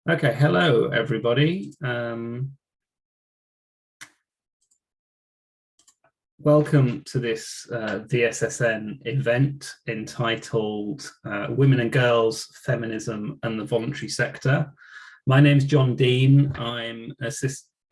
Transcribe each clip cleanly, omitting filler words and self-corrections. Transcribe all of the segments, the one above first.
Okay, hello everybody. Welcome to this VSSN event entitled Women and Girls, Feminism and the Voluntary Sector. My name's John Dean. I'm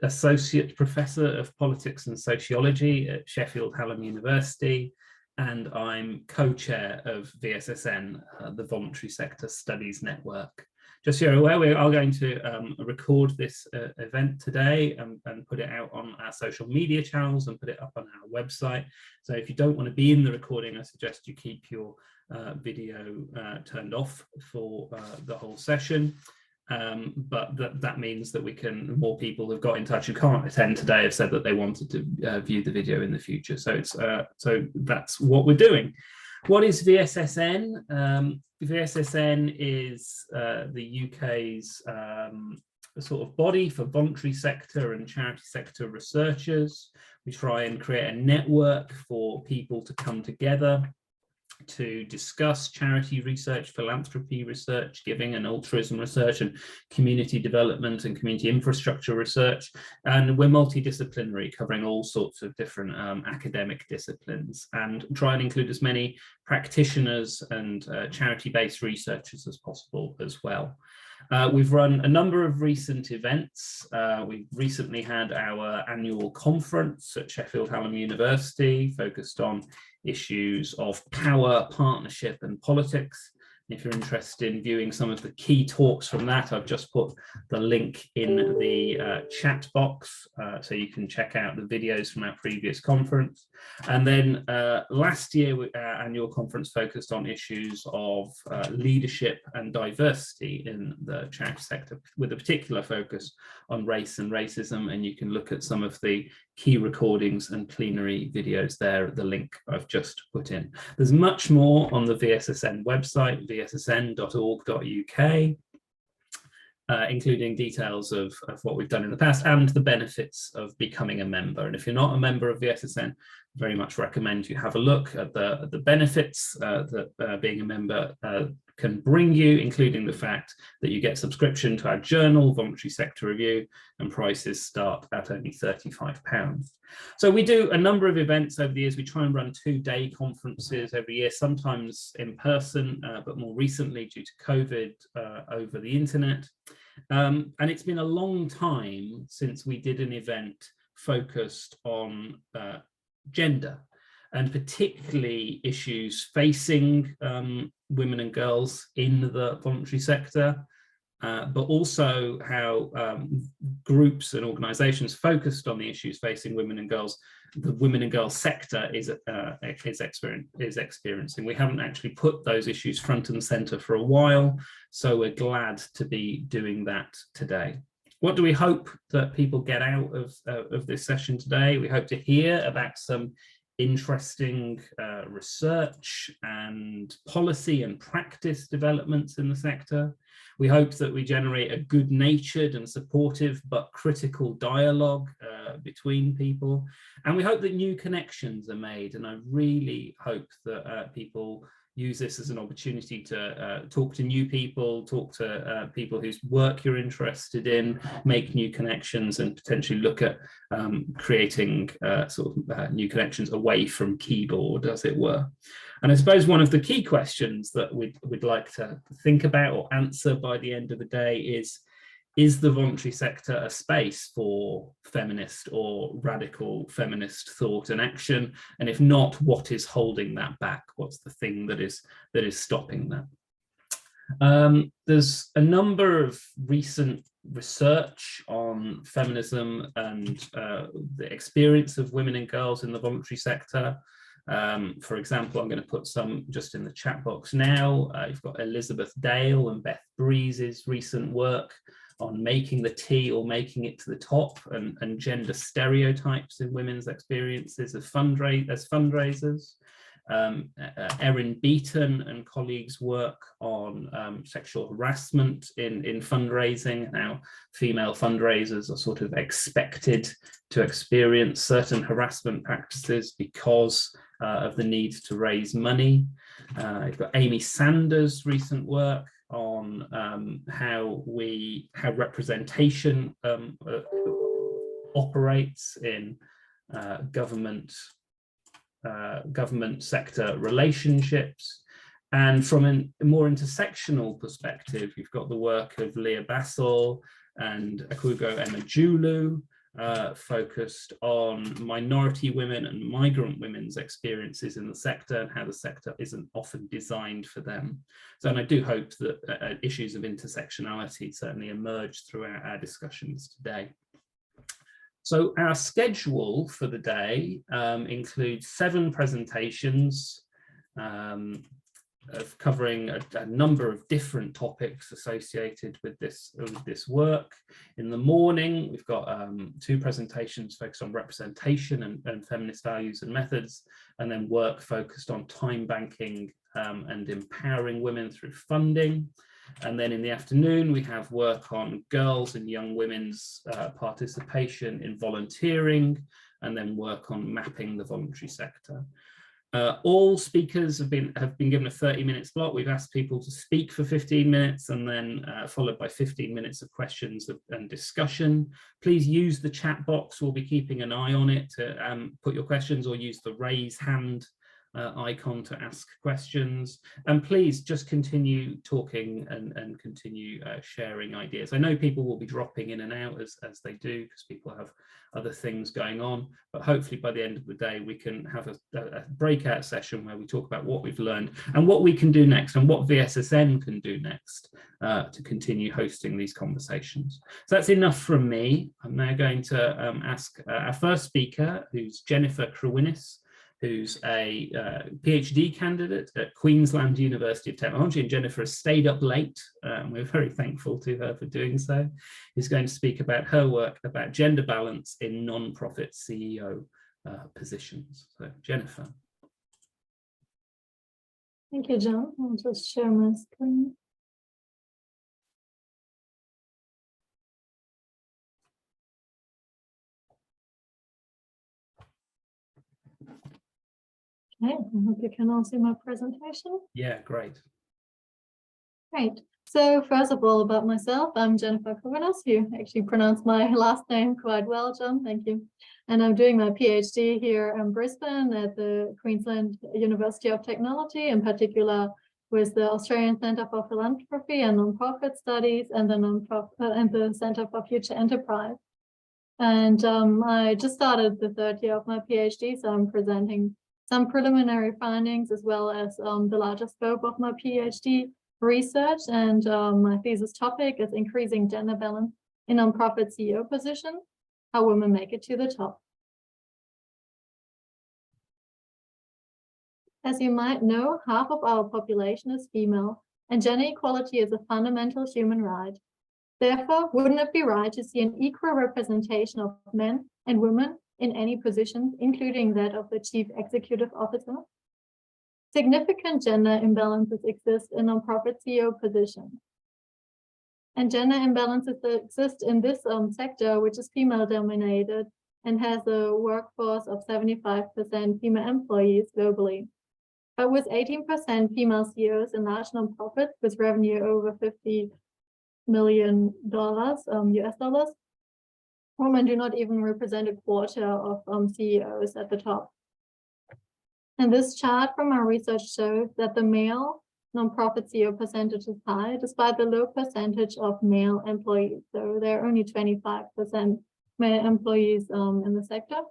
Associate Professor of Politics and Sociology at Sheffield Hallam University, and I'm co-chair of VSSN, the Voluntary Sector Studies Network. Just so you're aware, we are going to record this event today and put it out on our social media channels and put it up on our website. So if you don't want to be in the recording, I suggest you keep your video turned off for the whole session. But that means that more people have got in touch who can't attend today have said that they wanted to view the video in the future. So so that's what we're doing. What is VSSN? VSSN is the UK's sort of body for voluntary sector and charity sector researchers. We try and create a network for people to come together to discuss charity research, philanthropy research, giving and altruism research, and community development and community infrastructure research. And we're multidisciplinary, covering all sorts of different academic disciplines, and try and include as many practitioners and charity-based researchers as possible as well. We've run a number of recent events. We've recently had our annual conference at Sheffield Hallam University, focused on issues of power, partnership and politics. If you're interested in viewing some of the key talks from that, I've just put the link in the chat box, so you can check out the videos from our previous conference. And then last year, our annual conference focused on issues of leadership and diversity in the charity sector, with a particular focus on race and racism. And you can look at some of the key recordings and plenary videos there at the link I've just put in. There's much more on the VSSN website, vssn.org.uk, including details of what we've done in the past and the benefits of becoming a member. And if you're not a member of VSSN, very much recommend you have a look at the benefits that being a member can bring you, including the fact that you get subscription to our journal, Voluntary Sector Review, and prices start at only £35. So we do a number of events over the years. We try and run 2-day conferences every year, sometimes in person, but more recently due to COVID, over the internet. And it's been a long time since we did an event focused on gender, and particularly issues facing women and girls in the voluntary sector, but also how groups and organisations focused on the issues facing women and girls, the women and girls sector is experiencing. We haven't actually put those issues front and centre for a while, so we're glad to be doing that today. What do we hope that people get out of this session today? We hope to hear about some interesting research and policy and practice developments in the sector. We hope that we generate a good-natured and supportive but critical dialogue between people. And we hope that new connections are made. And I really hope that people use this as an opportunity to talk to new people, talk to people whose work you're interested in, make new connections, and potentially look at creating new connections away from keyboard, as it were. And I suppose one of the key questions that we'd like to think about or answer by the end of the day is the voluntary sector a space for feminist or radical feminist thought and action? And if not, what is holding that back? What's the thing that is stopping that? There's a number of recent research on feminism and the experience of women and girls in the voluntary sector. For example, I'm going to put some just in the chat box now. You've got Elizabeth Dale and Beth Breeze's recent work on making the tea or making it to the top, and gender stereotypes in women's experiences as fundraisers. Erin Beaton and colleagues work on sexual harassment in fundraising, how female fundraisers are sort of expected to experience certain harassment practices because of the need to raise money. You've got Amy Sanders' recent work on how representation operates in government sector relationships. And from a more intersectional perspective, you've got the work of Leah Bassel and Dickins and Emejulu, focused on minority women and migrant women's experiences in the sector and how the sector isn't often designed for them. So, and I do hope that issues of intersectionality certainly emerge throughout our discussions today. So our schedule for the day includes 7 presentations of covering a number of different topics associated with this work. In the morning, we've got 2 presentations focused on representation and feminist values and methods, and then work focused on time banking and empowering women through funding. And then in the afternoon, we have work on girls and young women's participation in volunteering, and then work on mapping the voluntary sector. All speakers have been given a 30-minute slot. We've asked people to speak for 15 minutes and then followed by 15 minutes of questions and discussion. Please use the chat box. We'll be keeping an eye on it to put your questions, or use the raise hand icon to ask questions. And please just continue talking and continue sharing ideas. I know people will be dropping in and out as they do, because people have other things going on, but hopefully by the end of the day we can have a breakout session where we talk about what we've learned and what we can do next, and what VSSN can do next to continue hosting these conversations. So that's enough from me. I'm now going to ask our first speaker, who's Jennifer Krawinis, who's a PhD candidate at Queensland University of Technology, and Jennifer has stayed up late, and we're very thankful to her for doing so. Is going to speak about her work about gender balance in non-profit CEO positions. So, Jennifer. Thank you, John. I'll just share my screen. Okay, I hope you can all see my presentation. Yeah, great. Great. So first of all, about myself, I'm Jennifer Krawinis. You actually pronounced my last name quite well, John. Thank you. And I'm doing my PhD here in Brisbane at the Queensland University of Technology, in particular with the Australian Centre for Philanthropy and Non-Profit Studies and the Centre for Future Enterprise. And I just started the 3rd year of my PhD, so I'm presenting some preliminary findings as well as the larger scope of my PhD research. And my thesis topic is increasing gender balance in nonprofit CEO positions, how women make it to the top. As you might know, half of our population is female, and gender equality is a fundamental human right. Therefore, wouldn't it be right to see an equal representation of men and women in any positions, including that of the chief executive officer? Significant gender imbalances exist in nonprofit CEO positions. And gender imbalances exist in this sector, which is female dominated and has a workforce of 75% female employees globally. But with 18% female CEOs in large nonprofits with revenue over $50 million US dollars, women do not even represent a quarter of CEOs at the top. And this chart from our research shows that the male nonprofit CEO percentage is high, despite the low percentage of male employees. So there are only 25% male employees in the sector.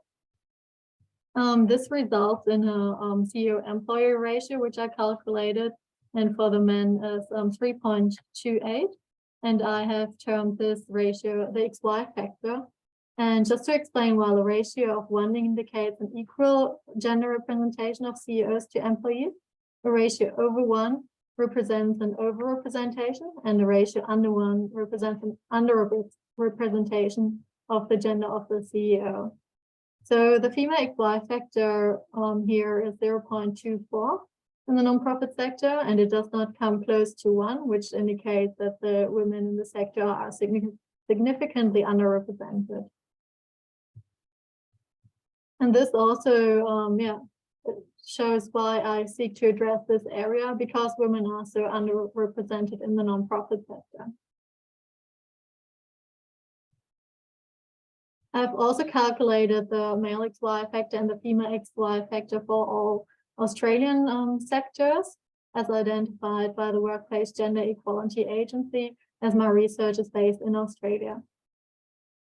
This results in a CEO employee ratio, which I calculated, and for the men is 3.28. And I have termed this ratio the XY factor. And just to explain, while the ratio of 1 indicates an equal gender representation of CEOs to employees, a ratio over 1 represents an overrepresentation, and a ratio under 1 represents an underrepresentation of the gender of the CEO. So the female XY factor here is 0.24 in the nonprofit sector, and it does not come close to 1, which indicates that the women in the sector are significantly underrepresented. And this also shows why I seek to address this area, because women are so underrepresented in the nonprofit sector. I've also calculated the male XY factor and the female XY factor for all Australian sectors, as identified by the Workplace Gender Equality Agency, as my research is based in Australia.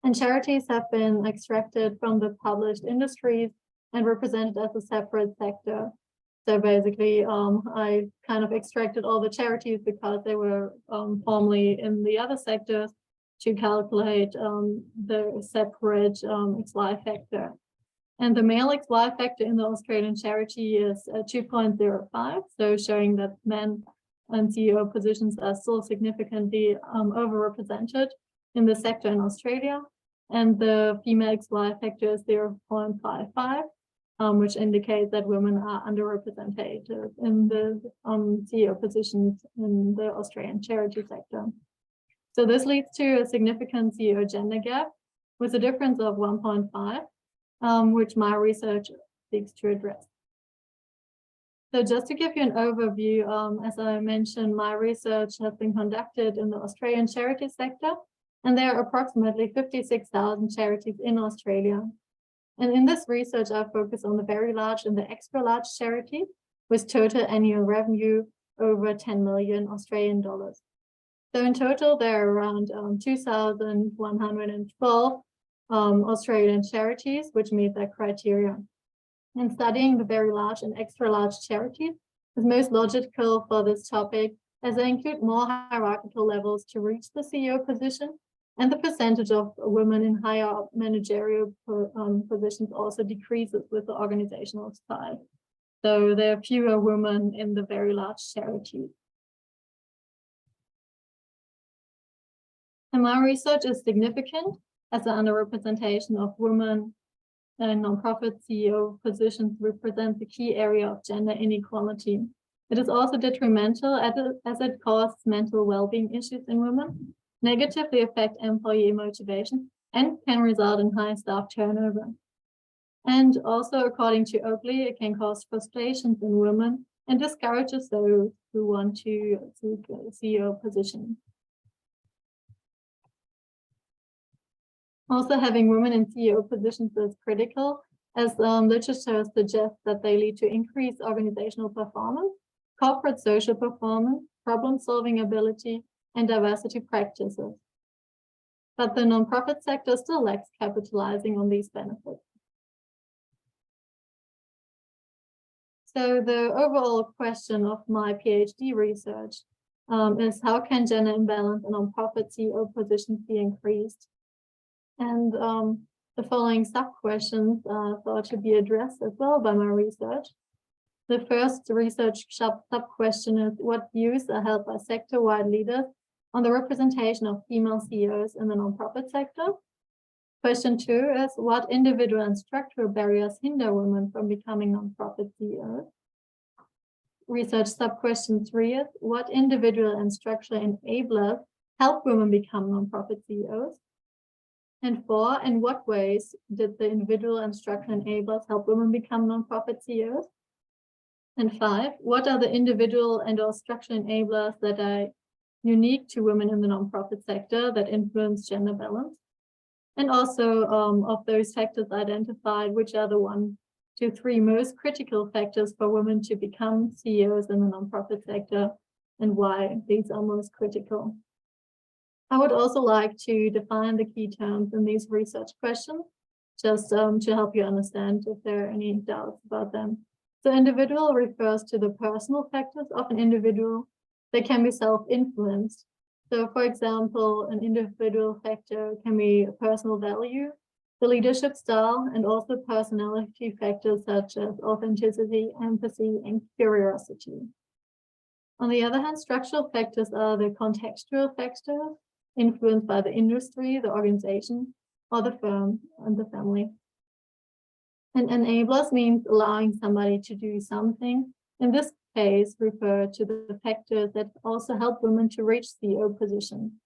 And charities have been extracted from the published industries and represented as a separate sector. So basically, I kind of extracted all the charities because they were formerly in the other sectors to calculate the separate XY factor. And the male XY factor in the Australian charity is 2.05, so showing that men and CEO positions are still significantly overrepresented in the sector in Australia. And the female XY factor is 0.55, which indicates that women are underrepresented in the CEO positions in the Australian charity sector. So this leads to a significant CEO gender gap with a difference of 1.5, which my research seeks to address. So just to give you an overview, as I mentioned, my research has been conducted in the Australian charity sector, and there are approximately 56,000 charities in Australia. And in this research, I focus on the very large and the extra large charities with total annual revenue over 10 million Australian dollars. So in total, there are around 2,112 Australian charities, which meet that criteria. And studying the very large and extra large charities is most logical for this topic, as they include more hierarchical levels to reach the CEO position, and the percentage of women in higher managerial positions also decreases with the organizational size. So there are fewer women in the very large charities. And my research is significant as the underrepresentation of women in nonprofit CEO positions represents a key area of gender inequality. It is also detrimental as it causes mental well-being issues in women, negatively affect employee motivation, and can result in high staff turnover. And also, according to Oakley, it can cause frustrations in women and discourages those who want to seek a CEO position. Also, having women in CEO positions is critical, as literature suggests that they lead to increased organizational performance, corporate social performance, problem-solving ability, and diversity practices. But the nonprofit sector still lacks capitalizing on these benefits. So the overall question of my PhD research is, how can gender imbalance in nonprofit CEO positions be increased? And the following sub-questions are thought to be addressed as well by my research. The first research sub-question is, what views are held by sector-wide leaders on the representation of female CEOs in the nonprofit sector? Question 2 is, what individual and structural barriers hinder women from becoming nonprofit CEOs? Research sub-question 3 is, what individual and structural enablers help women become nonprofit CEOs? And 4, in what ways did the individual and structural enablers help women become nonprofit CEOs? And 5, what are the individual and or structural enablers that are unique to women in the nonprofit sector that influence gender balance? And also, of those factors identified, which are the 1 to 3 most critical factors for women to become CEOs in the nonprofit sector, and why these are most critical? I would also like to define the key terms in these research questions, just to help you understand if there are any doubts about them. So individual refers to the personal factors of an individual that can be self-influenced. So for example, an individual factor can be a personal value, the leadership style, and also personality factors such as authenticity, empathy, and curiosity. On the other hand, structural factors are the contextual factors influenced by the industry, the organization, or the firm and the family. And enablers means allowing somebody to do something. In this case, refer to the factors that also help women to reach CEO position.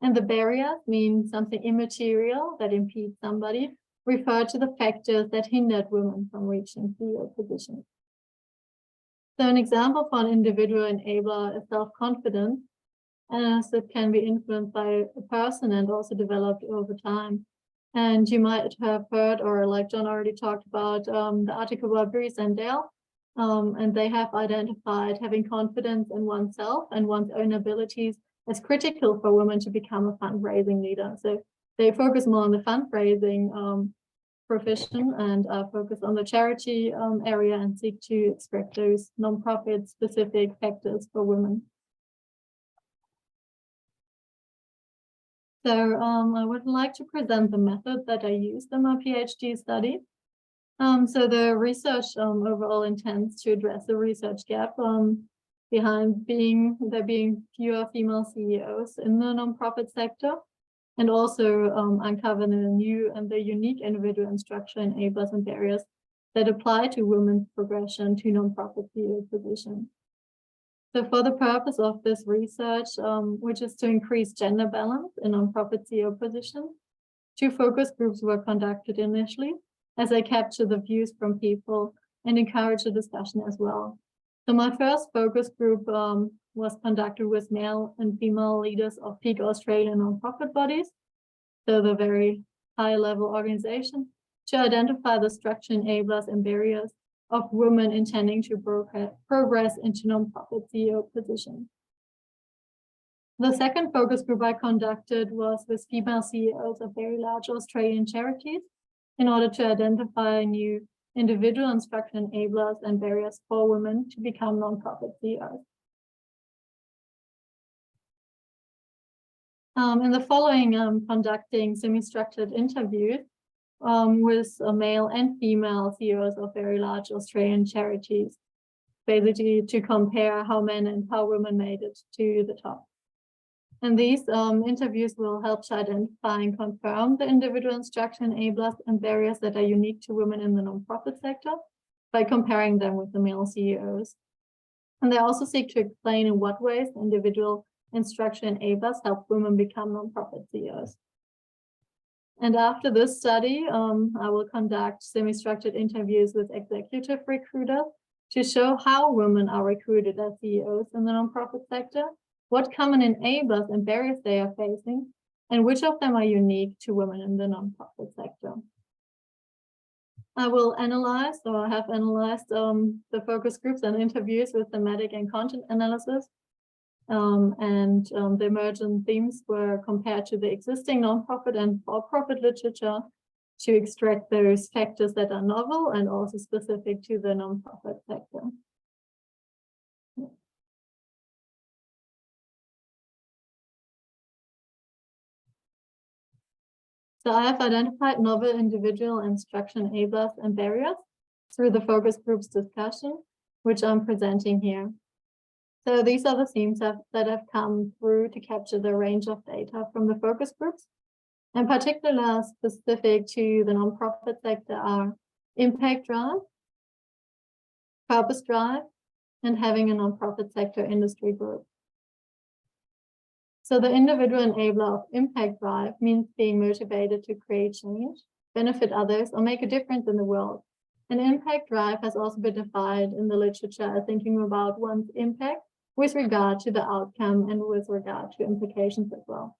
And the barriers mean something immaterial that impedes somebody, refer to the factors that hindered women from reaching CEO positions. So an example for an individual enabler is self-confidence, as it can be influenced by a person and also developed over time. And you might have heard, or like John already talked about, the article by Breeze and Dale, and they have identified having confidence in oneself and one's own abilities as critical for women to become a fundraising leader. So they focus more on the fundraising profession and focus on the charity area and seek to extract those non-profit specific factors for women. So I would like to present the method that I used in my PhD study. So the research overall intends to address the research gap behind there being fewer female CEOs in the nonprofit sector, and also uncover the new and the unique individual and structure enablers and barriers that apply to women's progression to nonprofit CEO positions. So for the purpose of this research, which is to increase gender balance in nonprofit CEO positions, 2 focus groups were conducted initially, as I capture the views from people and encourage a discussion as well. So my first focus group was conducted with male and female leaders of peak Australian nonprofit bodies, so the very high-level organization, to identify the structure enablers and barriers of women intending to progress into nonprofit CEO positions. The second focus group I conducted was with female CEOs of very large Australian charities in order to identify new individual and structure enablers and barriers for women to become nonprofit CEOs. In the following, conducting semi-structured interviews with male and female CEOs of very large Australian charities, basically to compare how men and how women made it to the top. And these interviews will help to identify and confirm the individual and structure enablers and barriers that are unique to women in the nonprofit sector by comparing them with the male CEOs. And they also seek to explain in what ways individual and structure enablers help women become nonprofit CEOs. And after this study, I will conduct semi-structured interviews with executive recruiters to show how women are recruited as CEOs in the nonprofit sector, what common enablers and barriers they are facing, and which of them are unique to women in the nonprofit sector. I will analyze, or have analyzed, the focus groups and interviews with thematic and content analysis. The emergent themes were compared to the existing nonprofit and for-profit literature to extract those factors that are novel and also specific to the nonprofit sector. So I have identified novel individual and structure enablers and barriers through the focus groups discussion, which I'm presenting here. So these are the themes that have come through to capture the range of data from the focus groups. In particular, specific to the nonprofit sector are impact drive, purpose drive, and having a nonprofit sector industry group. So the individual enabler of impact drive means being motivated to create change, benefit others, or make a difference in the world. And impact drive has also been defined in the literature as thinking about one's impact with regard to the outcome and with regard to implications as well.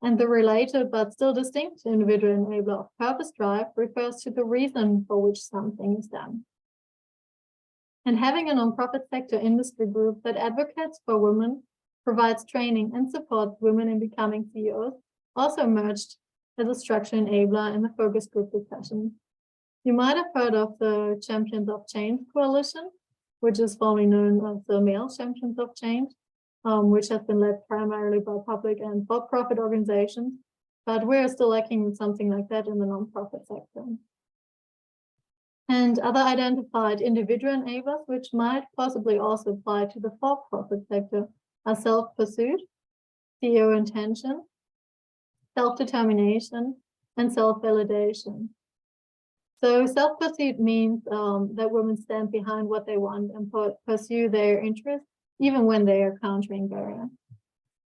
And the related but still distinct individual enabler of purpose drive refers to the reason for which something is done. And having a nonprofit sector industry group that advocates for women, provides training and supports women in becoming CEOs also emerged as a structure enabler in the focus group discussion. You might have heard of the Champions of Change Coalition, which is formerly known as the Male Champions of Change, which has been led primarily by public and for-profit organizations, but we're still lacking something like that in the nonprofit sector. And other identified individual enablers, which might possibly also apply to the for-profit sector, are self-pursuit, CEO intention, self-determination, and self-validation. So self-pursuit means that women stand behind what they want and pursue their interests, even when they are countering barriers.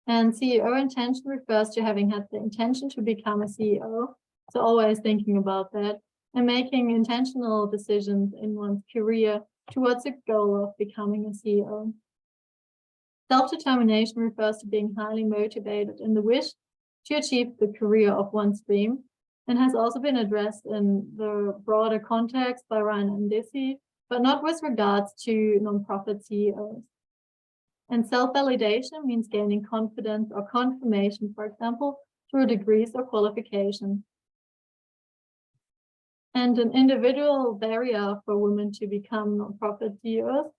And CEO intention refers to having had the intention to become a CEO, so always thinking about that and making intentional decisions in one's career towards the goal of becoming a CEO. Self-determination refers to being highly motivated in the wish to achieve the career of one's dream, and has also been addressed in the broader context by Ryan and Dissy, but not with regards to nonprofit CEOs. And self-validation means gaining confidence or confirmation, for example, through degrees or qualifications. And an individual barrier for women to become nonprofit CEOs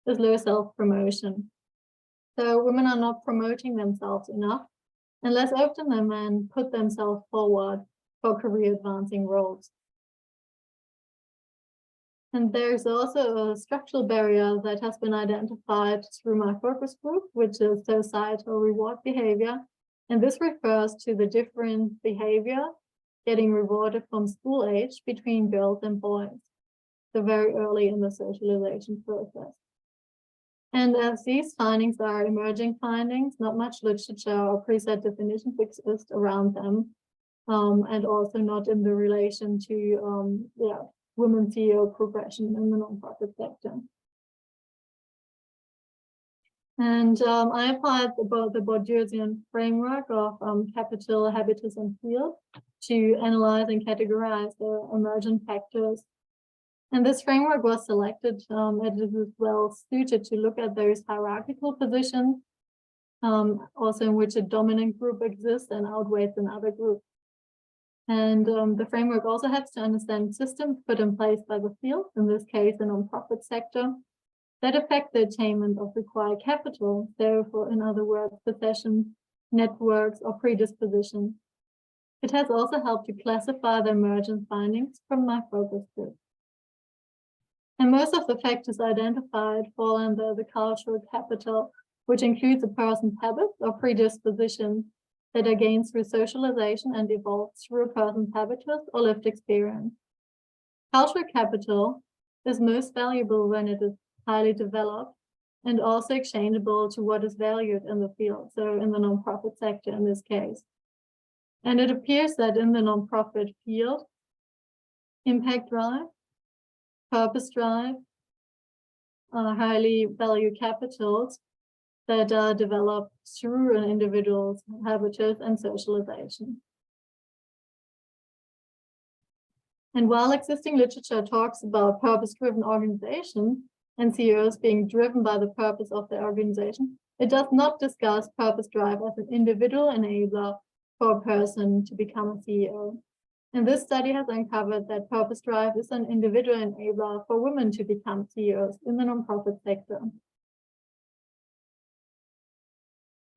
is low self-promotion. So women are not promoting themselves enough, and less often than men put themselves forward for career advancing roles. And there's also a structural barrier that has been identified through my focus group, which is societal reward behavior. And this refers to the different behavior getting rewarded from school age between girls and boys, so very early in the socialization process. And as these findings are emerging findings, not much literature or preset definitions exist around them, and also not in the relation to women CEO progression in the nonprofit sector. And I applied the Bourdieusian framework of capital, habitus, and field to analyze and categorize the emergent factors. And this framework was selected as it is well suited to look at those hierarchical positions, also in which a dominant group exists and outweighs another group. And the framework also helps to understand systems put in place by the field, in this case the nonprofit sector, that affect the attainment of required capital, therefore, in other words, possessions, networks, or predispositions. It has also helped to classify the emergent findings from my focus group. And most of the factors identified fall under the cultural capital, which includes a person's habits or predispositions that are gained through socialization and evolved through a person's habitus or lived experience. Cultural capital is most valuable when it is highly developed and also exchangeable to what is valued in the field, so in the nonprofit sector in this case. And it appears that in the nonprofit field, impact drive, purpose drive are highly valued capitals that are developed through an individual's habitus and socialization. And while existing literature talks about purpose-driven organizations and CEOs being driven by the purpose of their organization, it does not discuss purpose drive as an individual enabler for a person to become a CEO. And this study has uncovered that purpose drive is an individual enabler for women to become CEOs in the nonprofit sector.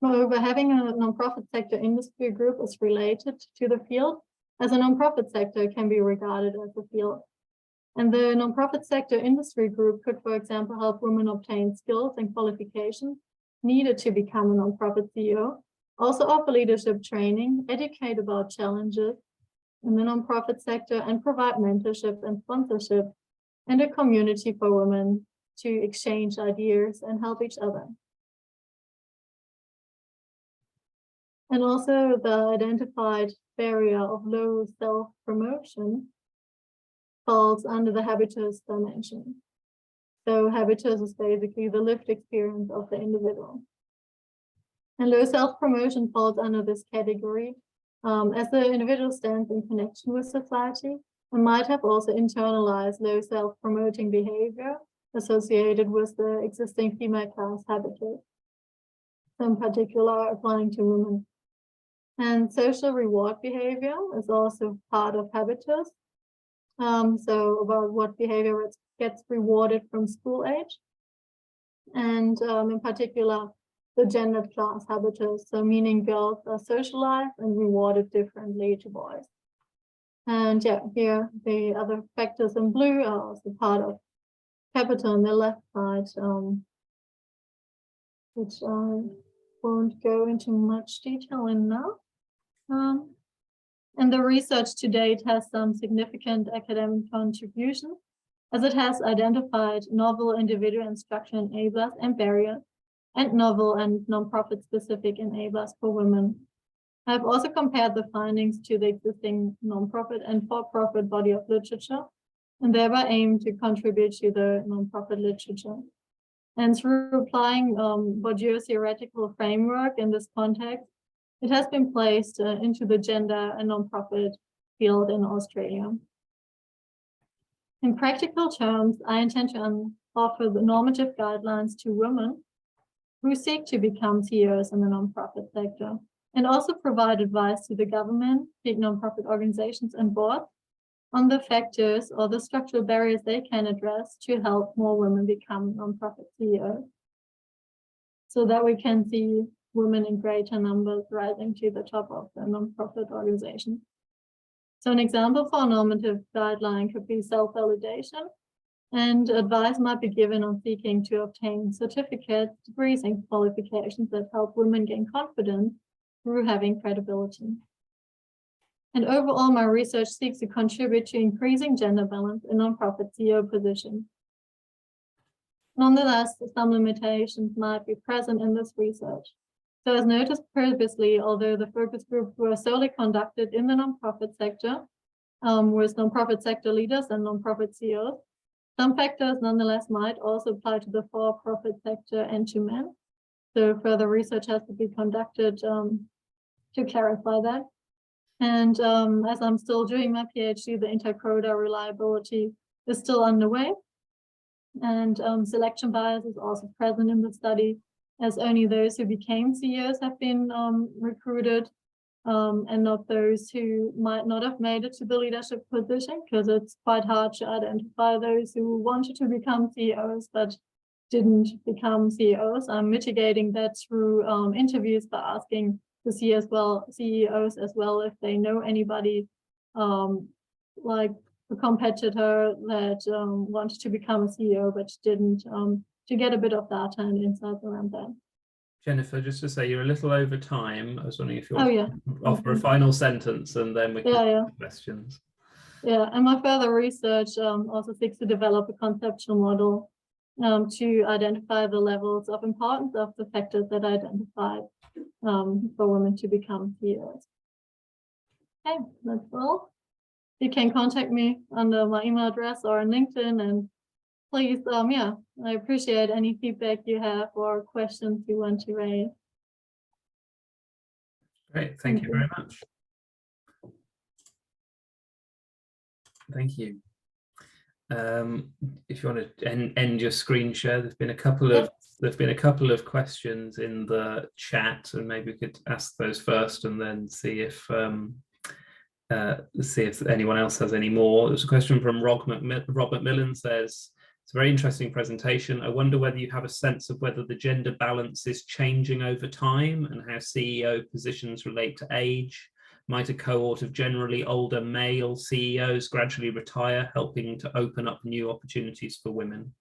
Moreover, having a nonprofit sector industry group is related to the field, as a nonprofit sector can be regarded as a field. And the nonprofit sector industry group could, for example, help women obtain skills and qualifications needed to become a nonprofit CEO, also offer leadership training, educate about challenges in the nonprofit sector, and provide mentorship and sponsorship and a community for women to exchange ideas and help each other. And also the identified barrier of low self-promotion falls under the habitus dimension. So habitus is basically the lived experience of the individual. And low self-promotion falls under this category as the individual stands in connection with society and might have also internalized low self-promoting behavior associated with the existing female class habitus, in particular applying to women. And social reward behavior is also part of habitus. So about what behavior gets rewarded from school age. And in particular, the gendered class habitus, so meaning girls are socialized and rewarded differently to boys. And yeah, here the other factors in blue are also part of capital on the left side, which I won't go into much detail in now. And the research to date has some significant academic contributions, as it has identified novel individual and structural enablers and barriers, and novel and non-profit specific enablers for women. I've also compared the findings to the existing non-profit and for-profit body of literature and thereby aim to contribute to the nonprofit literature. And through applying Bourdieu's theoretical framework in this context, it has been placed into the gender and nonprofit field in Australia. In practical terms, I intend to offer the normative guidelines to women who seek to become CEOs in the nonprofit sector, and also provide advice to the government, big nonprofit organizations and boards on the factors or the structural barriers they can address to help more women become nonprofit CEOs, so that we can see women in greater numbers rising to the top of the nonprofit organization. So an example for a normative guideline could be self-validation, and advice might be given on seeking to obtain certificates, degrees, and qualifications that help women gain confidence through having credibility. And overall, my research seeks to contribute to increasing gender balance in nonprofit CEO positions. Nonetheless, some limitations might be present in this research. So as noticed previously, although the focus groups were solely conducted in the nonprofit sector, with nonprofit sector leaders and nonprofit CEOs, some factors nonetheless might also apply to the for-profit sector and to men. So further research has to be conducted to clarify that. And as I'm still doing my PhD, the inter-quota reliability is still underway. And selection bias is also present in the study, as only those who became CEOs have been recruited, and not those who might not have made it to the leadership position, because it's quite hard to identify those who wanted to become CEOs but didn't become CEOs. I'm mitigating that through interviews by asking the CEOs as well if they know anybody like a competitor that wanted to become a CEO but didn't, to get a bit of data and insights around that. Jennifer, just to say, you're a little over time. I was wondering if you want to offer a Okay. final sentence, and then we can take questions. Yeah, and my further research also seeks to develop a conceptual model to identify the levels of importance of the factors that I identified for women to become CEOs. Okay, that's all. You can contact me under my email address or on LinkedIn, and please, I appreciate any feedback you have or questions you want to raise. Great, thank you very much. Thank you. If you want to end your screen share, there's been a couple of questions in the chat, and maybe we could ask those first and then see if anyone else has any more. There's a question from Robert Millen, says, it's a very interesting presentation. I wonder whether you have a sense of whether the gender balance is changing over time and how CEO positions relate to age. Might a cohort of generally older male CEOs gradually retire, helping to open up new opportunities for women?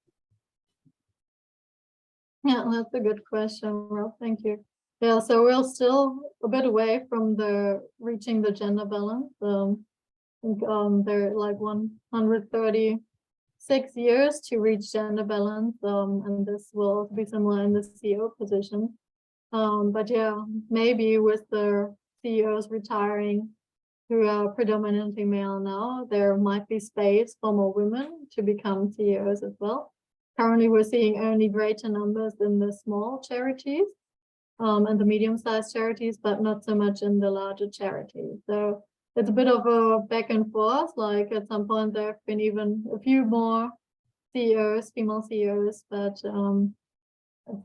Yeah, that's a good question, Rob. Thank you. Yeah, so we're still a bit away from reaching the gender balance. I think there are like 136 years to reach gender balance, and this will be similar in the CEO position. But yeah, maybe with the CEOs retiring who are predominantly male now, there might be space for more women to become CEOs as well. Currently, we're seeing only greater numbers in the small charities and the medium-sized charities, but not so much in the larger charities. So it's a bit of a back and forth. Like at some point, there have been even a few more CEOs, female CEOs, but it's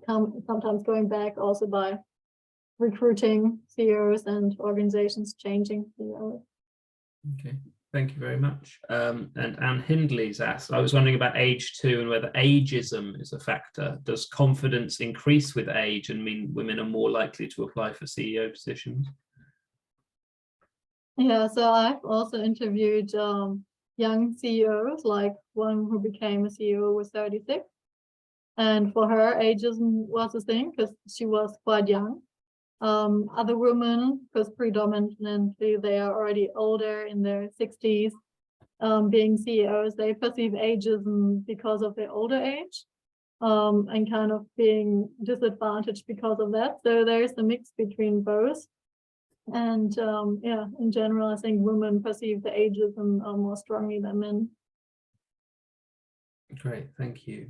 sometimes going back also by recruiting CEOs and organizations changing CEOs. Okay, thank you very much. And Anne Hindley's asked, I was wondering about age too, and whether ageism is a factor. Does confidence increase with age and mean women are more likely to apply for CEO positions? Yeah, so I've also interviewed young CEOs, like one who became a CEO was 36. And for her, ageism was a thing because she was quite young. Other women, because predominantly they are already older in their 60s, being CEOs, they perceive ageism because of their older age, and kind of being disadvantaged because of that. So there's a mix between both. And yeah, in general, I think women perceive the ageism more strongly than men. Great, thank you.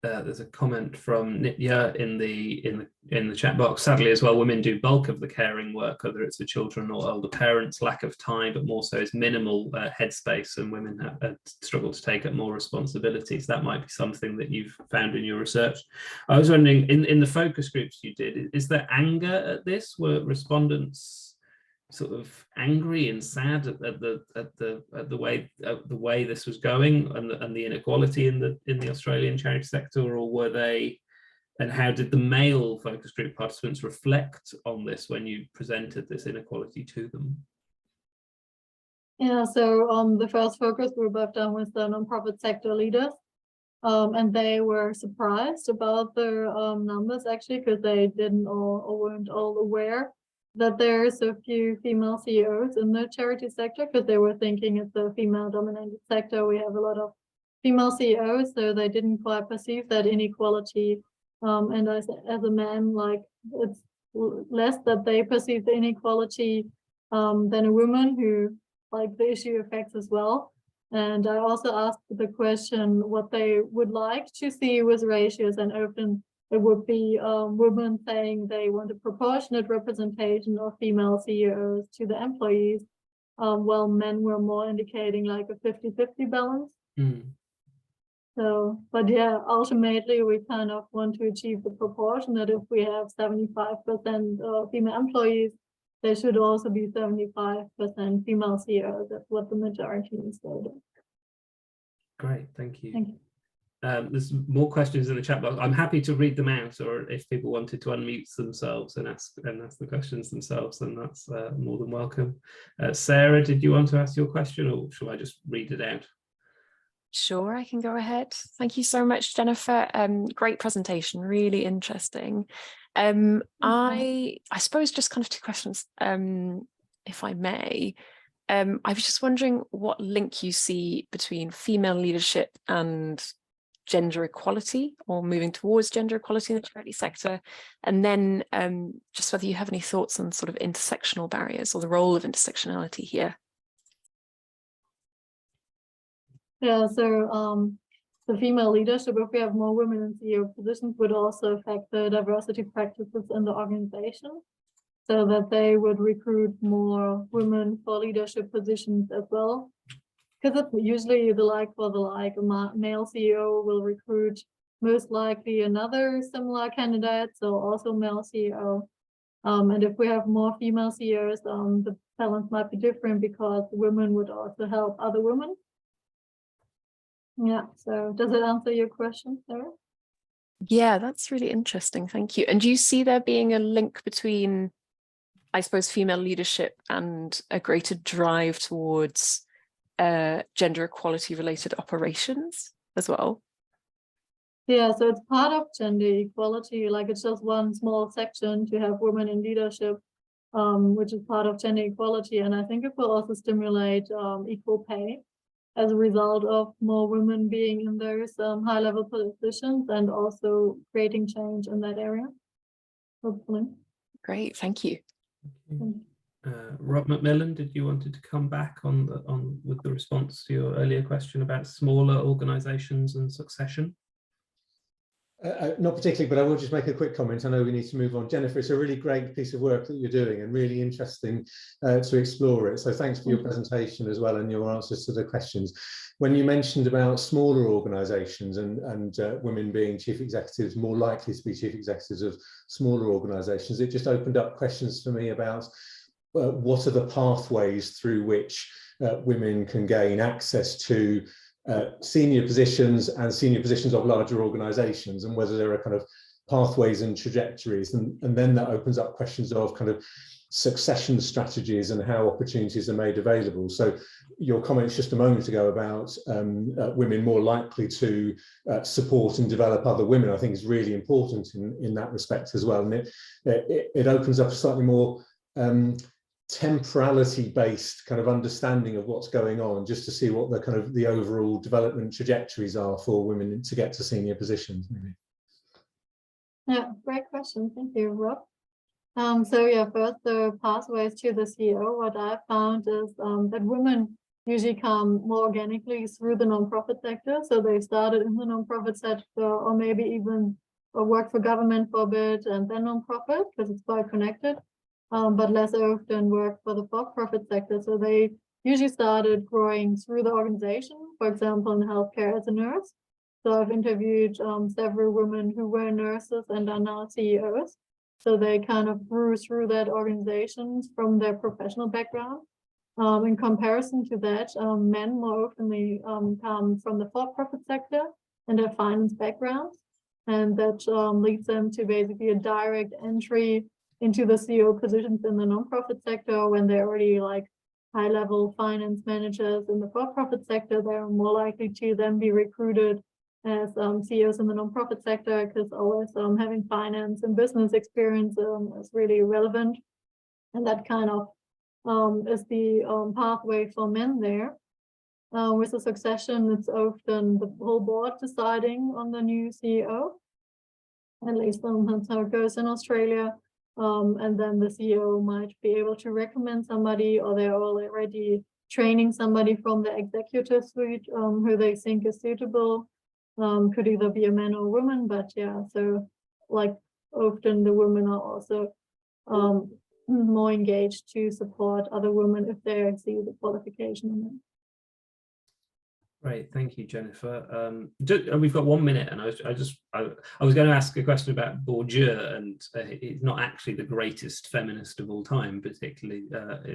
There's a comment from Nitya in the chat box. Sadly, as well, women do bulk of the caring work, whether it's for children or older parents. Lack of time, but more so is minimal headspace, and women have struggle to take up more responsibilities. That might be something that you've found in your research. I was wondering, in the focus groups you did, is there anger at this? Were respondents sort of angry and sad at the way this was going and the inequality in the Australian charity sector, or were they? And how did the male focus group participants reflect on this when you presented this inequality to them? Yeah, so the first focus group I've done with the nonprofit sector leaders, and they were surprised about the numbers actually, because they didn't or weren't all aware that there's a few female CEOs in the charity sector, because they were thinking it's a female dominated sector. We have a lot of female CEOs, so they didn't quite perceive that inequality. And as a man, like, it's less that they perceive the inequality than a woman who, like, the issue affects as well. And I also asked the question what they would like to see with ratios, and often it would be women saying they want a proportionate representation of female CEOs to the employees, while men were more indicating like a 50-50 balance. So, but yeah, ultimately we kind of want to achieve the proportion that if we have 75% female employees, there should also be 75% female CEOs. That's what the majority is. Great, thank you. Thank you. There's more questions in the chat box. I'm happy to read them out, or if people wanted to unmute themselves and ask the questions themselves, then that's more than welcome. Sarah, did you want to ask your question, or shall I just read it out? Sure, I can go ahead. Thank you so much, Jennifer. Great presentation, really interesting. I suppose just kind of two questions, if I may. I was just wondering what link you see between female leadership and gender equality, or moving towards gender equality in the charity sector, and then just whether you have any thoughts on sort of intersectional barriers or the role of intersectionality here. Yeah, so the female leadership, if we have more women in CEO positions, would also affect the diversity practices in the organization, so that they would recruit more women for leadership positions as well. Because it's usually the like for the like, a male CEO will recruit most likely another similar candidate, so also male CEO. And if we have more female CEOs, the balance might be different, because women would also help other women. Yeah, so does it answer your question, Sarah? Yeah, that's really interesting. Thank you. And do you see there being a link between, I suppose, female leadership and a greater drive towards gender equality related operations as well? Yeah, so it's part of gender equality. Like, it's just one small section to have women in leadership, which is part of gender equality. And I think it will also stimulate equal pay as a result of more women being in those high level positions, and also creating change in that area, hopefully. Great, thank you. Rob McMillan, did you want to come back with the response to your earlier question about smaller organisations and succession? Not particularly, but I will just make a quick comment. I know we need to move on. Jennifer, it's a really great piece of work that you're doing, and really interesting to explore it. So thanks for your presentation as well, and your answers to the questions. When you mentioned about smaller organisations and women being chief executives, more likely to be chief executives of smaller organisations, it just opened up questions for me about what are the pathways through which women can gain access to senior positions and senior positions of larger organisations, and whether there are kind of pathways and trajectories, and then that opens up questions of kind of succession strategies and how opportunities are made available. So your comments just a moment ago about women more likely to support and develop other women, I think is really important in that respect as well, and it opens up a slightly more temporality-based kind of understanding of what's going on, just to see what the kind of the overall development trajectories are for women to get to senior positions. Maybe. Yeah, great question. Thank you, Rob. So yeah, first, the pathways to the CEO. What I found is that women usually come more organically through the nonprofit sector. So they started in the nonprofit sector, or maybe even work for government for a bit and then nonprofit, because it's quite connected, but less often work for the for-profit sector. So they usually started growing through the organization, for example, in healthcare as a nurse. So I've interviewed several women who were nurses and are now CEOs. So they kind of grew through that organization from their professional background. In comparison to that, men more often come from the for-profit sector and their finance backgrounds. And that leads them to basically a direct entry into the CEO positions in the nonprofit sector. When they're already like high-level finance managers in the for-profit sector, they're more likely to then be recruited as CEOs in the nonprofit sector, because always having finance and business experience is really relevant. And that kind of is the pathway for men there. With the succession, it's often the whole board deciding on the new CEO. At least that's how it goes in Australia. And then the CEO might be able to recommend somebody, or they're already training somebody from the executive suite who they think is suitable. Could either be a man or a woman, but yeah, so like often the women are also more engaged to support other women if they see the qualification in it. Great, thank you, Jennifer. We've got 1 minute, and I was going to ask a question about Bourdieu, and he's not actually the greatest feminist of all time, particularly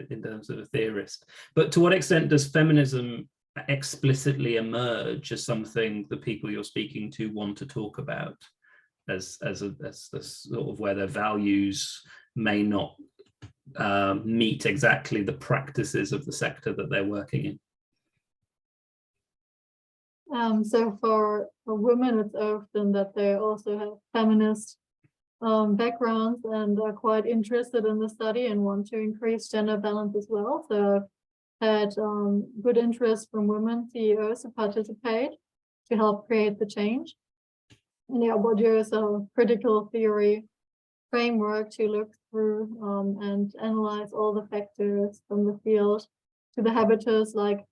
in terms of a theorist. But to what extent does feminism explicitly emerge as something the people you're speaking to want to talk about, as the sort of where their values may not meet exactly the practices of the sector that they're working in? So for women, it's often that they also have feminist backgrounds and are quite interested in the study and want to increase gender balance as well. So I've had good interest from women CEOs to participate to help create the change. And yeah, Bourdieu is a critical theory framework to look through and analyze all the factors from the field to the habitus, like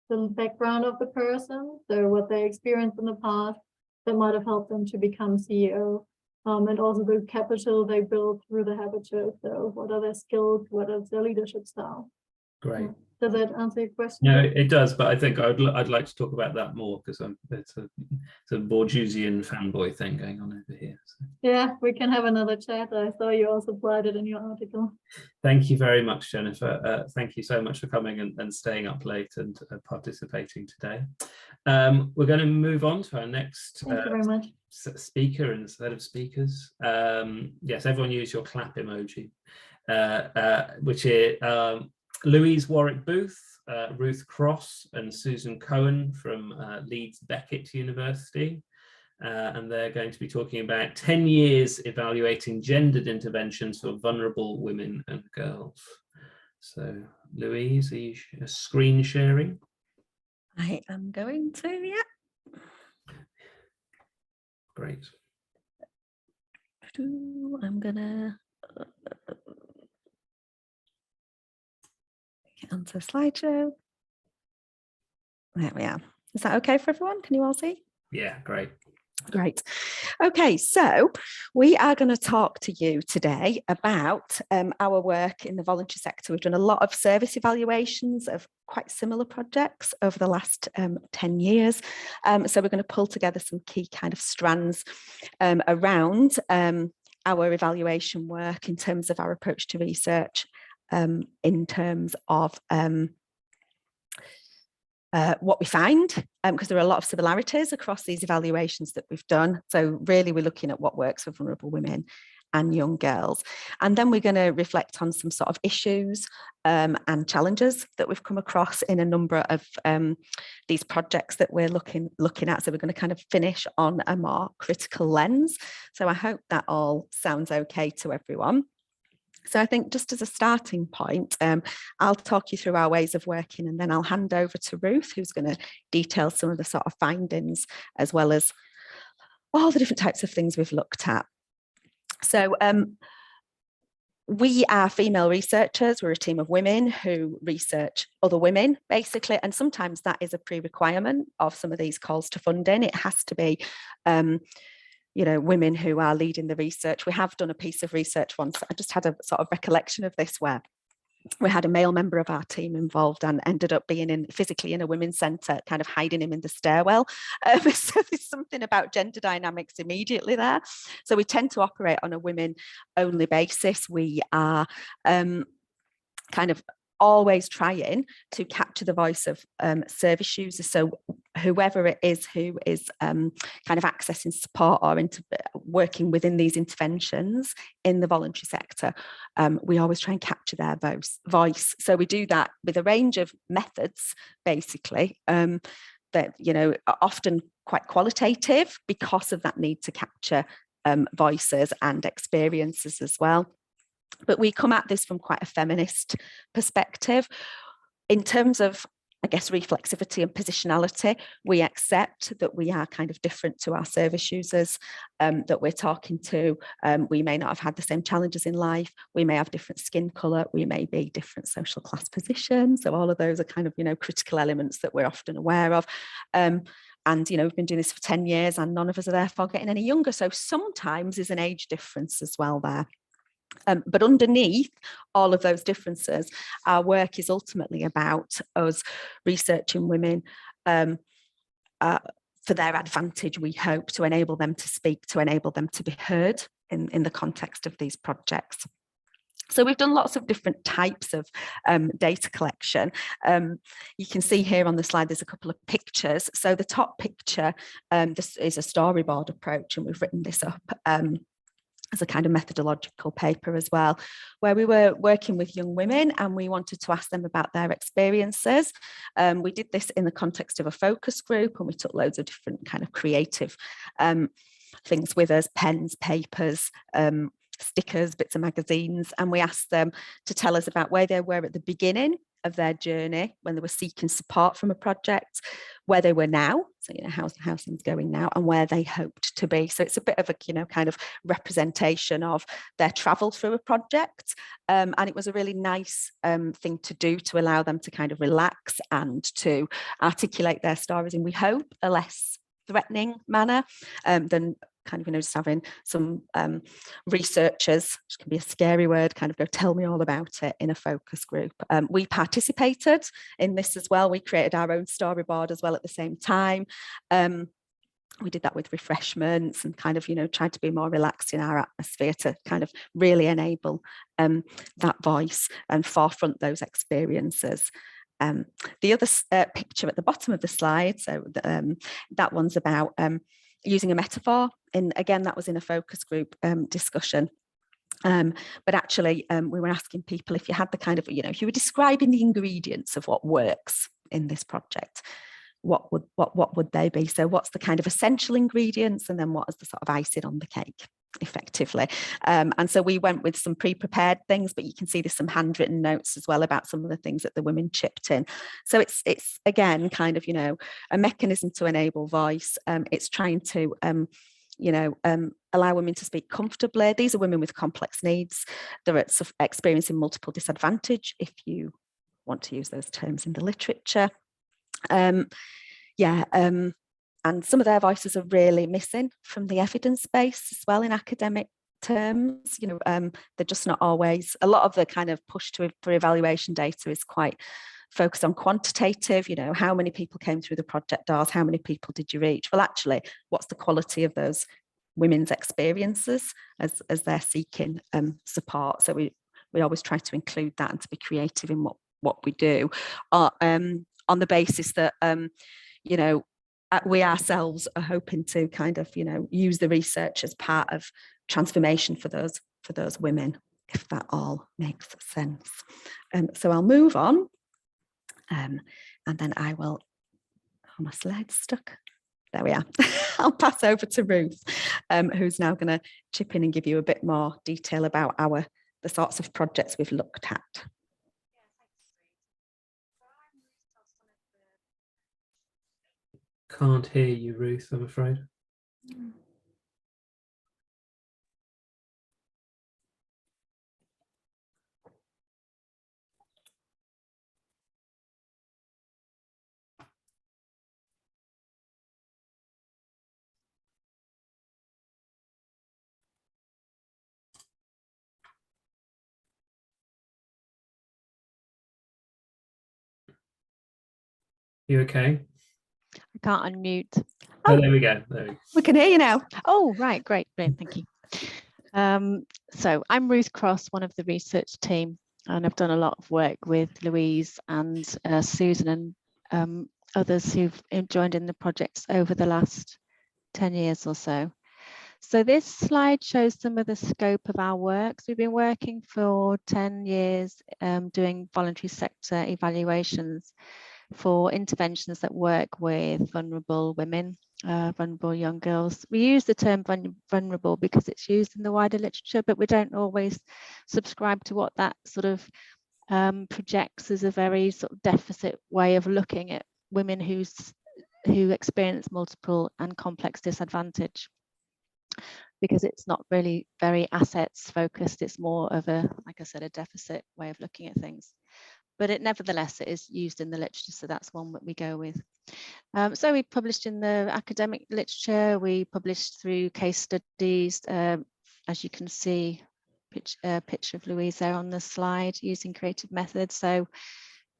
the background of the person, so what they experienced in the past that might have helped them to become CEO, and also the capital they build through the habitus. So what are their skills, what is their leadership style? Great. Does that answer your question? No, it does, but I think I'd like to talk about that more, because it's a Bourdieusian fanboy thing going on over here. So. Yeah, we can have another chat. I saw you also applied it in your article. Thank you very much, Jennifer. Thank you so much for coming and staying up late and participating today. We're going to move on to our next Thank you very much. speaker and set of speakers. Yes, everyone use your clap emoji, which is Louise Warwick-Booth, Ruth Cross and Susan Cohen from Leeds Beckett University. And they're going to be talking about 10 years evaluating gendered interventions for vulnerable women and girls. So Louise, are you screen sharing? I am going to, yeah. Great. I'm gonna get onto slideshow. There we are. Is that okay for everyone? Can you all see? Yeah, great. Great. Okay, so we are going to talk to you today about our work in the voluntary sector. We've done a lot of service evaluations of quite similar projects over the last 10 years. So we're going to pull together some key kind of strands around our evaluation work in terms of our approach to research, in terms of what we find, because there are a lot of similarities across these evaluations that we've done. So really we're looking at what works for vulnerable women and young girls. And then we're going to reflect on some sort of issues and challenges that we've come across in a number of these projects that we're looking at. So we're going to kind of finish on a more critical lens. So I hope that all sounds okay to everyone. So I think just as a starting point, I'll talk you through our ways of working, and then I'll hand over to Ruth, who's going to detail some of the sort of findings, as well as all the different types of things we've looked at. So we are female researchers. We're a team of women who research other women, basically, and sometimes that is a pre-requirement of some of these calls to funding. It has to be you know, women who are leading the research. We have done a piece of research once. I just had a sort of recollection of this where we had a male member of our team involved and ended up being physically in a women's centre, kind of hiding him in the stairwell. So there's something about gender dynamics immediately there. So we tend to operate on a women-only basis. We are kind of always trying to capture the voice of service users. So whoever it is who is kind of accessing support or working within these interventions in the voluntary sector, we always try and capture their voice. So we do that with a range of methods, basically, that, you know, are often quite qualitative because of that need to capture voices and experiences as well. But we come at this from quite a feminist perspective. In terms of, I guess, reflexivity and positionality, we accept that we are kind of different to our service users that we're talking to. We may not have had the same challenges in life. We may have different skin colour. We may be different social class positions. So all of those are kind of, you know, critical elements that we're often aware of. And, you know, we've been doing this for 10 years and none of us are therefore getting any younger. So sometimes there's an age difference as well there. But underneath all of those differences, our work is ultimately about us researching women for their advantage, we hope, to enable them to speak, to enable them to be heard in the context of these projects. So we've done lots of different types of data collection. You can see here on the slide, there's a couple of pictures. So the top picture, this is a storyboard approach, and we've written this up as a kind of methodological paper as well, where we were working with young women and we wanted to ask them about their experiences. We did this in the context of a focus group, and we took loads of different kind of creative things with us, pens, papers, stickers, bits of magazines, and we asked them to tell us about where they were at the beginning of their journey when they were seeking support from a project, where they were now, so, you know, how's things going now, and where they hoped to be. So it's a bit of a, you know, kind of representation of their travel through a project, and it was a really nice thing to do, to allow them to kind of relax and to articulate their stories in, we hope, a less threatening manner than kind of, you know, just having some researchers, which can be a scary word, kind of go tell me all about it in a focus group. We participated in this as well. We created our own storyboard as well at the same time. We did that with refreshments and kind of, you know, tried to be more relaxed in our atmosphere to kind of really enable that voice and forefront those experiences. The other picture at the bottom of the slide, so that one's about using a metaphor, and again that was in a focus group discussion, but actually we were asking people, if you had the kind of, you know, if you were describing the ingredients of what works in this project, what would they be? So what's the kind of essential ingredients, and then what is the sort of icing on the cake, effectively? And so we went with some pre-prepared things, but you can see there's some handwritten notes as well about some of the things that the women chipped in. So it's again kind of, you know, a mechanism to enable voice. It's trying to you know, allow women to speak comfortably. These are women with complex needs. They're experiencing multiple disadvantage, if you want to use those terms in the literature. And some of their voices are really missing from the evidence base as well in academic terms. You know, they're just not always, a lot of the kind of push for evaluation data is quite focused on quantitative, you know, how many people came through the project doors, how many people did you reach? Well, actually, what's the quality of those women's experiences as they're seeking support? So we always try to include that and to be creative in what we do, on the basis that, you know, we ourselves are hoping to kind of, you know, use the research as part of transformation for those women, if that all makes sense. So I'll move on, and then I will, oh, my slide's stuck. There we are. I'll pass over to Ruth, who's now going to chip in and give you a bit more detail about the sorts of projects we've looked at. Can't hear you, Ruth, I'm afraid. You okay? I can't unmute. Oh, there we go. There we go. We can hear you now. Oh, right, great, brilliant, thank you. So I'm Ruth Cross, one of the research team, and I've done a lot of work with Louise and Susan and others who've joined in the projects over the last 10 years or so. So this slide shows some of the scope of our work. So we've been working for 10 years doing voluntary sector evaluations for interventions that work with vulnerable women, vulnerable young girls. We use the term vulnerable because it's used in the wider literature, but we don't always subscribe to what that sort of projects as a very sort of deficit way of looking at women who experience multiple and complex disadvantage, because it's not really very assets focused. It's more of a, like I said, a deficit way of looking at things. But it nevertheless, it is used in the literature, so that's one that we go with. So we published in the academic literature, we published through case studies, as you can see, picture of Louise there on the slide, using creative methods. So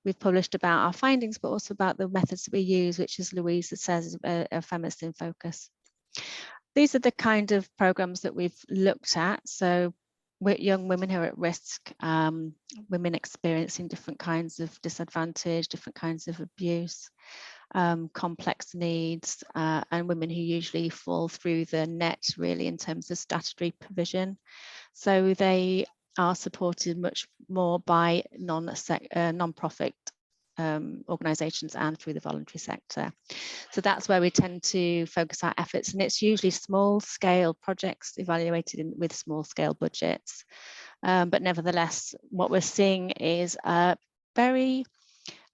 we've published about our findings, but also about the methods that we use, which, as Louise says, a feminist in focus. These are the kind of programs that we've looked at. So with young women who are at risk, women experiencing different kinds of disadvantage, different kinds of abuse, complex needs, and women who usually fall through the net really in terms of statutory provision. So they are supported much more by non-profit organisations and through the voluntary sector. So that's where we tend to focus our efforts, and it's usually small scale projects evaluated with small scale budgets. But nevertheless, what we're seeing is a very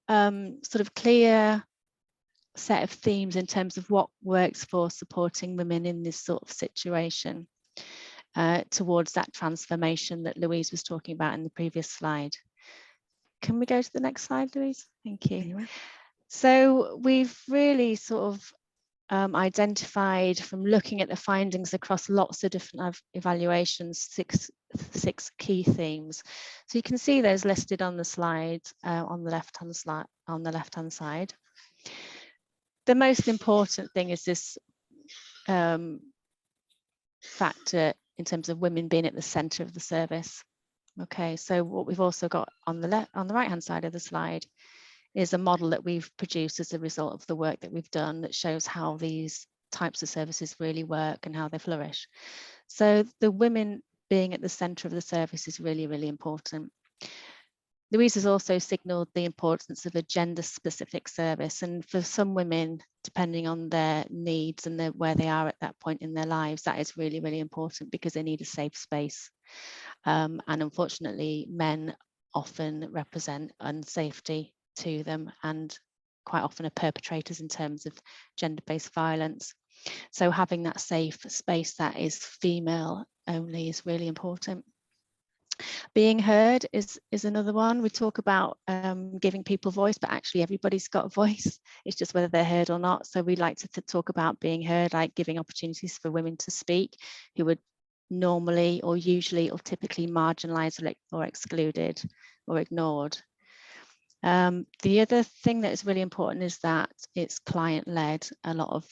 sort of clear set of themes in terms of what works for supporting women in this sort of situation towards that transformation that Louise was talking about in the previous slide. Can we go to the next slide, Louise? Thank you. Anyway. So we've really sort of identified, from looking at the findings across lots of different evaluations, six key themes. So you can see those listed on the slide on the left-hand side. The most important thing is this factor in terms of women being at the centre of the service. Okay, so what we've also got on the right-hand side of the slide is a model that we've produced as a result of the work that we've done that shows how these types of services really work and how they flourish. So the women being at the centre of the service is really, really important. Louise has also signalled the importance of a gender-specific service, and for some women, depending on their needs and where they are at that point in their lives, that is really, really important because they need a safe space. And unfortunately, men often represent unsafety to them and quite often are perpetrators in terms of gender-based violence. So having that safe space that is female only is really important. Being heard is another one. We talk about giving people voice, but actually everybody's got a voice. It's just whether they're heard or not. So we like to talk about being heard, like giving opportunities for women to speak who would normally or usually or typically marginalised or excluded or ignored. The other thing that is really important is that it's client-led. A lot of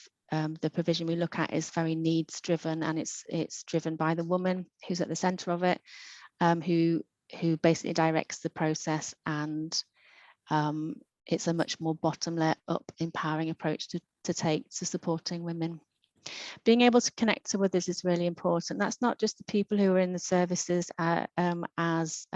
the provision we look at is very needs-driven, and it's driven by the woman who's at the centre of it, who basically directs the process, and it's a much more bottom-up empowering approach to take to supporting women. Being able to connect to others is really important. That's not just the people who are in the services as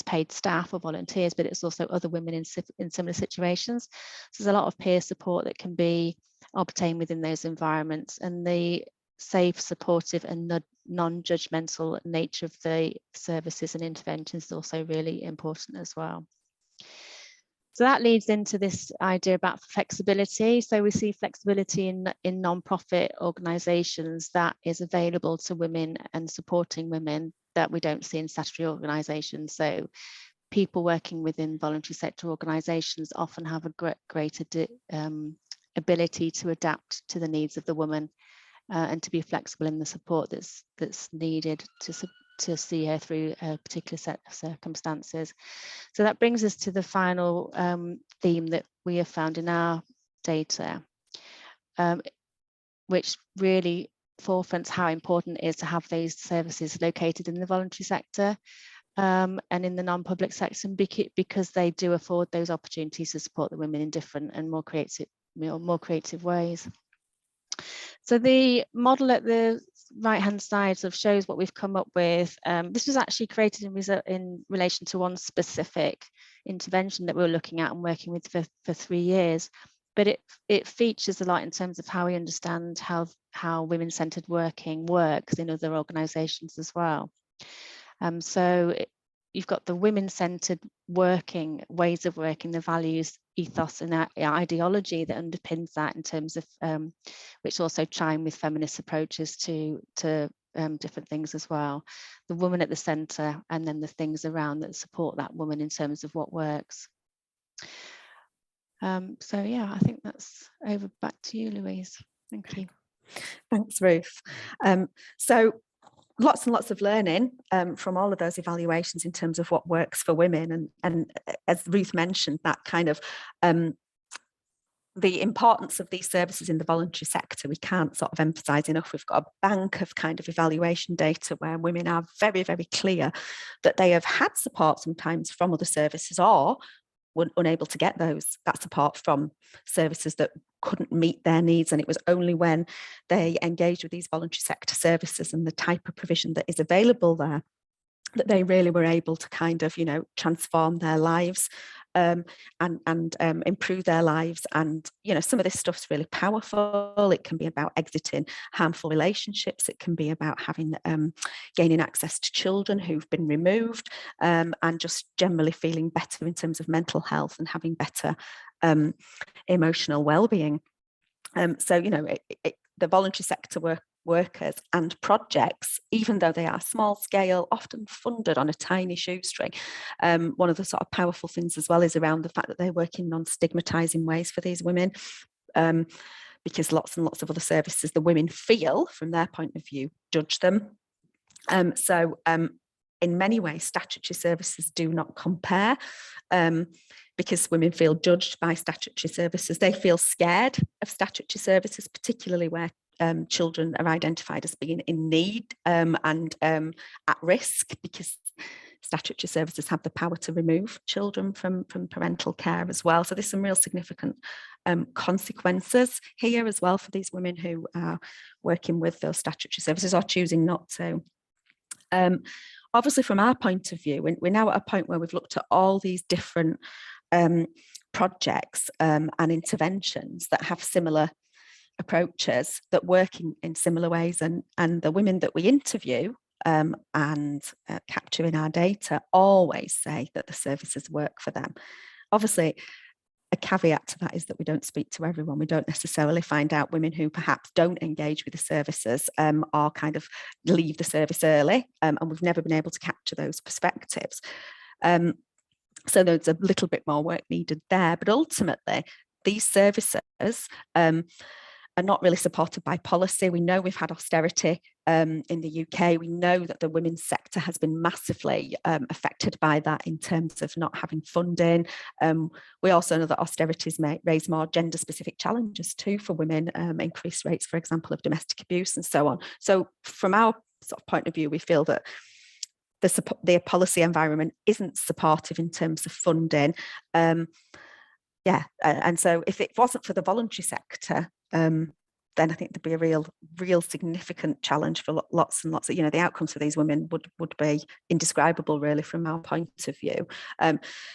paid staff or volunteers, but it's also other women in similar situations. So there's a lot of peer support that can be obtained within those environments, and the safe, supportive and non-judgmental nature of the services and interventions is also really important as well. So that leads into this idea about flexibility. So we see flexibility in non-profit organisations that is available to women and supporting women that we don't see in statutory organisations. So people working within voluntary sector organisations often have a greater ability to adapt to the needs of the woman and to be flexible in the support that's needed to see her through a particular set of circumstances. So that brings us to the final theme that we have found in our data, which really forefronts how important it is to have these services located in the voluntary sector and in the non-public sector, because they do afford those opportunities to support the women in different and more creative ways. So the model at the right-hand side sort of shows what we've come up with. This was actually created in relation to one specific intervention that we were looking at and working with for 3 years. But it features a lot in terms of how we understand how women-centred working works in other organisations as well. So you've got the women-centred working ways of working, the values, ethos and ideology that underpins that in terms of which also chime with feminist approaches to different things as well. The woman at the centre, and then the things around that support that woman in terms of what works. So yeah, I think that's over. Back to you, Louise. Thank you. Thanks, Ruth. So lots and lots of learning from all of those evaluations in terms of what works for women, and as Ruth mentioned, that kind of the importance of these services in the voluntary sector, we can't sort of emphasise enough. We've got a bank of kind of evaluation data where women are very, very clear that they have had support sometimes from other services, or were unable to get that support from services that couldn't meet their needs. And it was only when they engaged with these voluntary sector services and the type of provision that is available there that they really were able to kind of, transform their lives and improve their lives. And, some of this stuff's really powerful. It can be about exiting harmful relationships. It can be about having gaining access to children who've been removed, and just generally feeling better in terms of mental health and having better emotional well-being. So, the voluntary sector workers and projects, even though they are small scale, often funded on a tiny shoestring. One of the sort of powerful things as well is around the fact that they work in non-stigmatizing ways for these women, because lots and lots of other services, the women feel from their point of view, judge them. So in many ways, statutory services do not compare, because women feel judged by statutory services. They feel scared of statutory services, particularly where children are identified as being in need and at risk, because statutory services have the power to remove children from parental care as well. So there's some real significant consequences here as well for these women who are working with those statutory services or choosing not to. Obviously, from our point of view, we're now at a point where we've looked at all these different projects and interventions that have similar approaches that work in similar ways, and the women that we interview and capture in our data always say that the services work for them. Obviously, a caveat to that is that we don't speak to everyone. We don't necessarily find out women who perhaps don't engage with the services or kind of leave the service early, and we've never been able to capture those perspectives. So there's a little bit more work needed there, but ultimately these services are not really supported by policy. We know we've had austerity in the UK. We know that the women's sector has been massively affected by that in terms of not having funding. We also know that austerities may raise more gender-specific challenges too for women, increased rates, for example, of domestic abuse and so on. So from our sort of point of view, we feel that the policy environment isn't supportive in terms of funding. And so if it wasn't for the voluntary sector, then I think there'd be a real significant challenge for lots and lots of, the outcomes for these women would be indescribable, really, from our point of view.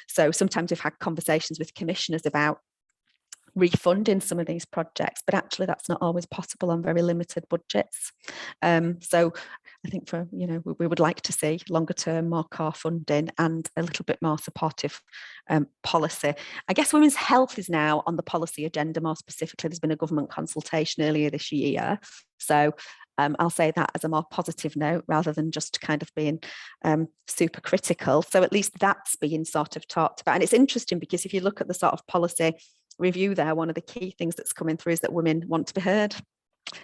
So sometimes we've had conversations with commissioners about refunding some of these projects, but actually that's not always possible on very limited budgets. So I think we would like to see longer term, more core funding and a little bit more supportive policy. I guess women's health is now on the policy agenda more specifically. There's been a government consultation earlier this year. So I'll say that as a more positive note rather than just kind of being super critical. So at least that's being sort of talked about. And it's interesting because if you look at the sort of policy review there, one of the key things that's coming through is that women want to be heard,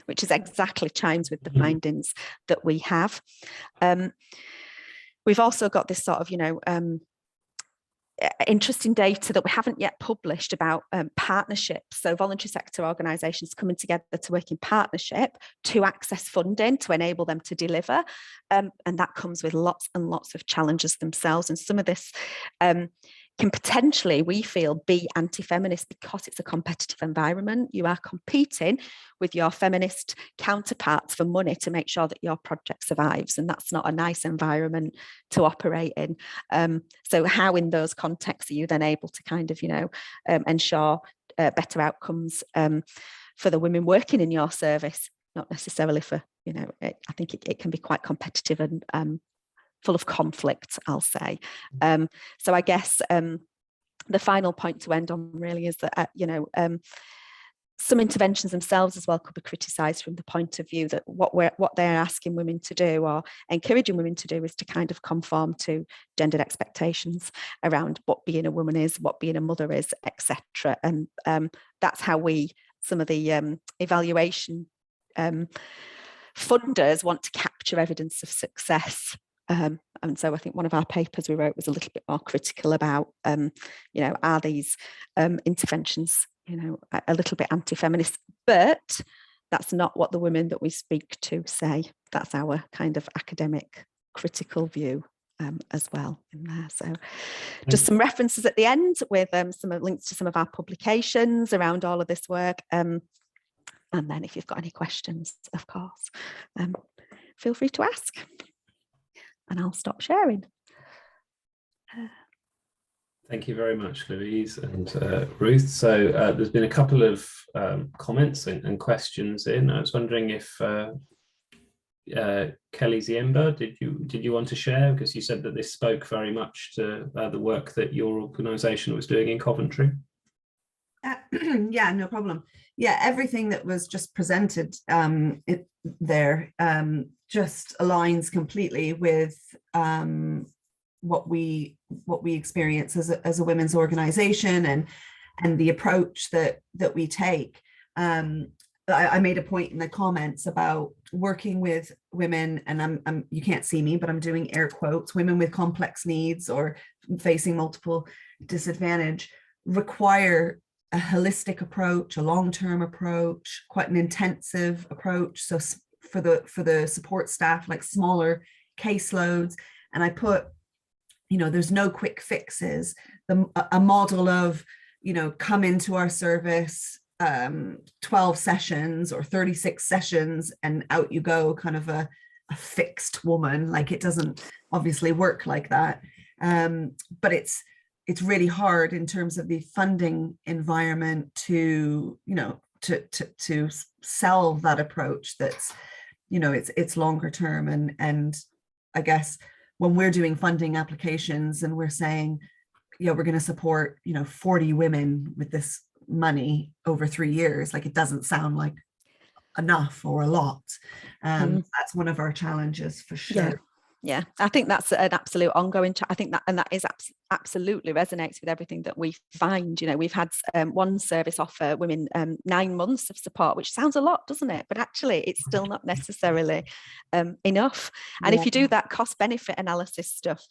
which is exactly chimes with the findings that we have. We've also got this sort of, interesting data that we haven't yet published about partnerships. So voluntary sector organisations coming together to work in partnership to access funding to enable them to deliver. And that comes with lots and lots of challenges themselves. And some of this can potentially, we feel, be anti-feminist because it's a competitive environment. You are competing with your feminist counterparts for money to make sure that your project survives, and that's not a nice environment to operate in. So how in those contexts are you then able to kind of, ensure better outcomes for the women working in your service? Not necessarily for, I think it can be quite competitive and full of conflict, I'll say. So I guess the final point to end on really is that, some interventions themselves as well could be criticised from the point of view that what they're asking women to do or encouraging women to do is to kind of conform to gendered expectations around what being a woman is, what being a mother is, etc. And that's how some of the evaluation funders want to capture evidence of success. And so I think one of our papers we wrote was a little bit more critical about, are these interventions, a little bit anti-feminist, but that's not what the women that we speak to say. That's our kind of academic critical view as well in there. So just some references at the end with some links to some of our publications around all of this work. And then if you've got any questions, of course, feel free to ask. And I'll stop sharing. Thank you very much, Louise and Ruth. So there's been a couple of comments and questions in. I was wondering if Kelly Ziemba, did you want to share? Because you said that this spoke very much to the work that your organisation was doing in Coventry. Yeah, no problem. Yeah, everything that was just presented there just aligns completely with what we experience as a women's organisation and the approach that we take. I made a point in the comments about working with women, and you can't see me, but I'm doing air quotes, women with complex needs or facing multiple disadvantage require a holistic approach, a long-term approach, quite an intensive approach. So for the support staff, like smaller caseloads, and I put, there's no quick fixes. A model of, come into our service, 12 sessions or 36 sessions and out you go, kind of a fixed woman. Like, it doesn't obviously work like that. But it's really hard in terms of the funding environment to sell that approach that's, it's longer term. And I guess when we're doing funding applications and we're saying, we're going to support, 40 women with this money over 3 years, like, it doesn't sound like enough or a lot. That's one of our challenges for sure. Yeah, I think that's an absolute ongoing. I think that is absolutely resonates with everything that we find. We've had one service offer women 9 months of support, which sounds a lot, doesn't it? But actually, it's still not necessarily enough. And if you do that cost benefit analysis stuff,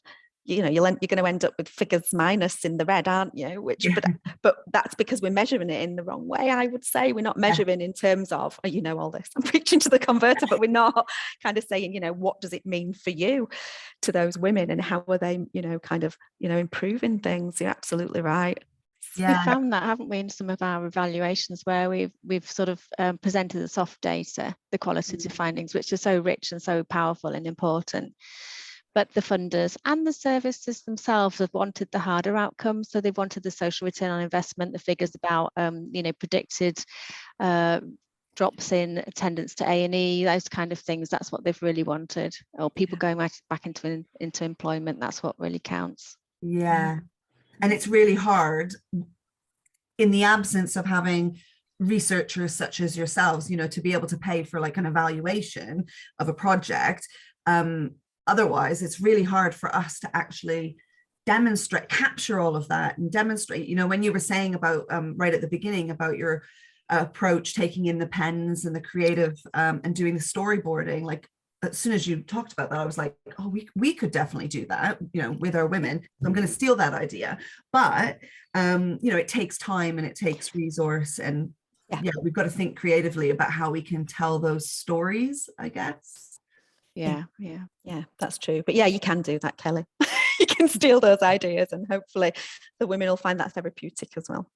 you're going to end up with figures minus in the red, aren't you? But that's because we're measuring it in the wrong way. I would say we're not measuring in terms of, all this. I'm preaching to the converter, but we're not kind of saying, what does it mean for you to those women, and how are they, improving things? You're absolutely right. Yeah. We found that, haven't we, in some of our evaluations where we've sort of presented the soft data, the qualitative findings, which are so rich and so powerful and important. But the funders and the services themselves have wanted the harder outcomes. So they've wanted the social return on investment, the figures about, predicted drops in attendance to A&E, those kind of things. That's what they've really wanted. Or people going back into employment. That's what really counts. Yeah. And it's really hard in the absence of having researchers such as yourselves, to be able to pay for like an evaluation of a project. Otherwise, it's really hard for us to actually capture all of that and demonstrate, when you were saying about right at the beginning about your approach, taking in the pens and the creative and doing the storyboarding, like as soon as you talked about that, I was like, oh, we could definitely do that, you know, with our women. So I'm going to steal that idea. But, you know, it takes time and it takes resource, and yeah, we've got to think creatively about how we can tell those stories, I guess. Yeah, that's true. But yeah, you can do that, Kelly. You can steal those ideas, and hopefully the women will find that therapeutic as well.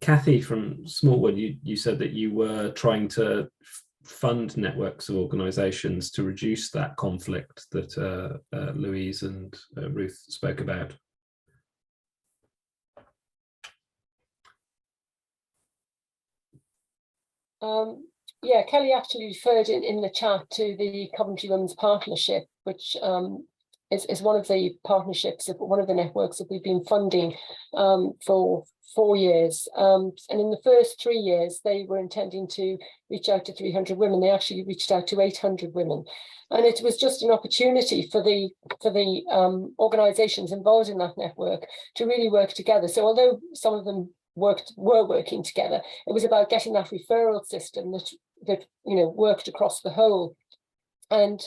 Kathy from Smallwood, you said that you were trying to fund networks of organisations to reduce that conflict that Louise and Ruth spoke about. Yeah, Kelly actually referred in the chat to the Coventry Women's Partnership, which is one of the partnerships, one of the networks that we've been funding for 4 years. And in the first 3 years, they were intending to reach out to 300 women. They actually reached out to 800 women. And it was just an opportunity for the organisations involved in that network to really work together. So although some of them were working together, it was about getting that referral system that you know worked across the whole. And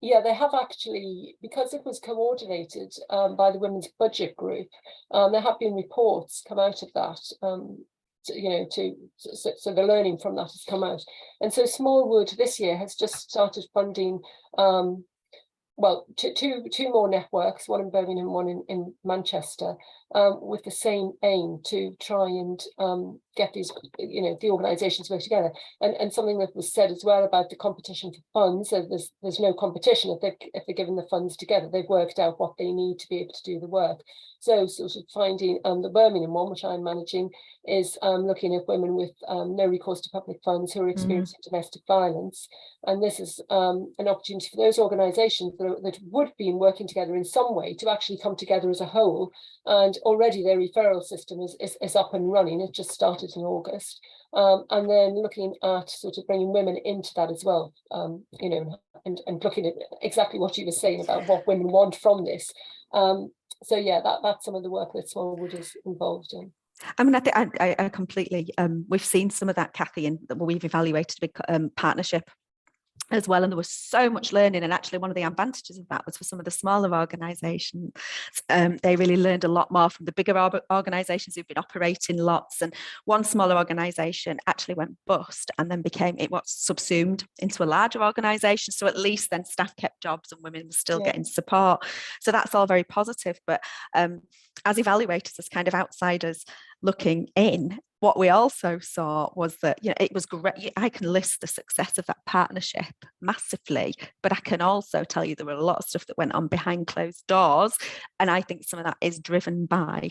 yeah, they have actually, because it was coordinated by the Women's Budget Group, there have been reports come out of that, so the learning from that has come out. And so Smallwood this year has just started funding two more networks, one in Birmingham, one in Manchester, with the same aim to try and get these, the organisations work together. And something that was said as well about the competition for funds. So there's no competition if they're given the funds together. They've worked out what they need to be able to do the work. So sort of finding the Birmingham one, which I'm managing, is looking at women with no recourse to public funds who are experiencing domestic violence. And this is an opportunity for those organisations that would be working together in some way to actually come together as a whole. And already their referral system is up and running. It just started in August. And then looking at sort of bringing women into that as well, and looking at exactly what you were saying about what women want from this. So yeah, that's some of the work that Smallwood is involved in. I mean, I think I completely, we've seen some of that, Kathy, and we've evaluated a big partnership as well, and there was so much learning. And actually one of the advantages of that was for some of the smaller organisations, they really learned a lot more from the bigger organisations who've been operating lots. And one smaller organisation actually went bust and then it was subsumed into a larger organisation. So at least then staff kept jobs and women were still getting support. So that's all very positive. But as evaluators, as kind of outsiders looking in, what we also saw was that, it was great. I can list the success of that partnership massively, but I can also tell you there were a lot of stuff that went on behind closed doors. And I think some of that is driven by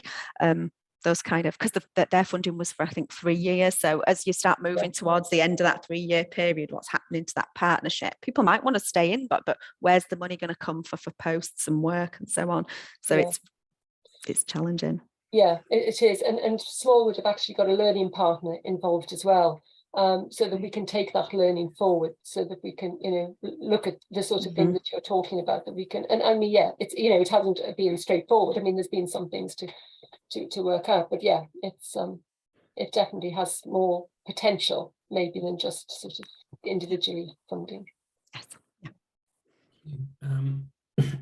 those kind of, because their funding was for, I think, 3 years. So as you start moving towards the end of that 3-year period, what's happening to that partnership? People might want to stay in, but where's the money going to come for posts and work and so on? So it's challenging. Yeah, it is. And Smallwood have actually got a learning partner involved as well, so that we can take that learning forward, so that we can, look at the sort of thing that you're talking about, that we can, and I mean, it's, it hasn't been straightforward. I mean, there's been some things to work out, but yeah, it's it definitely has more potential maybe than just sort of individually funding.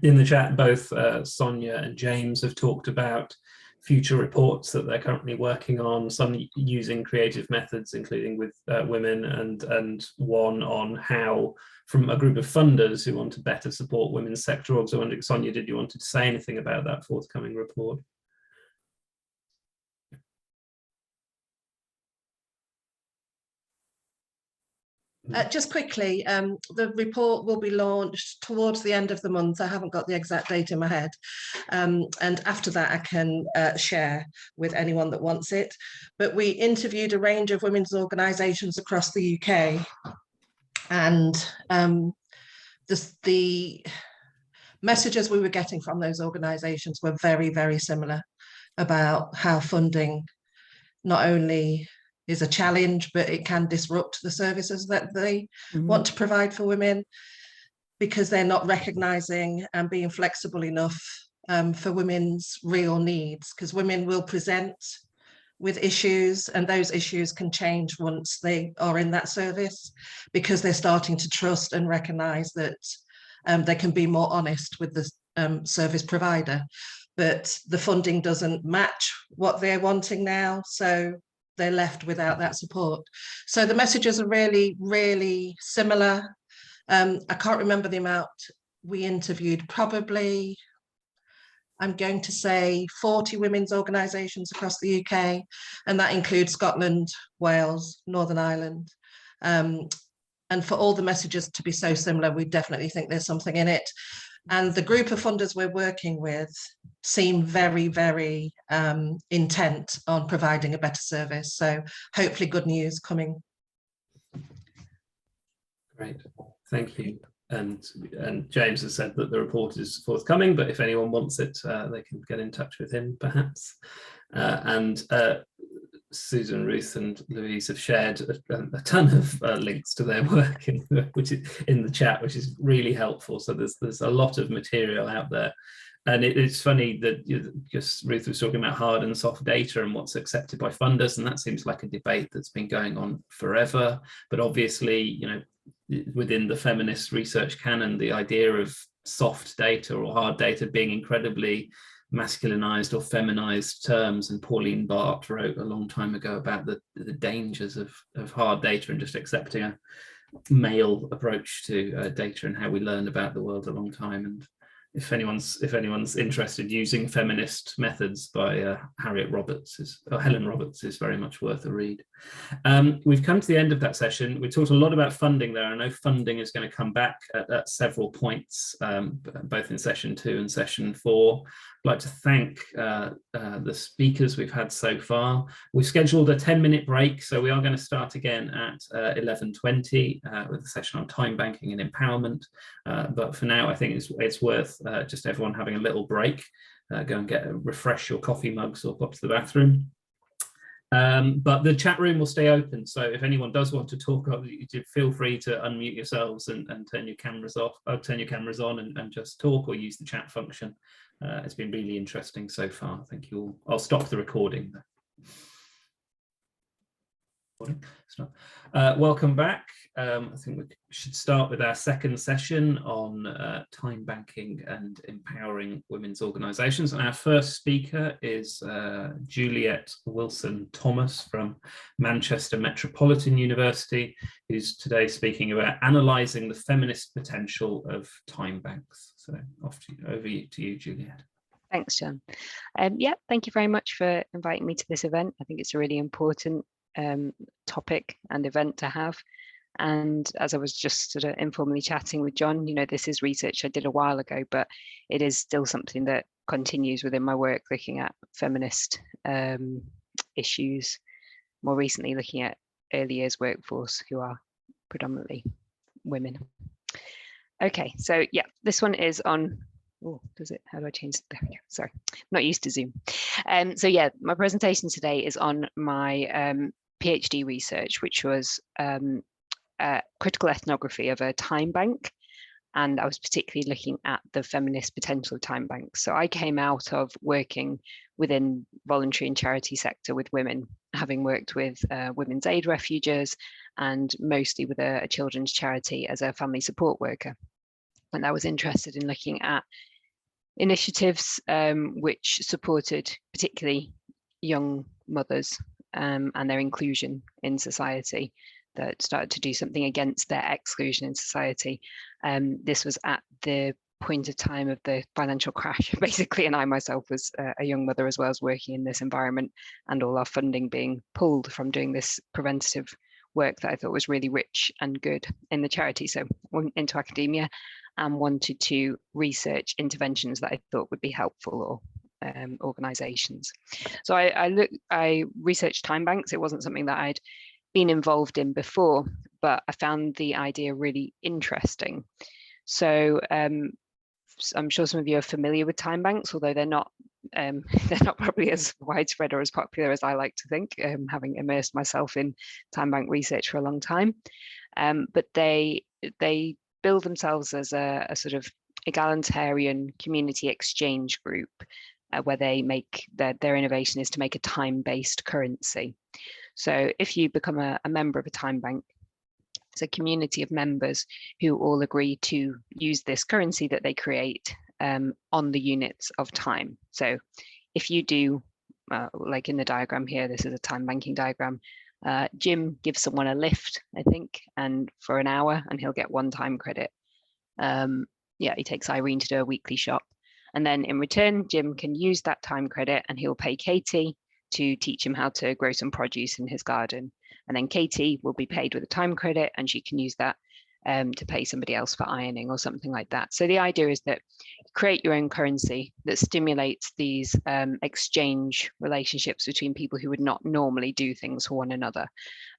In the chat, both Sonia and James have talked about future reports that they're currently working on, some using creative methods, including with women, and one on how, from a group of funders who want to better support women's sector orgs. I wonder, Sonia, did you want to say anything about that forthcoming report? Just quickly, the report will be launched towards the end of the month. I haven't got the exact date in my head. And after that, I can share with anyone that wants it. But we interviewed a range of women's organisations across the UK. And the messages we were getting from those organisations were very, very similar about how funding not only is a challenge, but it can disrupt the services that they want to provide for women, because they're not recognising and being flexible enough for women's real needs, because women will present with issues, and those issues can change once they are in that service, because they're starting to trust and recognise that they can be more honest with the service provider. But the funding doesn't match what they're wanting now, so they're left without that support. So the messages are really, really similar. I can't remember the amount we interviewed, probably, I'm going to say 40 women's organisations across the UK, and that includes Scotland, Wales, Northern Ireland. And for all the messages to be so similar, we definitely think there's something in it. And the group of funders we're working with seem very, very intent on providing a better service. So hopefully good news coming. Great, thank you. And James has said that the report is forthcoming, but if anyone wants it, they can get in touch with him perhaps. Susan, Ruth and Louise have shared a ton of links to their work in the chat, which is really helpful. So there's a lot of material out there. And it's funny that just Ruth was talking about hard and soft data and what's accepted by funders, and that seems like a debate that's been going on forever. But obviously, you know, within the feminist research canon, the idea of soft data or hard data being incredibly masculinized or feminized terms, and Pauline Barth wrote a long time ago about the dangers of hard data and just accepting a male approach to data and how we learn about the world a long time. And if anyone's interested, using feminist methods by Helen Roberts is very much worth a read. We've come to the end of that session. We talked a lot about funding there. I know funding is going to come back at several points, both in session 2 and session 4. I'd like to thank the speakers we've had so far. We've scheduled a 10-minute break, so we are going to start again at 11:20 with a session on time banking and empowerment. But for now, I think it's worth just everyone having a little break. Go and refresh your coffee mugs or pop to the bathroom. But the chat room will stay open, so if anyone does want to talk, feel free to unmute yourselves and turn your cameras off, turn your cameras on and just talk, or use the chat function. It's been really interesting so far. Thank you all. I'll stop the recording. Welcome back. I think we should start with our second session on time banking and empowering women's organisations. And our first speaker is Juliette Wilson-Thomas from Manchester Metropolitan University, who's today speaking about analysing the feminist potential of time banks. So over to you, Juliette. Thanks, John. Yeah, thank you very much for inviting me to this event. I think it's a really important topic and event to have. And as I was just sort of informally chatting with John, you know, this is research I did a while ago, but it is still something that continues within my work, looking at feminist issues, more recently looking at early years workforce, who are predominantly women. Okay, so yeah, this one is on, oh, how do I change? There we go. Sorry, I'm not used to Zoom. So yeah, my presentation today is on my PhD research, which was critical ethnography of a time bank. And I was particularly looking at the feminist potential of time banks. So I came out of working within voluntary and charity sector with women, having worked with women's aid refuges and mostly with a children's charity as a family support worker. And I was interested in looking at initiatives which supported particularly young mothers and their inclusion in society, that started to do something against their exclusion in society. This was at the point of time of the financial crash, basically, and I myself was a young mother as well, as working in this environment, and all our funding being pulled from doing this preventative work that I thought was really rich and good in the charity. So went into academia and wanted to research interventions that I thought would be helpful, or organisations. So I researched time banks. It wasn't something that I'd been involved in before, but I found the idea really interesting. So I'm sure some of you are familiar with time banks, although they're not probably as widespread or as popular as I like to think, having immersed myself in time bank research for a long time. But they build themselves as a sort of egalitarian community exchange group, where they make their innovation is to make a time-based currency. So if you become a member of a time bank, it's a community of members who all agree to use this currency that they create on the units of time. So if you do, like in the diagram here, this is a time banking diagram, Jim gives someone a lift, I think, and for an hour, and he'll get 1 time credit. Yeah, he takes Irene to do a weekly shop. And then in return, Jim can use that time credit and he'll pay Katie to teach him how to grow some produce in his garden. And then Katie will be paid with a time credit and she can use that to pay somebody else for ironing or something like that. So the idea is that you create your own currency that stimulates these exchange relationships between people who would not normally do things for one another.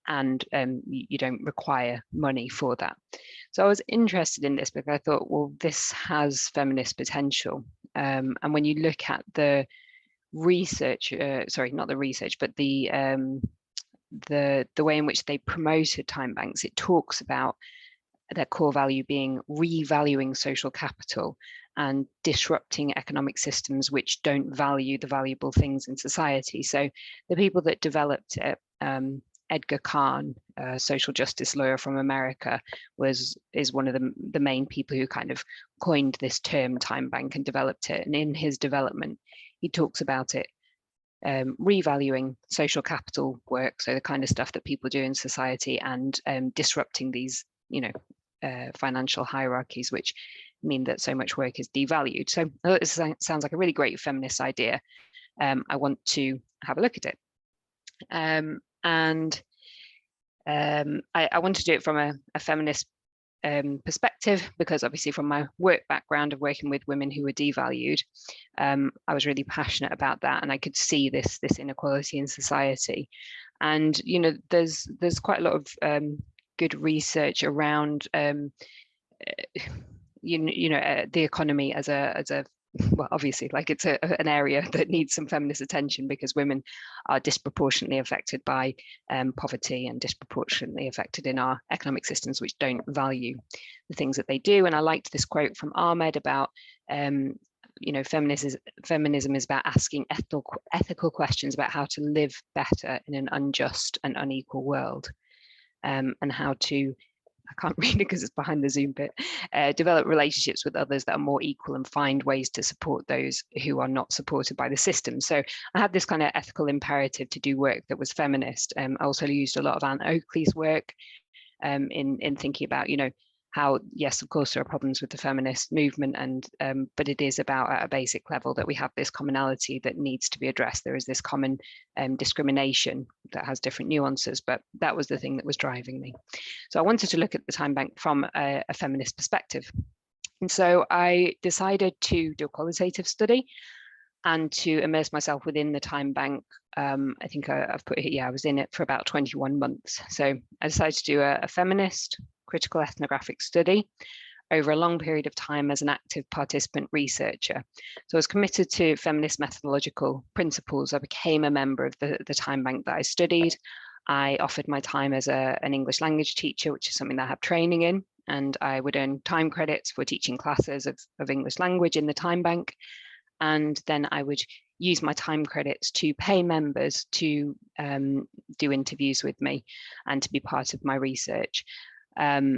And you don't require money for that. So I was interested in this because I thought, well, this has feminist potential. And when you look at the research, sorry, not the research, but the way in which they promoted time banks, it talks about their core value being revaluing social capital and disrupting economic systems which don't value the valuable things in society. So the people that developed it, Edgar Kahn, a social justice lawyer from America, is one of the main people who kind of coined this term time bank and developed it. And in his development, he talks about it revaluing social capital work, so the kind of stuff that people do in society, and disrupting these, financial hierarchies, which mean that so much work is devalued. So I thought this sounds like a really great feminist idea. I want to have a look at it. I want to do it from a feminist perspective, because obviously from my work background of working with women who were devalued, I was really passionate about that, and I could see this inequality in society. And there's quite a lot of good research around the economy as a well, obviously, like it's an area that needs some feminist attention, because women are disproportionately affected by poverty and disproportionately affected in our economic systems which don't value the things that they do. And I liked this quote from Ahmed about feminism is about asking ethical questions about how to live better in an unjust and unequal world, and how to, I can't read it because it's behind the Zoom bit, develop relationships with others that are more equal and find ways to support those who are not supported by the system. So I had this kind of ethical imperative to do work that was feminist. I also used a lot of Anne Oakley's work in thinking about, how, yes, of course, there are problems with the feminist movement, and but it is about, at a basic level, that we have this commonality that needs to be addressed. There is this common discrimination that has different nuances, but that was the thing that was driving me. So I wanted to look at the time bank from a feminist perspective. And so I decided to do a qualitative study and to immerse myself within the time bank. I think I've put it here, I was in it for about 21 months. So I decided to do a feminist critical ethnographic study over a long period of time as an active participant researcher. So I was committed to feminist methodological principles. I became a member of the time bank that I studied. I offered my time as an English language teacher, which is something that I have training in, and I would earn time credits for teaching classes of English language in the time bank. And then I would use my time credits to pay members to do interviews with me and to be part of my research. Yeah,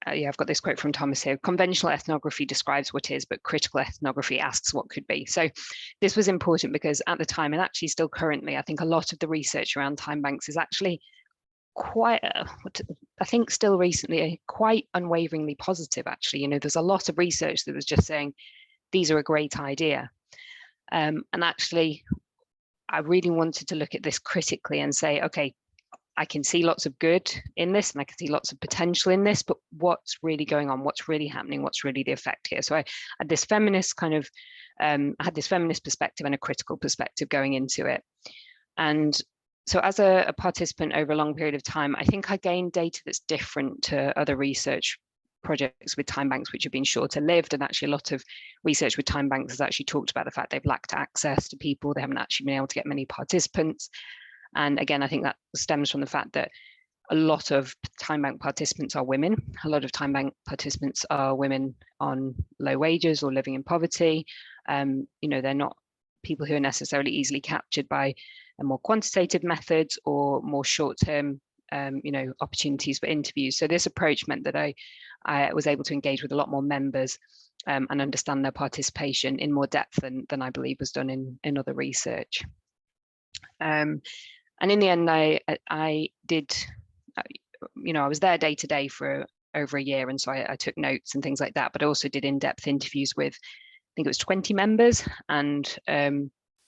I've got this quote from Thomas here: conventional ethnography describes what is, but critical ethnography asks what could be. So this was important because at the time, and actually still currently, I think a lot of the research around time banks is actually quite, I think still recently, quite unwaveringly positive, actually. There's a lot of research that was just saying, these are a great idea. And actually, I really wanted to look at this critically and say, okay, I can see lots of good in this, and I can see lots of potential in this, but what's really going on? What's really happening? What's really the effect here? So I had this feminist kind of, I had this feminist perspective and a critical perspective going into it. And so as a participant over a long period of time, I think I gained data that's different to other research projects with time banks, which have been shorter lived. And actually a lot of research with time banks has actually talked about the fact they've lacked access to people. They haven't actually been able to get many participants. And again, I think that stems from the fact that a lot of time bank participants are women. A lot of time bank participants are women on low wages or living in poverty. They're not people who are necessarily easily captured by more quantitative methods or more short-term opportunities for interviews. So this approach meant that I was able to engage with a lot more members and understand their participation in more depth than I believe was done in other research. And in the end, I did, I was there day to day for over a year, and so I took notes and things like that, but I also did in-depth interviews with, I think it was 20 members and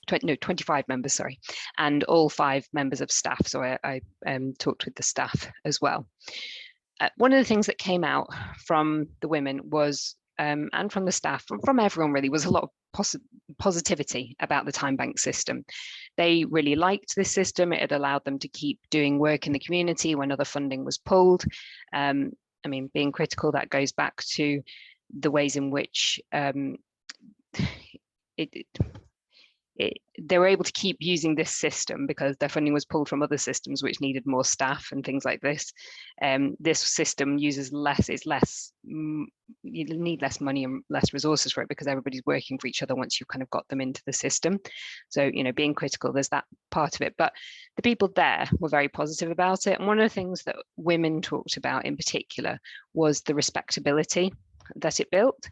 25 members, sorry, and all 5 members of staff. So I talked with the staff as well. One of the things that came out from the women was, and from the staff, from everyone really, was a lot of positivity about the time bank system. They really liked this system. It had allowed them to keep doing work in the community when other funding was pulled. Being critical, that goes back to the ways in which they were able to keep using this system because their funding was pulled from other systems which needed more staff and things like this. This system uses less, you need less money and less resources for it because everybody's working for each other once you've kind of got them into the system. So, being critical, there's that part of it. But the people there were very positive about it. And one of the things that women talked about in particular was the respectability that it built.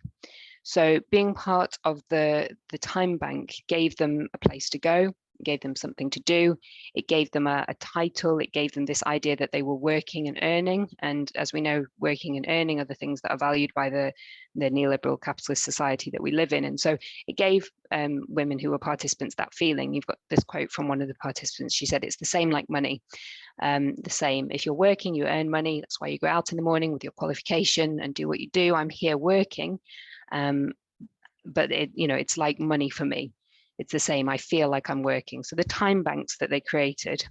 So being part of the time bank gave them a place to go, gave them something to do. It gave them a title. It gave them this idea that they were working and earning. And as we know, working and earning are the things that are valued by the neoliberal capitalist society that we live in. And so it gave women who were participants that feeling. You've got this quote from one of the participants. She said, it's the same like money. The same, if you're working, you earn money. That's why you go out in the morning with your qualification and do what you do. I'm here working. But it's like money for me. It's the same. I feel like I'm working. So the time banks that they created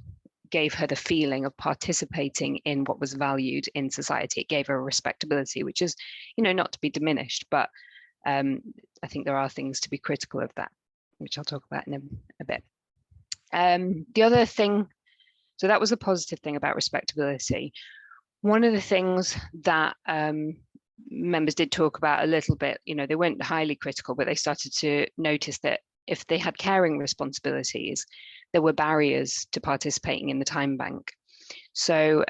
gave her the feeling of participating in what was valued in society. It gave her a respectability, which is, not to be diminished, but I think there are things to be critical of that, which I'll talk about in a bit. The other thing, so that was a positive thing about respectability. One of the things that members did talk about a little bit, they weren't highly critical, but they started to notice that if they had caring responsibilities, there were barriers to participating in the time bank. So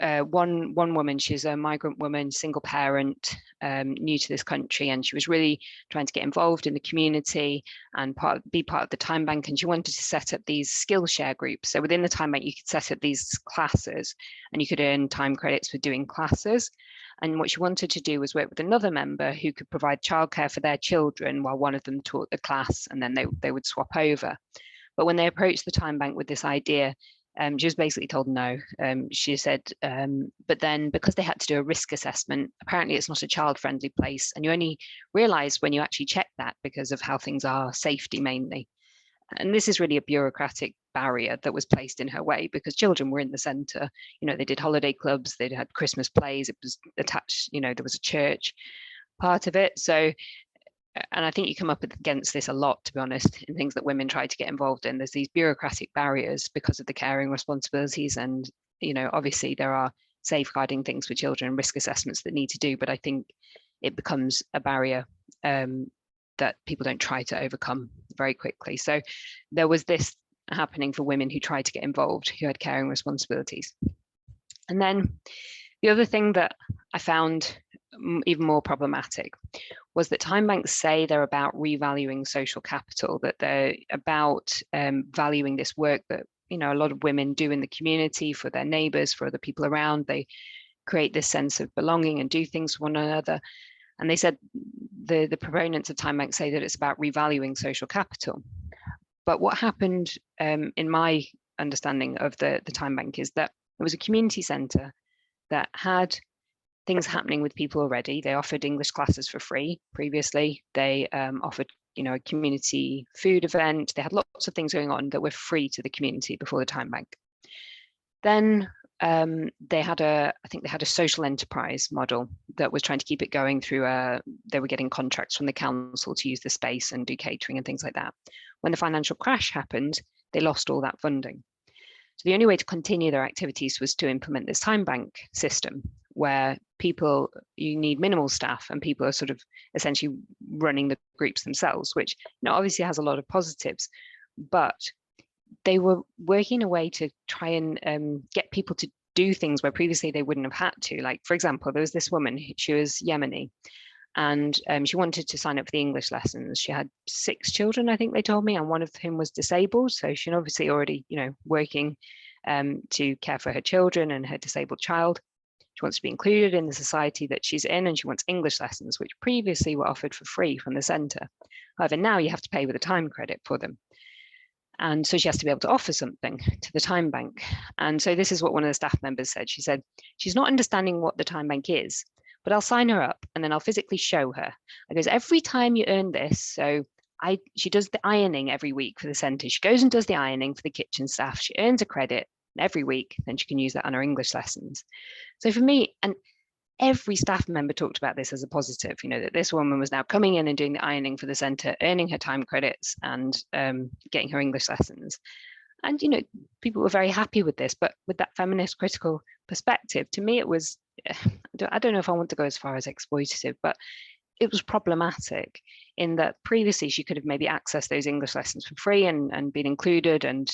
one woman, she's a migrant woman, single parent, new to this country, and she was really trying to get involved in the community and be part of the time bank, and she wanted to set up these skill share groups. So within the time bank, you could set up these classes and you could earn time credits for doing classes. And what she wanted to do was work with another member who could provide childcare for their children while one of them taught the class, and then they would swap over. But when they approached the time bank with this idea, she was basically told no. She said, but then because they had to do a risk assessment, apparently it's not a child-friendly place. And you only realise when you actually check that because of how things are, safety mainly. And this is really a bureaucratic barrier that was placed in her way because children were in the centre. They did holiday clubs, they had Christmas plays, it was attached, there was a church part of it. So, and I think you come up against this a lot, to be honest, in things that women try to get involved in. There's these bureaucratic barriers because of the caring responsibilities. And, obviously there are safeguarding things for children and risk assessments that need to do, but I think it becomes a barrier that people don't try to overcome very quickly. So there was this happening for women who tried to get involved, who had caring responsibilities. And then the other thing that I found even more problematic was that time banks say they're about revaluing social capital, that they're about valuing this work that a lot of women do in the community for their neighbours, for other people around. They create this sense of belonging and do things for one another. And they said the proponents of time banks say that it's about revaluing social capital. But what happened in my understanding of the time bank is that it was a community centre that had things happening with people already. They offered English classes for free previously. They offered, a community food event. They had lots of things going on that were free to the community before the time bank. Then they had a social enterprise model that was trying to keep it going through they were getting contracts from the council to use the space and do catering and things like that. When the financial crash happened, they lost all that funding. So the only way to continue their activities was to implement this time bank system, where you need minimal staff and people are sort of essentially running the groups themselves, which obviously has a lot of positives, but they were working a way to try and get people to do things where previously they wouldn't have had to. Like, for example, there was this woman, she was Yemeni, and she wanted to sign up for the English lessons. She had 6 children, I think they told me, and one of whom was disabled. So she's obviously already, working to care for her children and her disabled child. She wants to be included in the society that she's in, and she wants English lessons, which previously were offered for free from the centre. However, now you have to pay with a time credit for them. And so she has to be able to offer something to the time bank. And so this is what one of the staff members said. She said, she's not understanding what the time bank is, but I'll sign her up and then I'll physically show her. I goes, every time you earn this, so she does the ironing every week for the centre. She goes and does the ironing for the kitchen staff. She earns a credit every week, then she can use that on her English lessons. So for me, and every staff member talked about this as a positive, that this woman was now coming in and doing the ironing for the centre, earning her time credits and getting her English lessons. And, people were very happy with this, but with that feminist critical perspective, to me, it was, I don't know if I want to go as far as exploitative, but it was problematic in that previously she could have maybe accessed those English lessons for free and been included. And,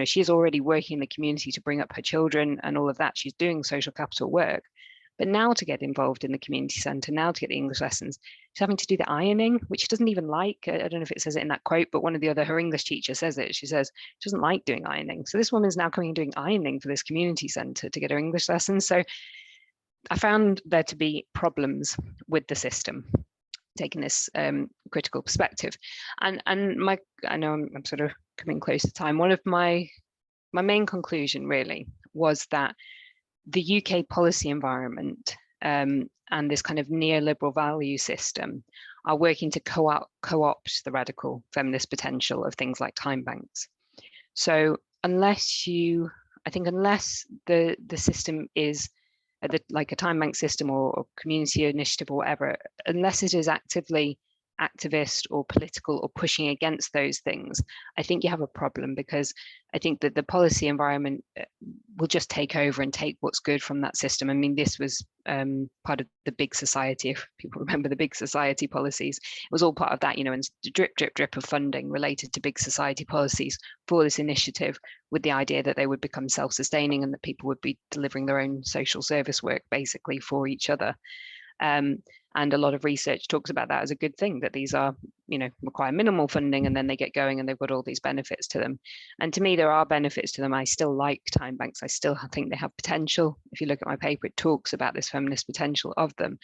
she is already working in the community to bring up her children and all of that. She's doing social capital work. But now to get involved in the community centre, now to get the English lessons, she's having to do the ironing, which she doesn't even like. I don't know if it says it in that quote, but her English teacher says it. She says she doesn't like doing ironing. So this woman's now coming and doing ironing for this community centre to get her English lessons. So I found there to be problems with the system, taking this critical perspective. And I know I'm sort of coming close to time. One of my main conclusion really was that the UK policy environment and this kind of neoliberal value system are working to co-opt the radical feminist potential of things like time banks. So unless the system is like a time bank system or community initiative or whatever, unless it is actively activist or political or pushing against those things, I think you have a problem, because I think that the policy environment will just take over and take what's good from that system. I mean, this was part of the big society, if people remember the big society policies. It was all part of that, and drip of funding related to big society policies for this initiative, with the idea that they would become self-sustaining and that people would be delivering their own social service work basically for each other. And a lot of research talks about that as a good thing, that these are, require minimal funding and then they get going and they've got all these benefits to them. And to me, there are benefits to them. I still like time banks. I still think they have potential. If you look at my paper, it talks about this feminist potential of them.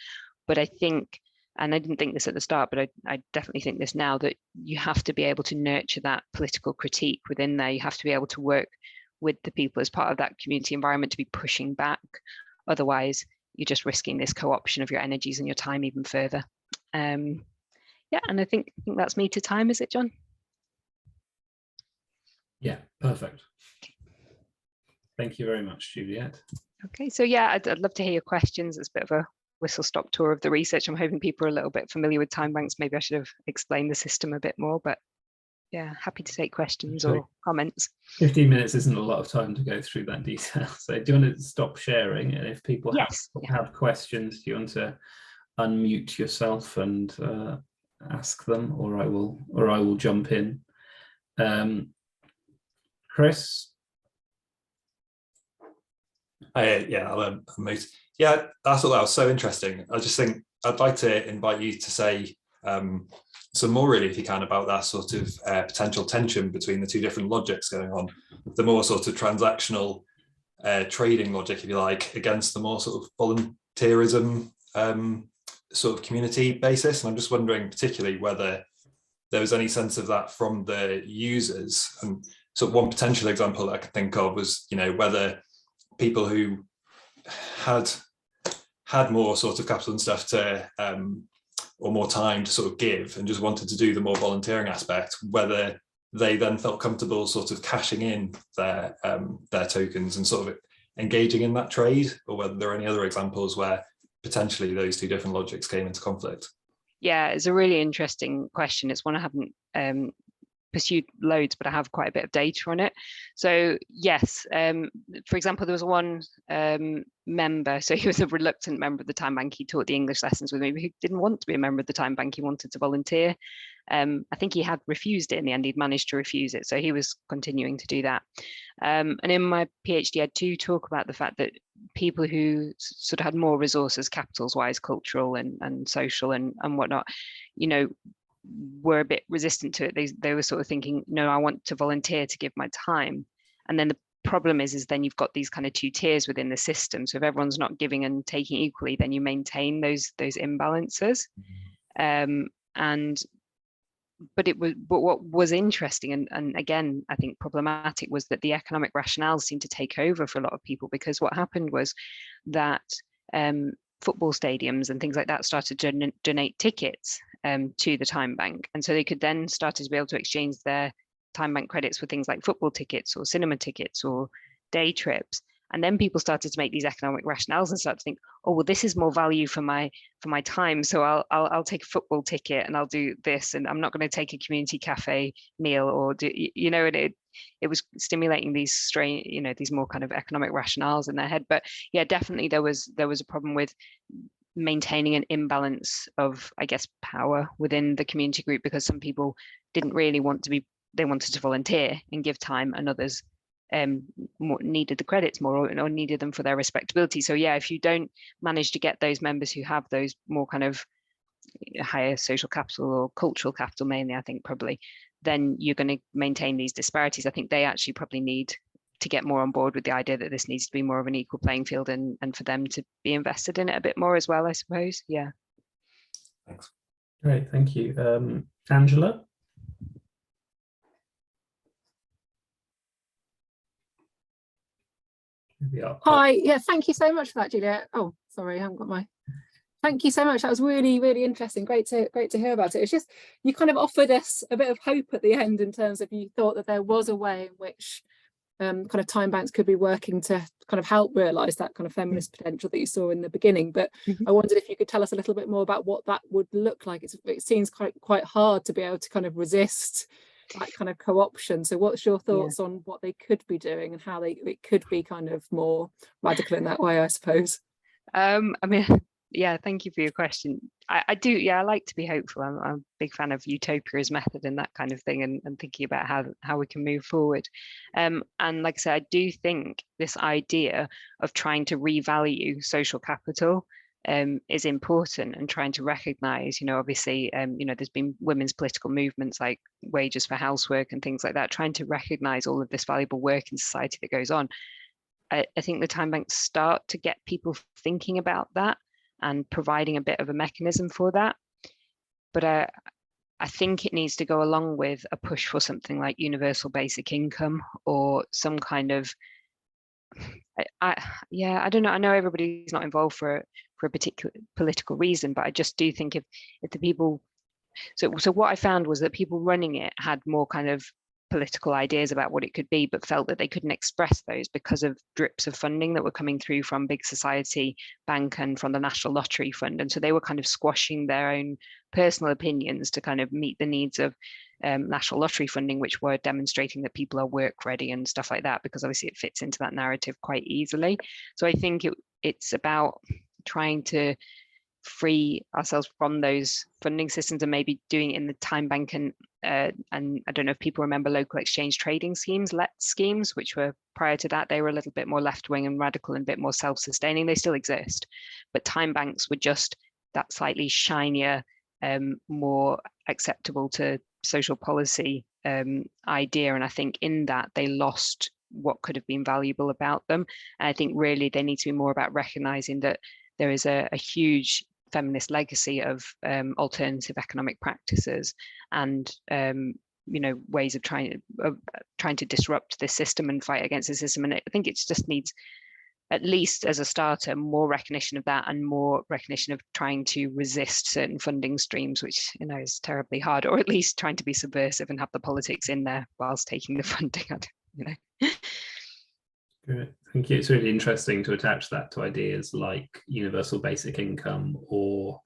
But I think, and I didn't think this at the start, but I definitely think this now, that you have to be able to nurture that political critique within there. You have to be able to work with the people as part of that community environment to be pushing back. Otherwise, you're just risking this co-option of your energies and your time even further. And I think that's me to time, is it, John? Yeah, perfect. Thank you very much, Juliette. Okay, so yeah, I'd love to hear your questions. It's a bit of a whistle-stop tour of the research. I'm hoping people are a little bit familiar with time banks. Maybe I should have explained the system a bit more, but yeah, happy to take questions or comments. 15 minutes isn't a lot of time to go through that detail. So do you want to stop sharing? And if people have questions, do you want to unmute yourself and ask them, or I will jump in. Chris? I'll unmute. Yeah, that's all. That was so interesting. I just think I'd like to invite you to say some more, really, if you can, about that sort of potential tension between the two different logics going on. The more sort of transactional trading logic, if you like, against the more sort of volunteerism sort of community basis. And I'm just wondering particularly whether there was any sense of that from the users. And so one potential example that I could think of was, whether people who had more sort of capital and stuff to or more time to sort of give and just wanted to do the more volunteering aspect, whether they then felt comfortable sort of cashing in their tokens and sort of engaging in that trade, or whether there are any other examples where potentially those two different logics came into conflict. Yeah, it's a really interesting question. It's one I haven't pursued loads, but I have quite a bit of data on it. So yes, for example, there was one member, so he was a reluctant member of the Time Bank. He taught the English lessons with me, but he didn't want to be a member of the Time Bank. He wanted to volunteer. I think he had refused it in the end. He'd managed to refuse it, so he was continuing to do that. And in my PhD, I do talk about the fact that people who sort of had more resources, capitals-wise, cultural and social and whatnot, you know, were a bit resistant to it. They were sort of thinking, no, I want to volunteer to give my time. And then the problem is then you've got these kind of two tiers within the system. So if everyone's not giving and taking equally, then you maintain those imbalances. But what was interesting and again, I think problematic, was that the economic rationale seemed to take over for a lot of people, because what happened was that football stadiums and things like that started to donate tickets to the Time Bank, and so they could then start to be able to exchange their Time Bank credits for things like football tickets or cinema tickets or day trips. And then people started to make these economic rationales and start to think, oh, well, this is more value for my time, so I'll take a football ticket and I'll do this, and I'm not going to take a community cafe meal, or do, you know, and it was stimulating these strange, you know, these more kind of economic rationales in their head. But yeah, definitely there was a problem with maintaining an imbalance of, I guess, power within the community group, because some people didn't really want to be, they wanted to volunteer and give time, and others needed the credits more, or needed them for their respectability. So yeah, if you don't manage to get those members who have those more kind of higher social capital or cultural capital, mainly, I think probably, then you're going to maintain these disparities. I think they actually probably need to get more on board with the idea that this needs to be more of an equal playing field, and for them to be invested in it a bit more as well, I suppose. Yeah. Thanks. Great, thank you. Angela? Hi, yeah, thank you so much for that, Juliette. Oh, sorry, I haven't got my... Thank you so much. That was really, really interesting. Great to hear about it. It's just, you kind of offered us a bit of hope at the end, in terms of, you thought that there was a way in which kind of time banks could be working to kind of help realise that kind of feminist potential that you saw in the beginning. But I wondered if you could tell us a little bit more about what that would look like. It seems quite hard to be able to kind of resist that kind of co-option. So what's your thoughts on what they could be doing, and how it could be kind of more radical in that way, I suppose? I mean, yeah, thank you for your question. I do, yeah, I like to be hopeful. I'm a big fan of Utopia's method and that kind of thing, and thinking about how we can move forward. And like I said, I do think this idea of trying to revalue social capital is important, and trying to recognize, you know, obviously, you know, there's been women's political movements like wages for housework and things like that, trying to recognize all of this valuable work in society that goes on. I think the time banks start to get people thinking about that and providing a bit of a mechanism for that. But I think it needs to go along with a push for something like universal basic income, or some kind of, I don't know. I know everybody's not involved for a particular political reason, but I just do think if the people, so what I found was that people running it had more kind of political ideas about what it could be, but felt that they couldn't express those because of drips of funding that were coming through from Big Society Bank and from the National Lottery Fund. And so they were kind of squashing their own personal opinions to kind of meet the needs of National Lottery funding, which were demonstrating that people are work ready and stuff like that, because obviously it fits into that narrative quite easily. So I think it's about trying to free ourselves from those funding systems, and maybe doing it in the time bank. And I don't know if people remember local exchange trading schemes, LET schemes, which were prior to that, they were a little bit more left-wing and radical and a bit more self-sustaining. They still exist, but time banks were just that slightly shinier, more acceptable to social policy idea. And I think in that they lost what could have been valuable about them. And I think really they need to be more about recognizing that there is a huge feminist legacy of alternative economic practices and you know, ways of trying to disrupt this system and fight against the system. And I think it just needs, at least as a starter, more recognition of that, and more recognition of trying to resist certain funding streams, which, you know, is terribly hard, or at least trying to be subversive and have the politics in there whilst taking the funding, you know. Good, thank you. It's really interesting to attach that to ideas like universal basic income, or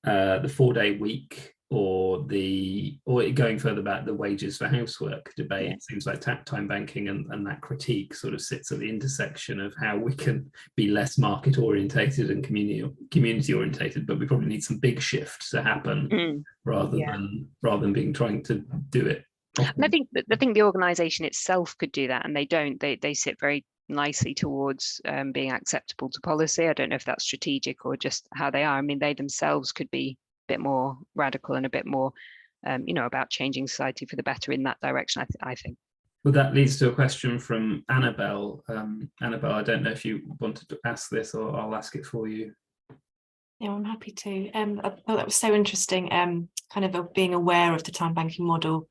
the 4-day week or going further back, the wages for housework debate. It seems like time banking and that critique sort of sits at the intersection of how we can be less market orientated and community orientated, but we probably need some big shifts to happen rather than trying to do it. And I think the organisation itself could do that, and they don't. They sit very nicely towards being acceptable to policy. I don't know if that's strategic or just how they are. I mean, they themselves could be a bit more radical and a bit more, about changing society for the better in that direction, I think. Well, that leads to a question from Annabelle. Annabelle, I don't know if you wanted to ask this, or I'll ask it for you. Yeah, I'm happy to. I thought that was so interesting, kind of being aware of the time banking model.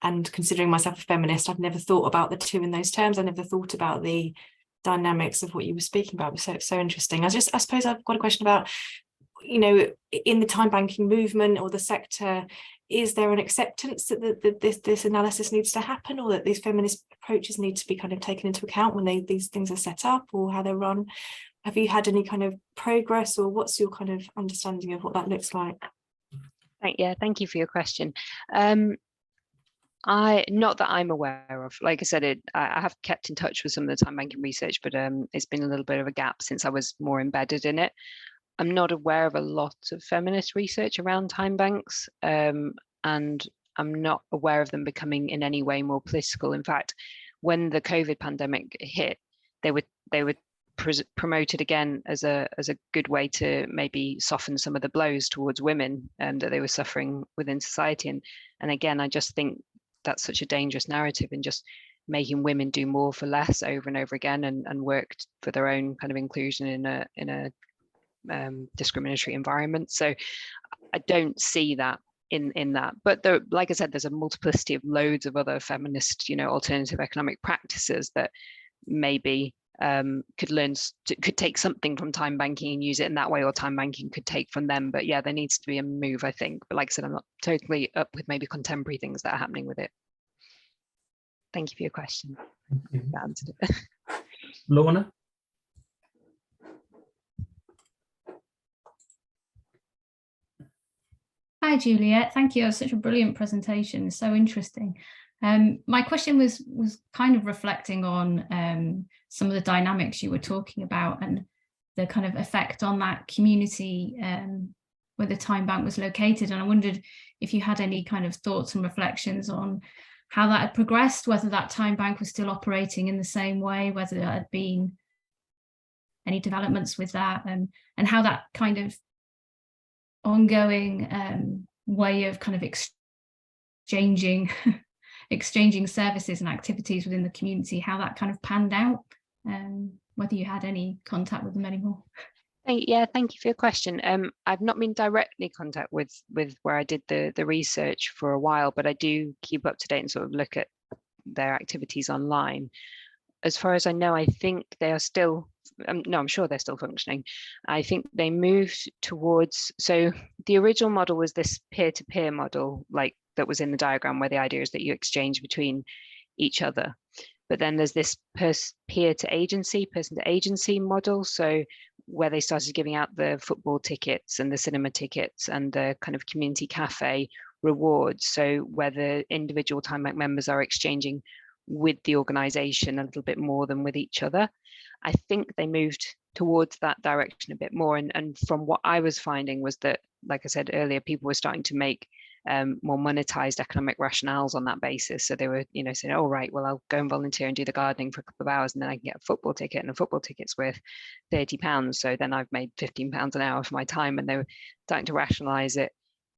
And considering myself a feminist, I've never thought about the two in those terms. I never thought about the dynamics of what you were speaking about. It was so interesting. I suppose I've got a question about, in the time banking movement or the sector, is there an acceptance that this analysis needs to happen, or that these feminist approaches need to be kind of taken into account when these things are set up or how they're run? Have you had any kind of progress, or what's your kind of understanding of what that looks like? Thank you for your question. Not that I'm aware of. Like I said, I have kept in touch with some of the time banking research, but it's been a little bit of a gap since I was more embedded in it. I'm not aware of a lot of feminist research around time banks, and I'm not aware of them becoming in any way more political. In fact, when the COVID pandemic hit, they were promoted again as a good way to maybe soften some of the blows towards women that they were suffering within society. And again, I just think that's such a dangerous narrative, and just making women do more for less over and over again, and work for their own kind of inclusion in a discriminatory environment. So I don't see that in that. But like I said, there's a multiplicity of loads of other feminist, alternative economic practices that maybe could take something from time banking and use it in that way, or time banking could take from them. But yeah, there needs to be a move, I think. But like I said, I'm not totally up with maybe contemporary things that are happening with it. Thank you for your question. That answered it. Lorna? Hi, Juliette. Thank you. It was such a brilliant presentation. So interesting. My question was kind of reflecting on some of the dynamics you were talking about, and the kind of effect on that community where the time bank was located. And I wondered if you had any kind of thoughts and reflections on how that had progressed, whether that time bank was still operating in the same way, whether there had been any developments with that, and how that kind of ongoing way of kind of exchanging services and activities within the community, how that kind of panned out, whether you had any contact with them anymore. Thank you for your question. I've not been directly in contact with where I did the research for a while, but I do keep up to date and sort of look at their activities online. As far as I know, I think they are still, I'm sure they're still functioning. I think they moved towards, so the original model was this peer-to-peer model, like that was in the diagram, where the idea is that you exchange between each other. But then there's this peer-to-agency, person-to-agency model. So where they started giving out the football tickets and the cinema tickets and the kind of community cafe rewards. So where the individual time bank members are exchanging with the organization a little bit more than with each other. I think they moved towards that direction a bit more. And from what I was finding was that, like I said earlier, people were starting to make more monetized economic rationales on that basis. So they were, saying, oh, right, well, I'll go and volunteer and do the gardening for a couple of hours, and then I can get a football ticket, and a football ticket's worth £30. So then I've made £15 an hour for my time, and they were starting to rationalize it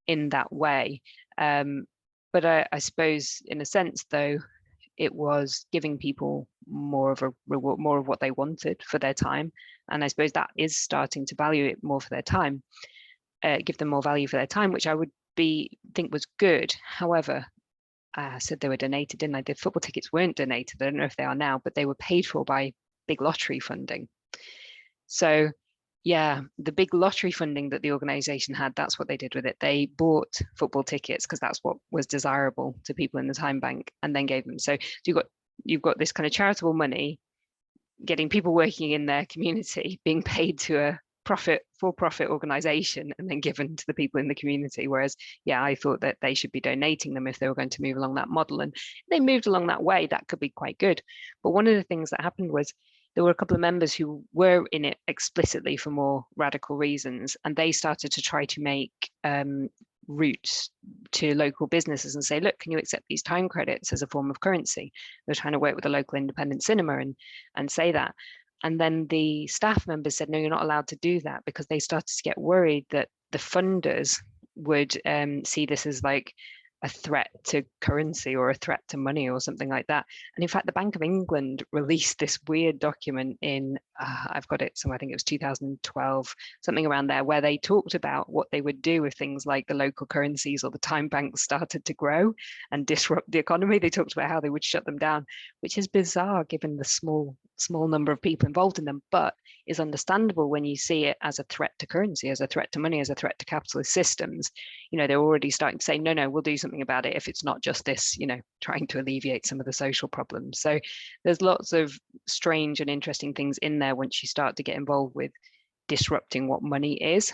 in that way. But I suppose in a sense, though, it was giving people more of a reward, more of what they wanted for their time. And I suppose that is starting to value it more for their time, give them more value for their time, which I would think was good. However, I said they were donated, didn't I? The football tickets weren't donated. I don't know if they are now, but they were paid for by big lottery funding. So yeah, the big lottery funding that the organization had, that's what they did with it. They bought football tickets because that's what was desirable to people in the time bank, and then gave them. So you've got this kind of charitable money, getting people working in their community, being paid to a for-profit organization and then given to the people in the community. Whereas, yeah, I thought that they should be donating them if they were going to move along that model. And they moved along that way, that could be quite good. But one of the things that happened was there were a couple of members who were in it explicitly for more radical reasons, and they started to try to make routes to local businesses and say, look, can you accept these time credits as a form of currency? They're trying to work with a local independent cinema and say that. And then the staff members said, no, you're not allowed to do that, because they started to get worried that the funders would see this as like a threat to currency or a threat to money or something like that. And in fact, the Bank of England released this weird document in, I've got it somewhere, I think it was 2012, something around there, where they talked about what they would do if things like the local currencies or the time banks started to grow and disrupt the economy. They talked about how they would shut them down, which is bizarre given the small number of people involved in them, but is understandable when you see it as a threat to currency, as a threat to money, as a threat to capitalist systems. You know, they're already starting to say, no, we'll do something about it if it's not just this, you know, trying to alleviate some of the social problems. So there's lots of strange and interesting things in there once you start to get involved with disrupting what money is.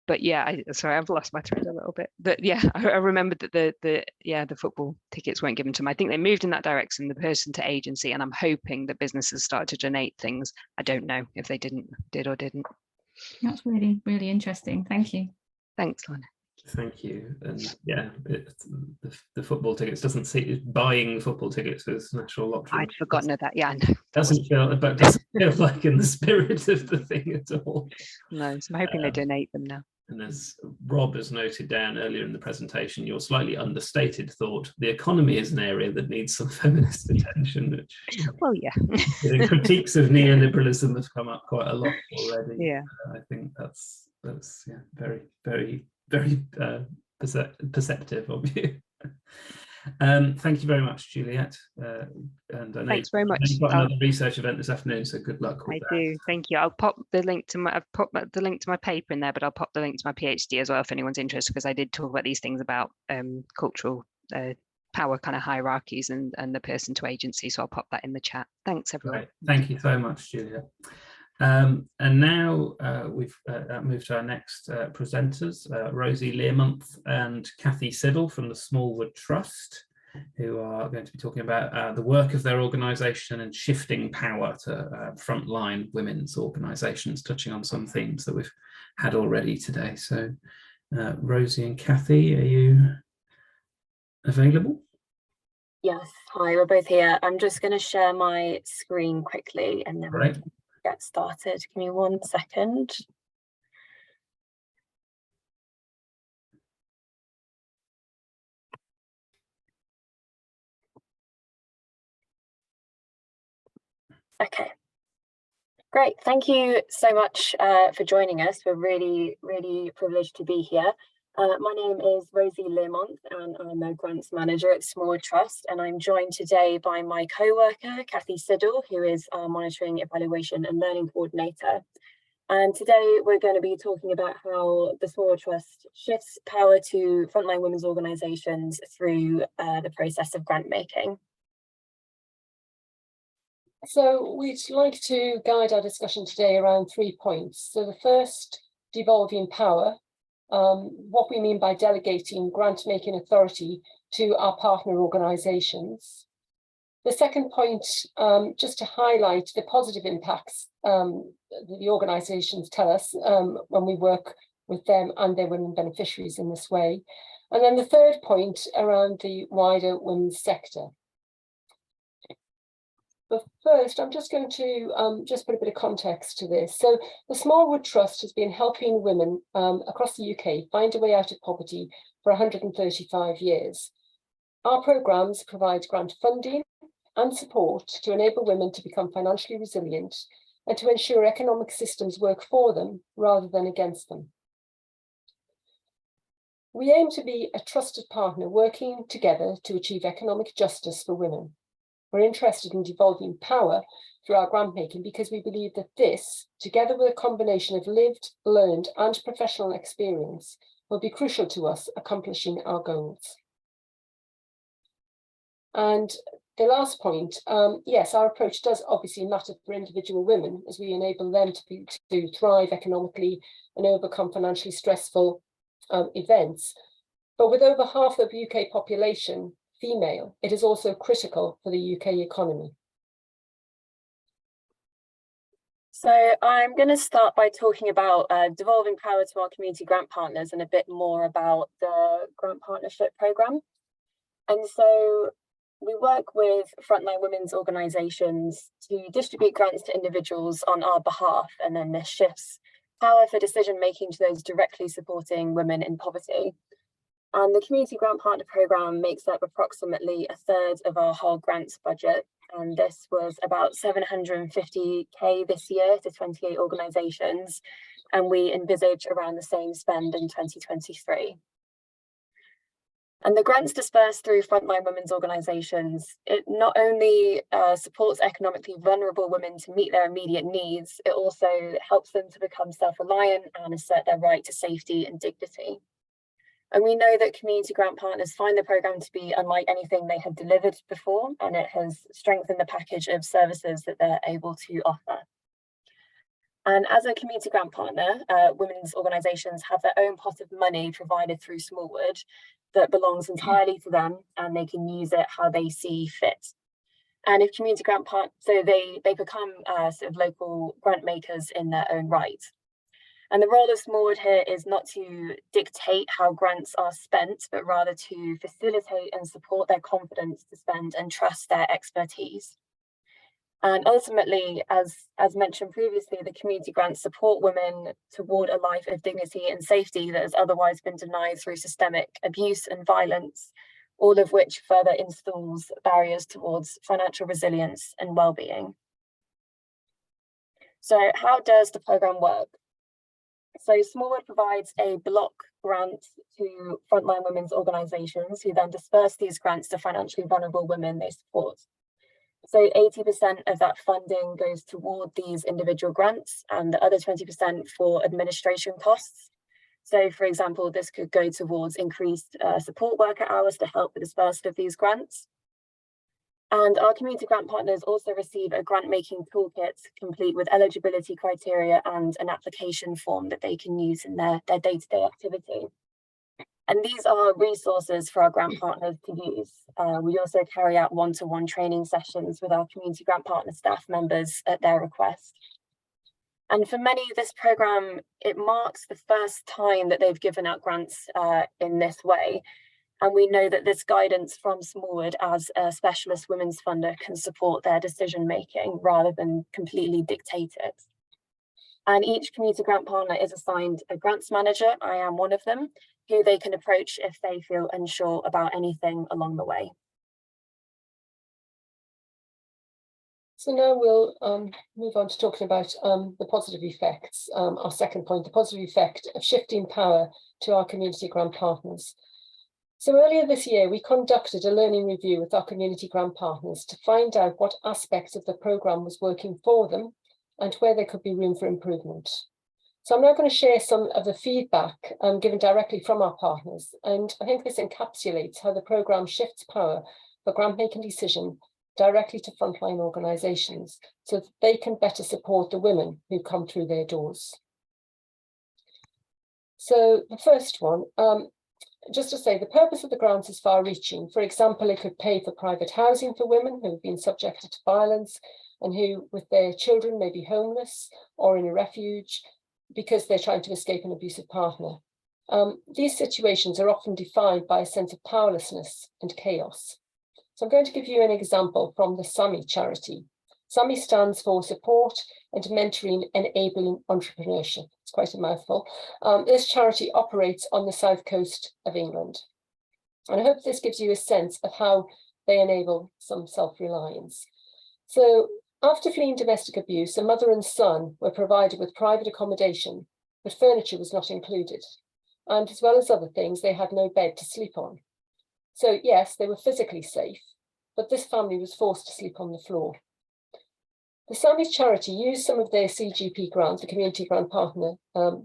But yeah, sorry, I've lost my thread a little bit. But yeah, I remembered that the football tickets weren't given to them. I think they moved in that direction, the person to agency, and I'm hoping that businesses start to donate things. I don't know if they did or didn't. That's really, really interesting. Thank you. Thanks, Lana. Thank you. And yeah, the football tickets doesn't see buying football tickets with National Lottery. I'd forgotten of that. Yeah, I know. Doesn't feel like in the spirit of the thing at all. No, so I'm hoping they donate them now. And as Rob has noted down earlier in the presentation, your slightly understated thought, the economy is an area that needs some feminist attention. Which, well, yeah. The critiques of neoliberalism have come up quite a lot already. Yeah. I think that's yeah, very, very, very perceptive of you. Thank you very much, Juliette. And I know thanks very much. You've got another research event this afternoon, so good luck with that. I do. Thank you. I'll pop the link to my. I've popped the link to my paper in there, but I'll pop the link to my PhD as well if anyone's interested, because I did talk about these things about cultural power kind of hierarchies and the person to agency. So I'll pop that in the chat. Thanks, everyone. Right. Thank you so much, Juliette. And now we've moved to our next presenters, Rosie Learmonth and Cathy Siddle from the Smallwood Trust, who are going to be talking about the work of their organisation and shifting power to frontline women's organisations, touching on some themes that we've had already today. So Rosie and Cathy, are you available? Yes, hi, we're both here. I'm just going to share my screen quickly and then we can get started. Give me 1 second. Okay, great. Thank you so much for joining us. We're really, really privileged to be here. My name is Rosie Learmonth and I'm a grants manager at Smallwood Trust, and I'm joined today by my co-worker, Cathy Siddle, who is our monitoring, evaluation and learning coordinator. And today we're going to be talking about how the Smallwood Trust shifts power to frontline women's organisations through the process of grant making. So we'd like to guide our discussion today around 3 points. So the first, devolving power, what we mean by delegating grant-making authority to our partner organisations. The second point, just to highlight the positive impacts the organisations tell us when we work with them and their women beneficiaries in this way. And then the third point around the wider women's sector. But first, I'm just going to just put a bit of context to this. So the Smallwood Trust has been helping women across the UK find a way out of poverty for 135 years. Our programmes provide grant funding and support to enable women to become financially resilient and to ensure economic systems work for them rather than against them. We aim to be a trusted partner working together to achieve economic justice for women. We're interested in devolving power through our grant making because we believe that this, together with a combination of lived, learned and professional experience, will be crucial to us accomplishing our goals. And the last point, yes, our approach does obviously matter for individual women as we enable them to thrive economically and overcome financially stressful events. But with over half of the UK population female, it is also critical for the UK economy. So I'm going to start by talking about devolving power to our community grant partners and a bit more about the grant partnership programme. And so we work with frontline women's organisations to distribute grants to individuals on our behalf, and then this shifts power for decision making to those directly supporting women in poverty. And the community grant partner programme makes up approximately a third of our whole grants budget. And this was about 750k this year to 28 organisations. And we envisage around the same spend in 2023. And the grants dispersed through frontline women's organisations, it not only supports economically vulnerable women to meet their immediate needs, it also helps them to become self-reliant and assert their right to safety and dignity. And we know that community grant partners find the programme to be unlike anything they had delivered before, and it has strengthened the package of services that they're able to offer. And as a community grant partner, women's organisations have their own pot of money provided through Smallwood that belongs entirely to them, and they can use it how they see fit. And if community grant partners, so they become sort of local grant makers in their own right. And the role of Smallwood here is not to dictate how grants are spent, but rather to facilitate and support their confidence to spend and trust their expertise. And ultimately, as mentioned previously, the community grants support women toward a life of dignity and safety that has otherwise been denied through systemic abuse and violence, all of which further installs barriers towards financial resilience and well-being. So how does the programme work? So Smallwood provides a block grant to frontline women's organisations who then disperse these grants to financially vulnerable women they support. So 80% of that funding goes toward these individual grants and the other 20% for administration costs. So for example, this could go towards increased support worker hours to help the dispersal of these grants. And our community grant partners also receive a grant making toolkit complete with eligibility criteria and an application form that they can use in their day-to-day activity. And these are resources for our grant partners to use. We also carry out one-to-one training sessions with our community grant partner staff members at their request. And for many, this programme, it marks the first time that they've given out grants in this way. And we know that this guidance from Smallwood as a specialist women's funder can support their decision making rather than completely dictate it. And each community grant partner is assigned a grants manager, I am one of them, who they can approach if they feel unsure about anything along the way. So now we'll move on to talking about the positive effects, our second point, the positive effect of shifting power to our community grant partners. So earlier this year, we conducted a learning review with our community grant partners to find out what aspects of the programme was working for them and where there could be room for improvement. So I'm now going to share some of the feedback given directly from our partners. And I think this encapsulates how the programme shifts power for grant making decision directly to frontline organisations so that they can better support the women who come through their doors. So the first one, just to say, the purpose of the grants is far-reaching. For example, it could pay for private housing for women who have been subjected to violence and who, with their children, may be homeless or in a refuge because they're trying to escape an abusive partner. These situations are often defined by a sense of powerlessness and chaos. So I'm going to give you an example from the SAMI charity. SAMI stands for Support and Mentoring Enabling Entrepreneurship. It's quite a mouthful. This charity operates on the south coast of England. And I hope this gives you a sense of how they enable some self-reliance. So after fleeing domestic abuse, a mother and son were provided with private accommodation, but furniture was not included. And as well as other things, they had no bed to sleep on. So yes, they were physically safe, but this family was forced to sleep on the floor. The SAMI charity used some of their CGP grant, the Community Grant Partner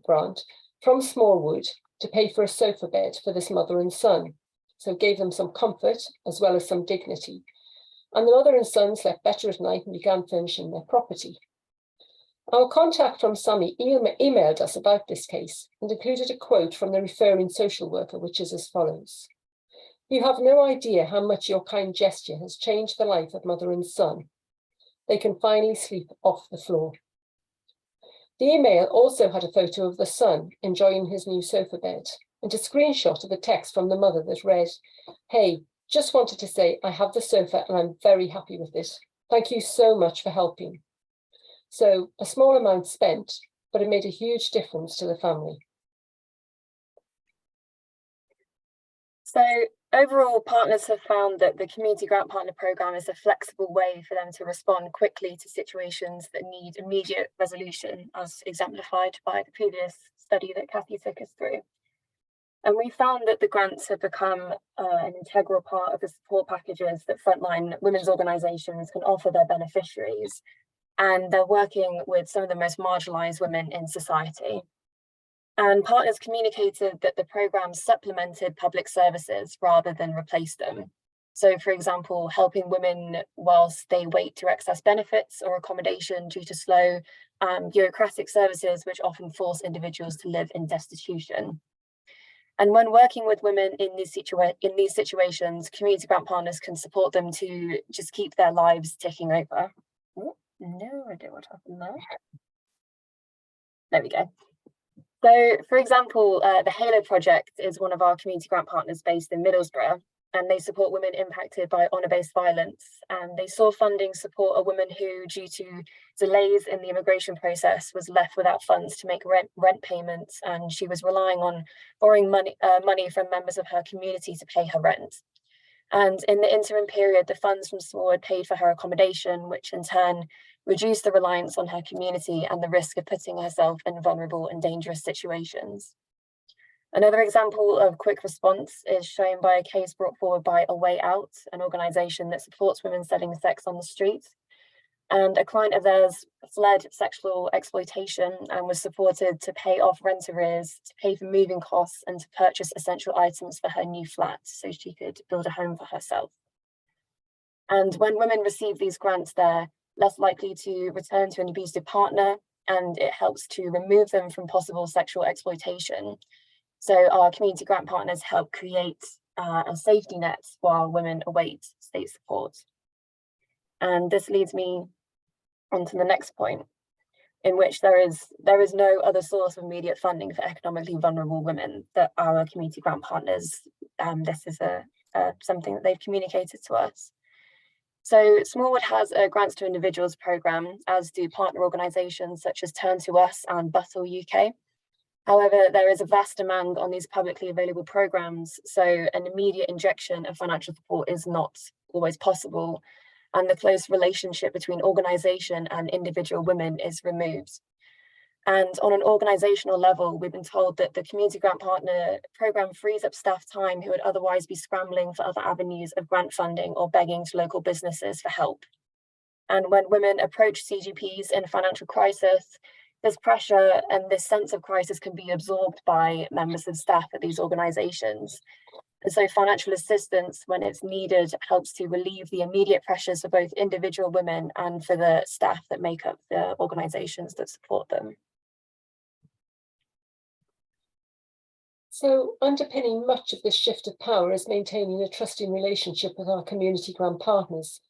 grant, from Smallwood to pay for a sofa bed for this mother and son. So it gave them some comfort as well as some dignity. and the mother and son slept better at night and began furnishing their property. Our contact from Sammy emailed us about this case and included a quote from the referring social worker, which is as follows. "You have no idea how much your kind gesture has changed the life of mother and son. They can finally sleep off the floor." The email also had a photo of the son enjoying his new sofa bed and a screenshot of the text from the mother that read, "Hey, just wanted to say I have the sofa and I'm very happy with it. Thank you so much for helping." So a small amount spent, but it made a huge difference to the family. So overall, partners have found that the Community Grant Partner Programme is a flexible way for them to respond quickly to situations that need immediate resolution, as exemplified by the previous study that Kathy took us through. And we found that the grants have become an integral part of the support packages that frontline women's organisations can offer their beneficiaries. And they're working with some of the most marginalised women in society. And partners communicated that the programme supplemented public services rather than replaced them. So, for example, helping women whilst they wait to access benefits or accommodation due to slow bureaucratic services, which often force individuals to live in destitution. And when working with women in these situations, community grant partners can support them to just keep their lives ticking over. Oh, no idea what happened there. There we go. So, for example, the Halo Project is one of our community grant partners based in Middlesbrough, and they support women impacted by honour-based violence. And they saw funding support a woman who, due to delays in the immigration process, was left without funds to make rent payments, and she was relying on borrowing money from members of her community to pay her rent. And in the interim period, the funds from Smallwood paid for her accommodation, which in turn reduced the reliance on her community and the risk of putting herself in vulnerable and dangerous situations. Another example of quick response is shown by a case brought forward by A Way Out, an organisation that supports women selling sex on the street. And a client of theirs fled sexual exploitation and was supported to pay off rent arrears, to pay for moving costs, and to purchase essential items for her new flat so she could build a home for herself. And when women receive these grants, they're less likely to return to an abusive partner, and it helps to remove them from possible sexual exploitation. So our community grant partners help create a safety net while women await state support. And this leads me onto the next point, in which there is no other source of immediate funding for economically vulnerable women that our community grant partners, this is something that they've communicated to us. So Smallwood has a grants to individuals programme, as do partner organisations such as Turn to Us and Bassel UK. However, there is a vast demand on these publicly available programmes, so an immediate injection of financial support is not always possible, and the close relationship between organisation and individual women is removed. And on an organisational level, we've been told that the Community Grant Partner programme frees up staff time who would otherwise be scrambling for other avenues of grant funding or begging to local businesses for help. And when women approach CGPs in a financial crisis, this pressure and this sense of crisis can be absorbed by members of staff at these organisations. And so financial assistance, when it's needed, helps to relieve the immediate pressures for both individual women and for the staff that make up the organisations that support them. So underpinning much of this shift of power is maintaining a trusting relationship with our community grant partners.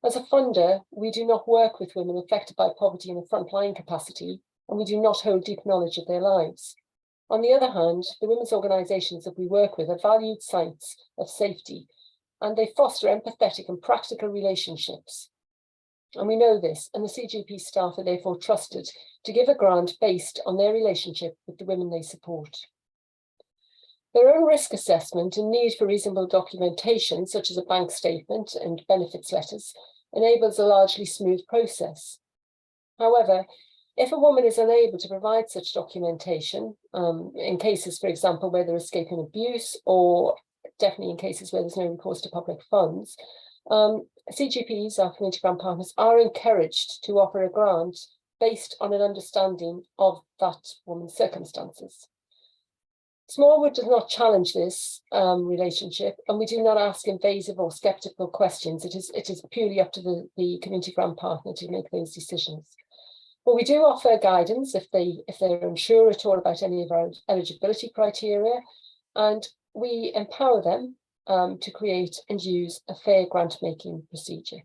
As a funder, we do not work with women affected by poverty in a frontline capacity, and we do not hold deep knowledge of their lives. On the other hand, the women's organisations that we work with are valued sites of safety, and they foster empathetic and practical relationships. And we know this, and the CGP staff are therefore trusted to give a grant based on their relationship with the women they support. Their own risk assessment and need for reasonable documentation, such as a bank statement and benefits letters, enables a largely smooth process. However, if a woman is unable to provide such documentation, in cases, for example, where they're escaping abuse, or definitely in cases where there's no recourse to public funds, CGPs, our community grant partners, are encouraged to offer a grant based on an understanding of that woman's circumstances. Smallwood does not challenge this relationship, and we do not ask invasive or sceptical questions. It is purely up to the community grant partner to make those decisions. But we do offer guidance if they're unsure at all about any of our eligibility criteria, and we empower them to create and use a fair grant making procedure.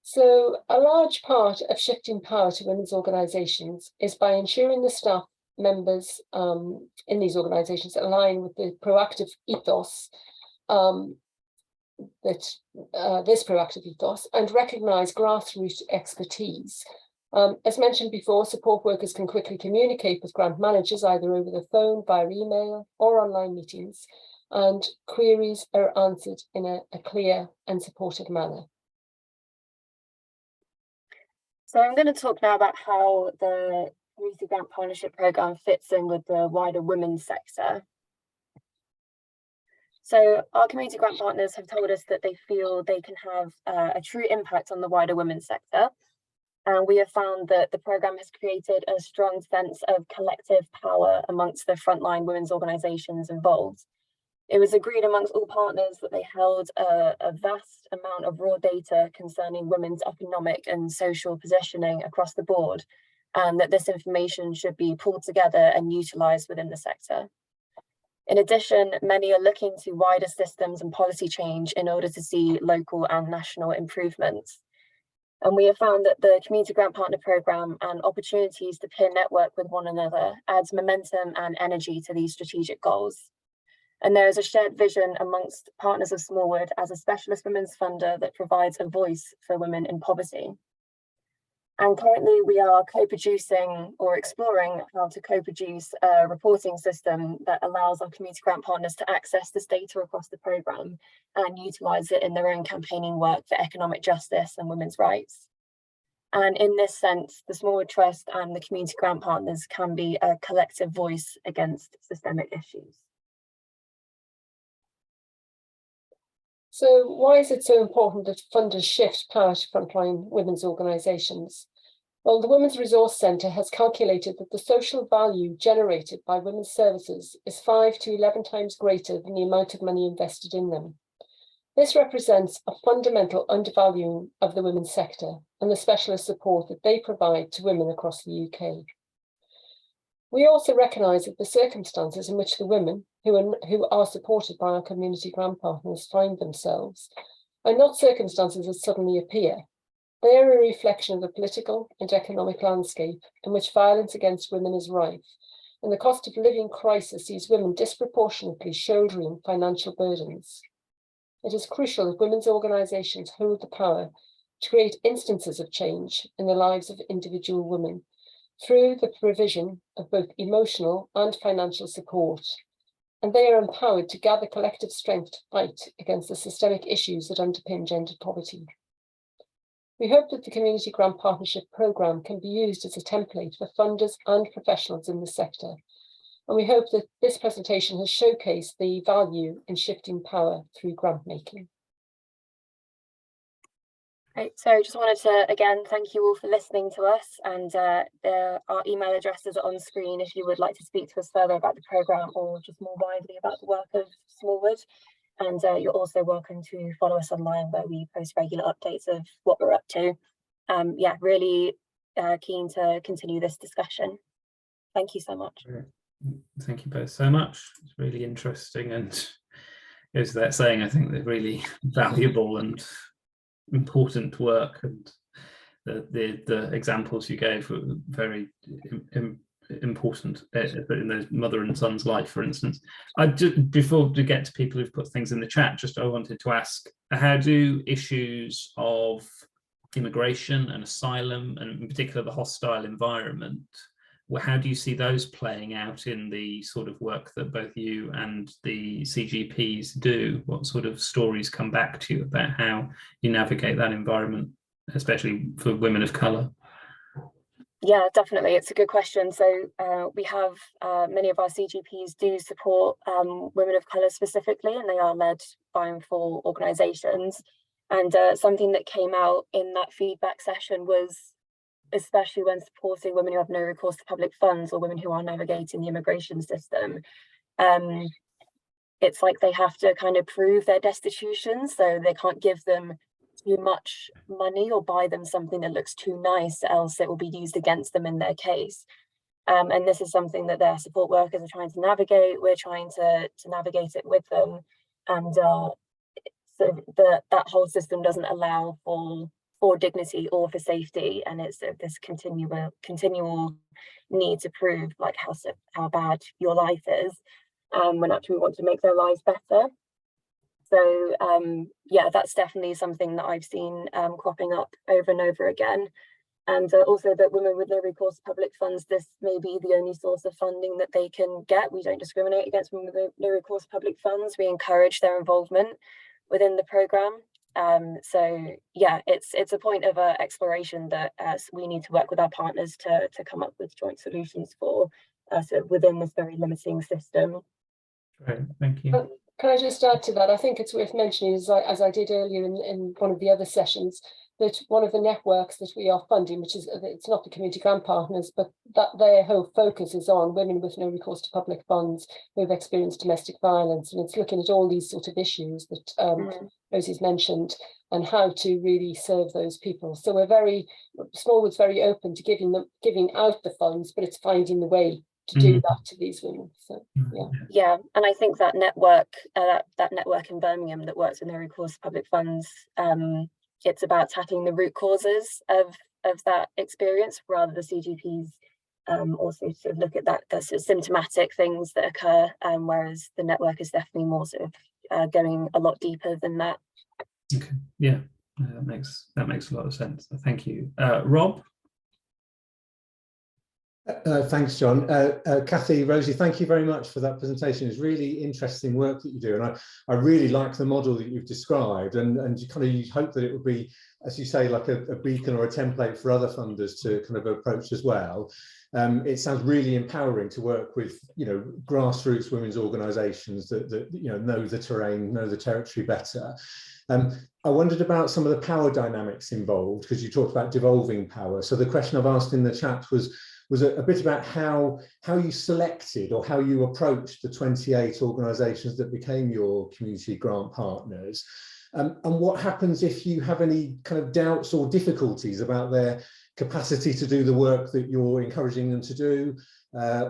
So a large part of shifting power to women's organisations is by ensuring the staff members in these organisations align with the proactive ethos, this proactive ethos, and recognise grassroots expertise. As mentioned before, support workers can quickly communicate with grant managers either over the phone, via email or online meetings, and queries are answered in a clear and supportive manner. So I'm going to talk now about how the Community Grant Partnership Programme fits in with the wider women's sector. So our community grant partners have told us that they feel they can have a true impact on the wider women's sector. And we have found that the programme has created a strong sense of collective power amongst the frontline women's organisations involved. It was agreed amongst all partners that they held a vast amount of raw data concerning women's economic and social positioning across the board, and that this information should be pulled together and utilised within the sector. In addition, many are looking to wider systems and policy change in order to see local and national improvements. And we have found that the Community Grant Partner Programme and opportunities to peer network with one another adds momentum and energy to these strategic goals. And there is a shared vision amongst partners of Smallwood as a specialist women's funder that provides a voice for women in poverty. And currently we are co-producing or exploring how to co-produce a reporting system that allows our community grant partners to access this data across the programme and utilise it in their own campaigning work for economic justice and women's rights. And in this sense, the Smallwood Trust and the community grant partners can be a collective voice against systemic issues. So why is it so important that funders shift power to frontline women's organisations? Well, the Women's Resource Centre has calculated that the social value generated by women's services is 5 to 11 times greater than the amount of money invested in them. This represents a fundamental undervaluing of the women's sector and the specialist support that they provide to women across the UK. We also recognise that the circumstances in which the women who are supported by our community grant partners find themselves are not circumstances that suddenly appear. They are a reflection of the political and economic landscape in which violence against women is rife, and the cost of living crisis sees women disproportionately shouldering financial burdens. It is crucial that women's organisations hold the power to create instances of change in the lives of individual women through the provision of both emotional and financial support, and they are empowered to gather collective strength to fight against the systemic issues that underpin gender poverty. We hope that the Community Grant Partnership Programme can be used as a template for funders and professionals in the sector, and we hope that this presentation has showcased the value in shifting power through grant making. Great, so just wanted to again thank you all for listening to us, and our email addresses are on screen if you would like to speak to us further about the programme or just more widely about the work of Smallwood. And you're also welcome to follow us online where we post regular updates of what we're up to. Yeah, really keen to continue this discussion. Thank you so much. Thank you both so much. It's really interesting, and as that saying, I think they're really valuable and important work, and the examples you gave were very important in the mother and son's life, for instance. Before we get to people who've put things in the chat, I wanted to ask, how do issues of immigration and asylum, and in particular the hostile environment, how do you see those playing out in the sort of work that both you and the CGPs do? What sort of stories come back to you about how you navigate that environment, especially for women of colour? Yeah, definitely. It's a good question. So we have many of our CGPs do support women of colour specifically, and they are led by and for organisations. And something that came out in that feedback session was especially when supporting women who have no recourse to public funds or women who are navigating the immigration system. It's like they have to kind of prove their destitution, so they can't give them too much money or buy them something that looks too nice, else it will be used against them in their case. And this is something that their support workers are trying to navigate. We're trying to navigate it with them, and so that whole system doesn't allow for dignity or for safety, and it's this continual need to prove like how bad your life is, when actually we want to make their lives better. So yeah, that's definitely something that I've seen cropping up over and over again. And also that women with no recourse to public funds, this may be the only source of funding that they can get. We don't discriminate against women with no recourse to public funds. We encourage their involvement within the programme. So yeah, it's a point of exploration that we need to work with our partners to come up with joint solutions for so within this very limiting system. Great, thank you. Can I just add to that? I think it's worth mentioning, as I did earlier in one of the other sessions, that one of the networks that we are funding, which is, it's not the community grant partners, but that their whole focus is on women with no recourse to public funds who have experienced domestic violence. And it's looking at all these sort of issues that Rosie's mentioned and how to really serve those people. So Smallwood's very open to giving out the funds, but it's finding the way to do that to these women. So yeah, and I think that network that network in Birmingham that works with no recourse to public funds, it's about tackling the root causes of that experience, rather the CGPs also sort of look at the sort of symptomatic things that occur, whereas the network is definitely more sort of going a lot deeper than that. Okay, yeah, that makes a lot of sense. Thank you. Rob? Thanks, John. Kathy, Rosie, thank you very much for that presentation. It's really interesting work that you do, and I really like the model that you've described, and you hope that it would be, as you say, like a beacon or a template for other funders to kind of approach as well. It sounds really empowering to work with, grassroots women's organisations that know the terrain, know the territory better. I wondered about some of the power dynamics involved, because you talked about devolving power. So the question I've asked in the chat was a bit about how you selected or how you approached the 28 organisations that became your community grant partners, and what happens if you have any kind of doubts or difficulties about their capacity to do the work that you're encouraging them to do,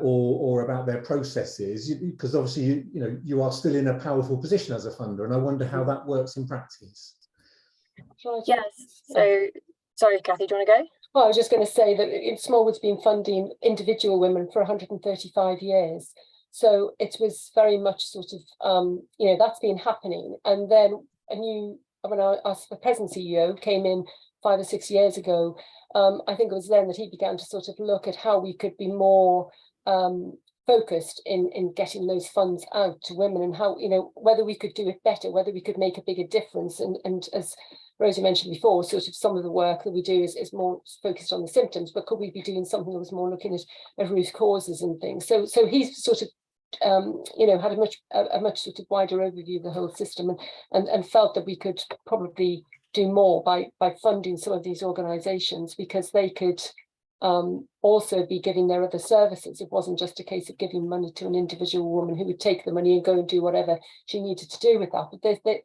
or about their processes, because obviously you are still in a powerful position as a funder, and I wonder how that works in practice. Yes, so sorry Kathy, do you want to go? Well, I was just going to say that Smallwood's been funding individual women for 135 years. So it was very much sort of, that's been happening. And then the present CEO came in 5 or 6 years ago. I think it was then that he began to sort of look at how we could be more focused in getting those funds out to women, and how, whether we could do it better, whether we could make a bigger difference. And as Rosie mentioned before, sort of some of the work that we do is more focused on the symptoms, but could we be doing something that was more looking at root causes and things? So he's sort of had a much sort of wider overview of the whole system, and felt that we could probably do more by funding some of these organisations, because they could also be giving their other services. It wasn't just a case of giving money to an individual woman who would take the money and go and do whatever she needed to do with that. But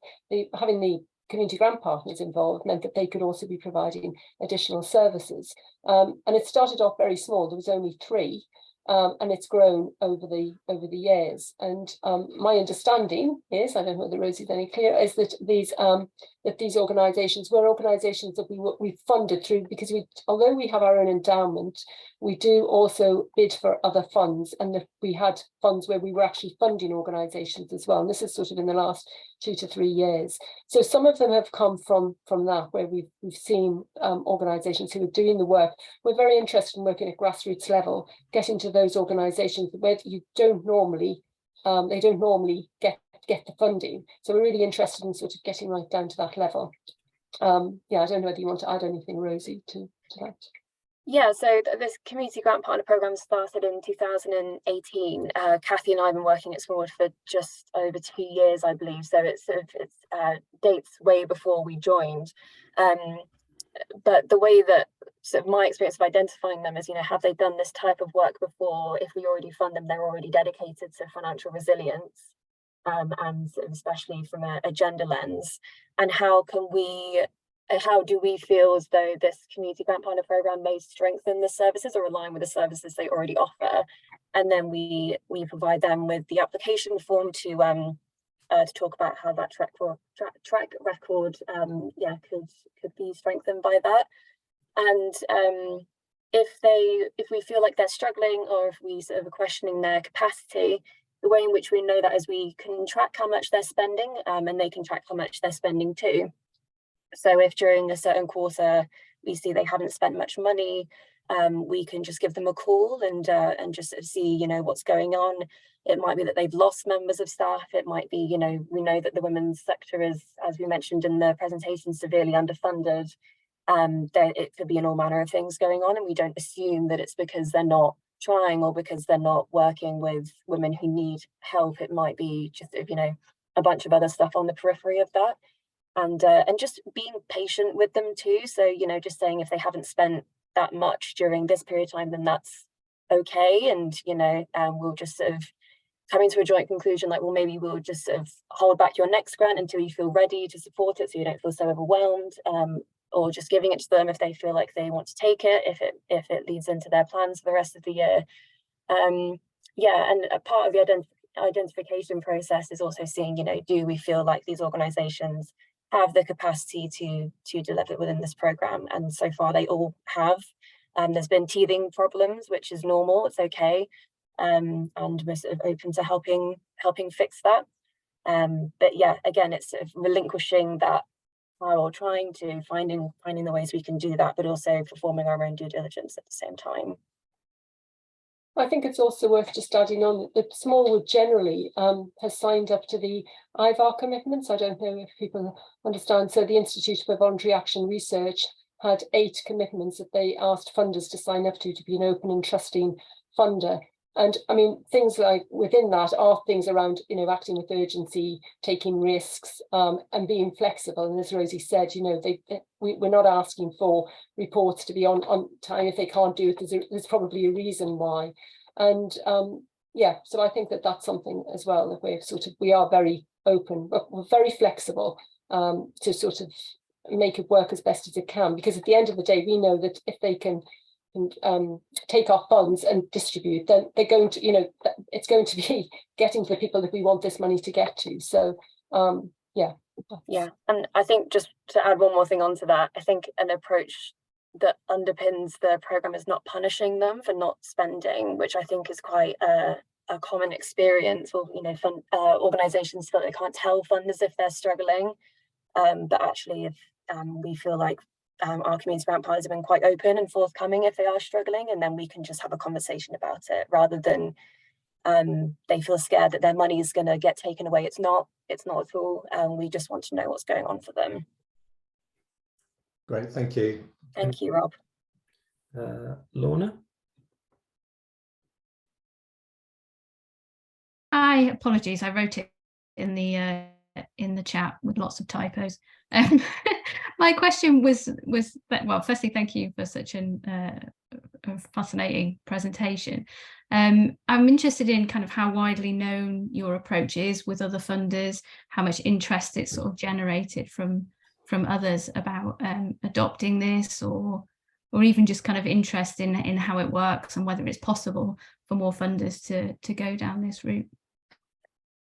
having the community grant partners involved meant that they could also be providing additional services. And it started off very small. There was only 3, and it's grown over the years. And my understanding is, I don't know whether Rosie's any clear, is that these organisations were organisations that we funded through, because although we have our own endowment, we do also bid for other funds, and that we had funds where we were actually funding organisations as well. And this is sort of in the last 2 to 3 years. So some of them have come from that, where we've seen organisations who are doing the work. We're very interested in working at grassroots level, getting to those organisations where you don't normally, they don't normally get the funding. So we're really interested in sort of getting right down to that level. Yeah, I don't know whether you want to add anything, Rosie, to that. Yeah, so this community grant partner program started in 2018. Kathy and I have been working at Smallwood for just over 2 years, I believe. So it's dates way before we joined. But the way that sort of my experience of identifying them is, you know, have they done this type of work before? If we already fund them, they're already dedicated to financial resilience, and sort of especially from a gender lens. And how do we feel as though this community grant partner program may strengthen the services or align with the services they already offer? And then we provide them with the application form to talk about how that track record could be strengthened by that. And if we feel like they're struggling, or if we sort of are questioning their capacity, the way in which we know that is we can track how much they're spending, and they can track how much they're spending too. So if during a certain quarter we see they haven't spent much money, we can just give them a call and just sort of see, you know, what's going on. It might be that they've lost members of staff. It might be, you know, we know that the women's sector is, as we mentioned in the presentation, severely underfunded. It could be in all manner of things going on, and we don't assume that it's because they're not trying or because they're not working with women who need help. It might be just, you know, a bunch of other stuff on the periphery of that. And just being patient with them too. So, you know, just saying if they haven't spent that much during this period of time, then that's okay. And, you know, we'll just sort of coming to a joint conclusion, like, well, maybe we'll just sort of hold back your next grant until you feel ready to support it, so you don't feel so overwhelmed, or just giving it to them if they feel like they want to take it, if it leads into their plans for the rest of the year. Yeah, and a part of the identification process is also seeing, you know, do we feel like these organisations have the capacity to deliver within this programme? And so far they all have. There's been teething problems, which is normal, it's okay. And we're sort of open to helping fix that. But yeah, again, it's sort of relinquishing that power, or trying to finding the ways we can do that, but also performing our own due diligence at the same time. I think it's also worth just adding on that Smallwood generally has signed up to the IVAR commitments. I don't know if people understand. So the Institute for Voluntary Action Research had 8 commitments that they asked funders to sign up to be an open and trusting funder. And I mean, things like within that are things around, you know, acting with urgency, taking risks, and being flexible. And as Rosie said, you know, we're not asking for reports to be on time. If they can't do it, there's probably a reason why. And yeah, so I think that that's something as well, that we are very open, but we're very flexible to sort of make it work as best as it can. Because at the end of the day, we know that if they can take our funds and distribute, then they're going to, you know, it's going to be getting to the people that we want this money to get to. So yeah. And I think, just to add one more thing onto that, I think an approach that underpins the program is not punishing them for not spending, which I think is quite a common experience. Or, you know, organizations feel they can't tell funders if they're struggling, but actually if we feel like our community grant partners have been quite open and forthcoming if they are struggling, and then we can just have a conversation about it, rather than they feel scared that their money is going to get taken away. It's not at all. We just want to know what's going on for them. Great, thank you. Thank you, Rob. Lorna? Hi, apologies, I wrote it in the chat with lots of typos. My question was, well, firstly, thank you for such a fascinating presentation. I'm interested in kind of how widely known your approach is with other funders, how much interest it's sort of generated from others about adopting this, or even just kind of interest in how it works and whether it's possible for more funders to go down this route.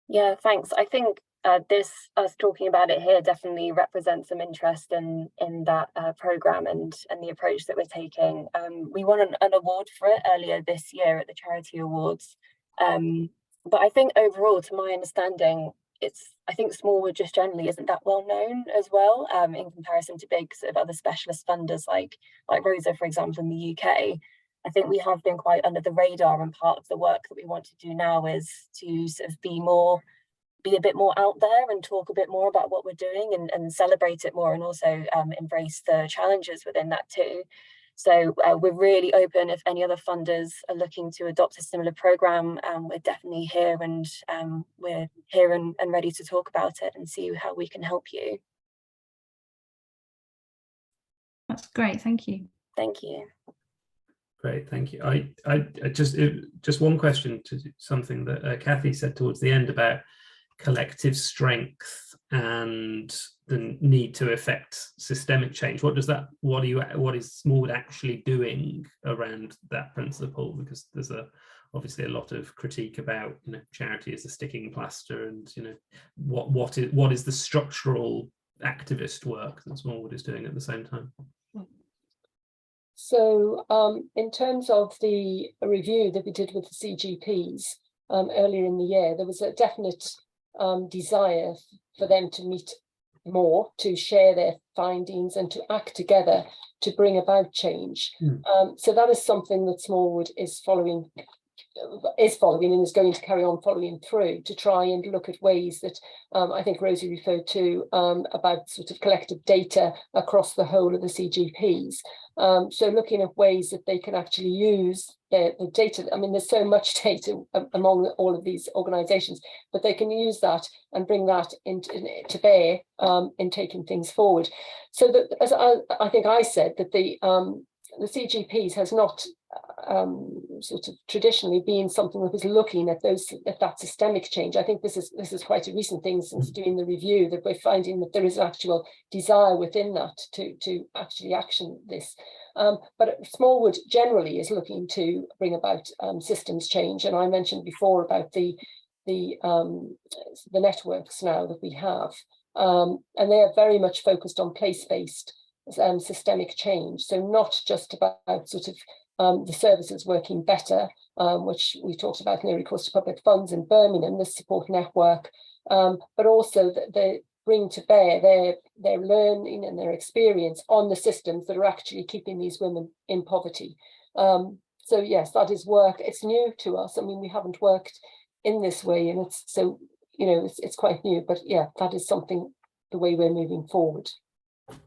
Yeah, thanks. I think us talking about it here definitely represents some interest in that programme and the approach that we're taking. We won an award for it earlier this year at the Charity Awards. But I think overall, to my understanding, I think Smallwood just generally isn't that well known as well, in comparison to big sort of other specialist funders like Rosa, for example, in the UK. I think we have been quite under the radar, and part of the work that we want to do now is to sort of be a bit more out there and talk a bit more about what we're doing and celebrate it more, and also embrace the challenges within that too. So we're really open if any other funders are looking to adopt a similar programme. We're definitely here, and we're here and ready to talk about it and see how we can help you. That's great, thank you. Thank you. Great, thank you. I just one question to something that Kathy said towards the end about collective strength and the need to affect systemic change. What is Smallwood actually doing around that principle? Because there's obviously a lot of critique about, you know, charity as a sticking plaster, and, you know, what is the structural activist work that Smallwood is doing at the same time? So in terms of the review that we did with the CGPs earlier in the year, there was a definite desire for them to meet more, to share their findings and to act together to bring about change. So that is something that Smallwood is following and is going to carry on following through, to try and look at ways that I think Rosie referred to about sort of collective data across the whole of the CGPs. So looking at ways that they can actually use the data. I mean, there's so much data among all of these organisations, but they can use that and bring that to bear in taking things forward. So that, as I think I said, that the CGPs has not sort of traditionally been something that was looking at that systemic change. I think this is quite a recent thing since doing the review, that we're finding that there is an actual desire within that to actually action this. But Smallwood generally is looking to bring about systems change, and I mentioned before about the networks now that we have, and they are very much focused on place-based systemic change. So not just about sort of the services working better, which we talked about in the recourse to public funds in Birmingham, the support network, but also that they bring to bear their learning and their experience on the systems that are actually keeping these women in poverty. So yes, that is work. It's new to us. I mean, we haven't worked in this way, and it's so, you know, it's quite new, but yeah, that is something, the way we're moving forward.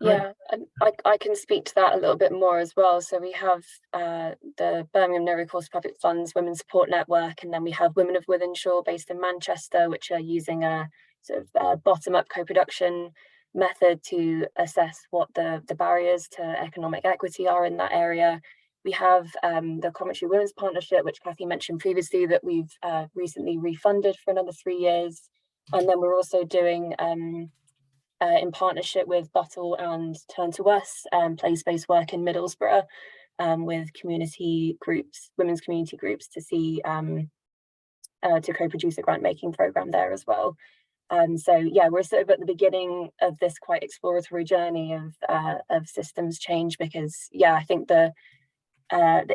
Yeah, and I can speak to that a little bit more as well. So we have the Birmingham No Recourse Public Funds Women's Support Network, and then we have Women of Wythenshawe based in Manchester, which are using a sort of bottom-up co-production method to assess what the barriers to economic equity are in that area. We have the Coventry Women's Partnership, which Kathy mentioned previously, that we've recently refunded for another 3 years. And then we're also doing in partnership with Bassel and Turn to Us, place-based work in Middlesbrough with community groups, women's community groups, to see to co-produce a grant-making program there as well. So yeah, we're sort of at the beginning of this quite exploratory journey of systems change, because yeah, I think the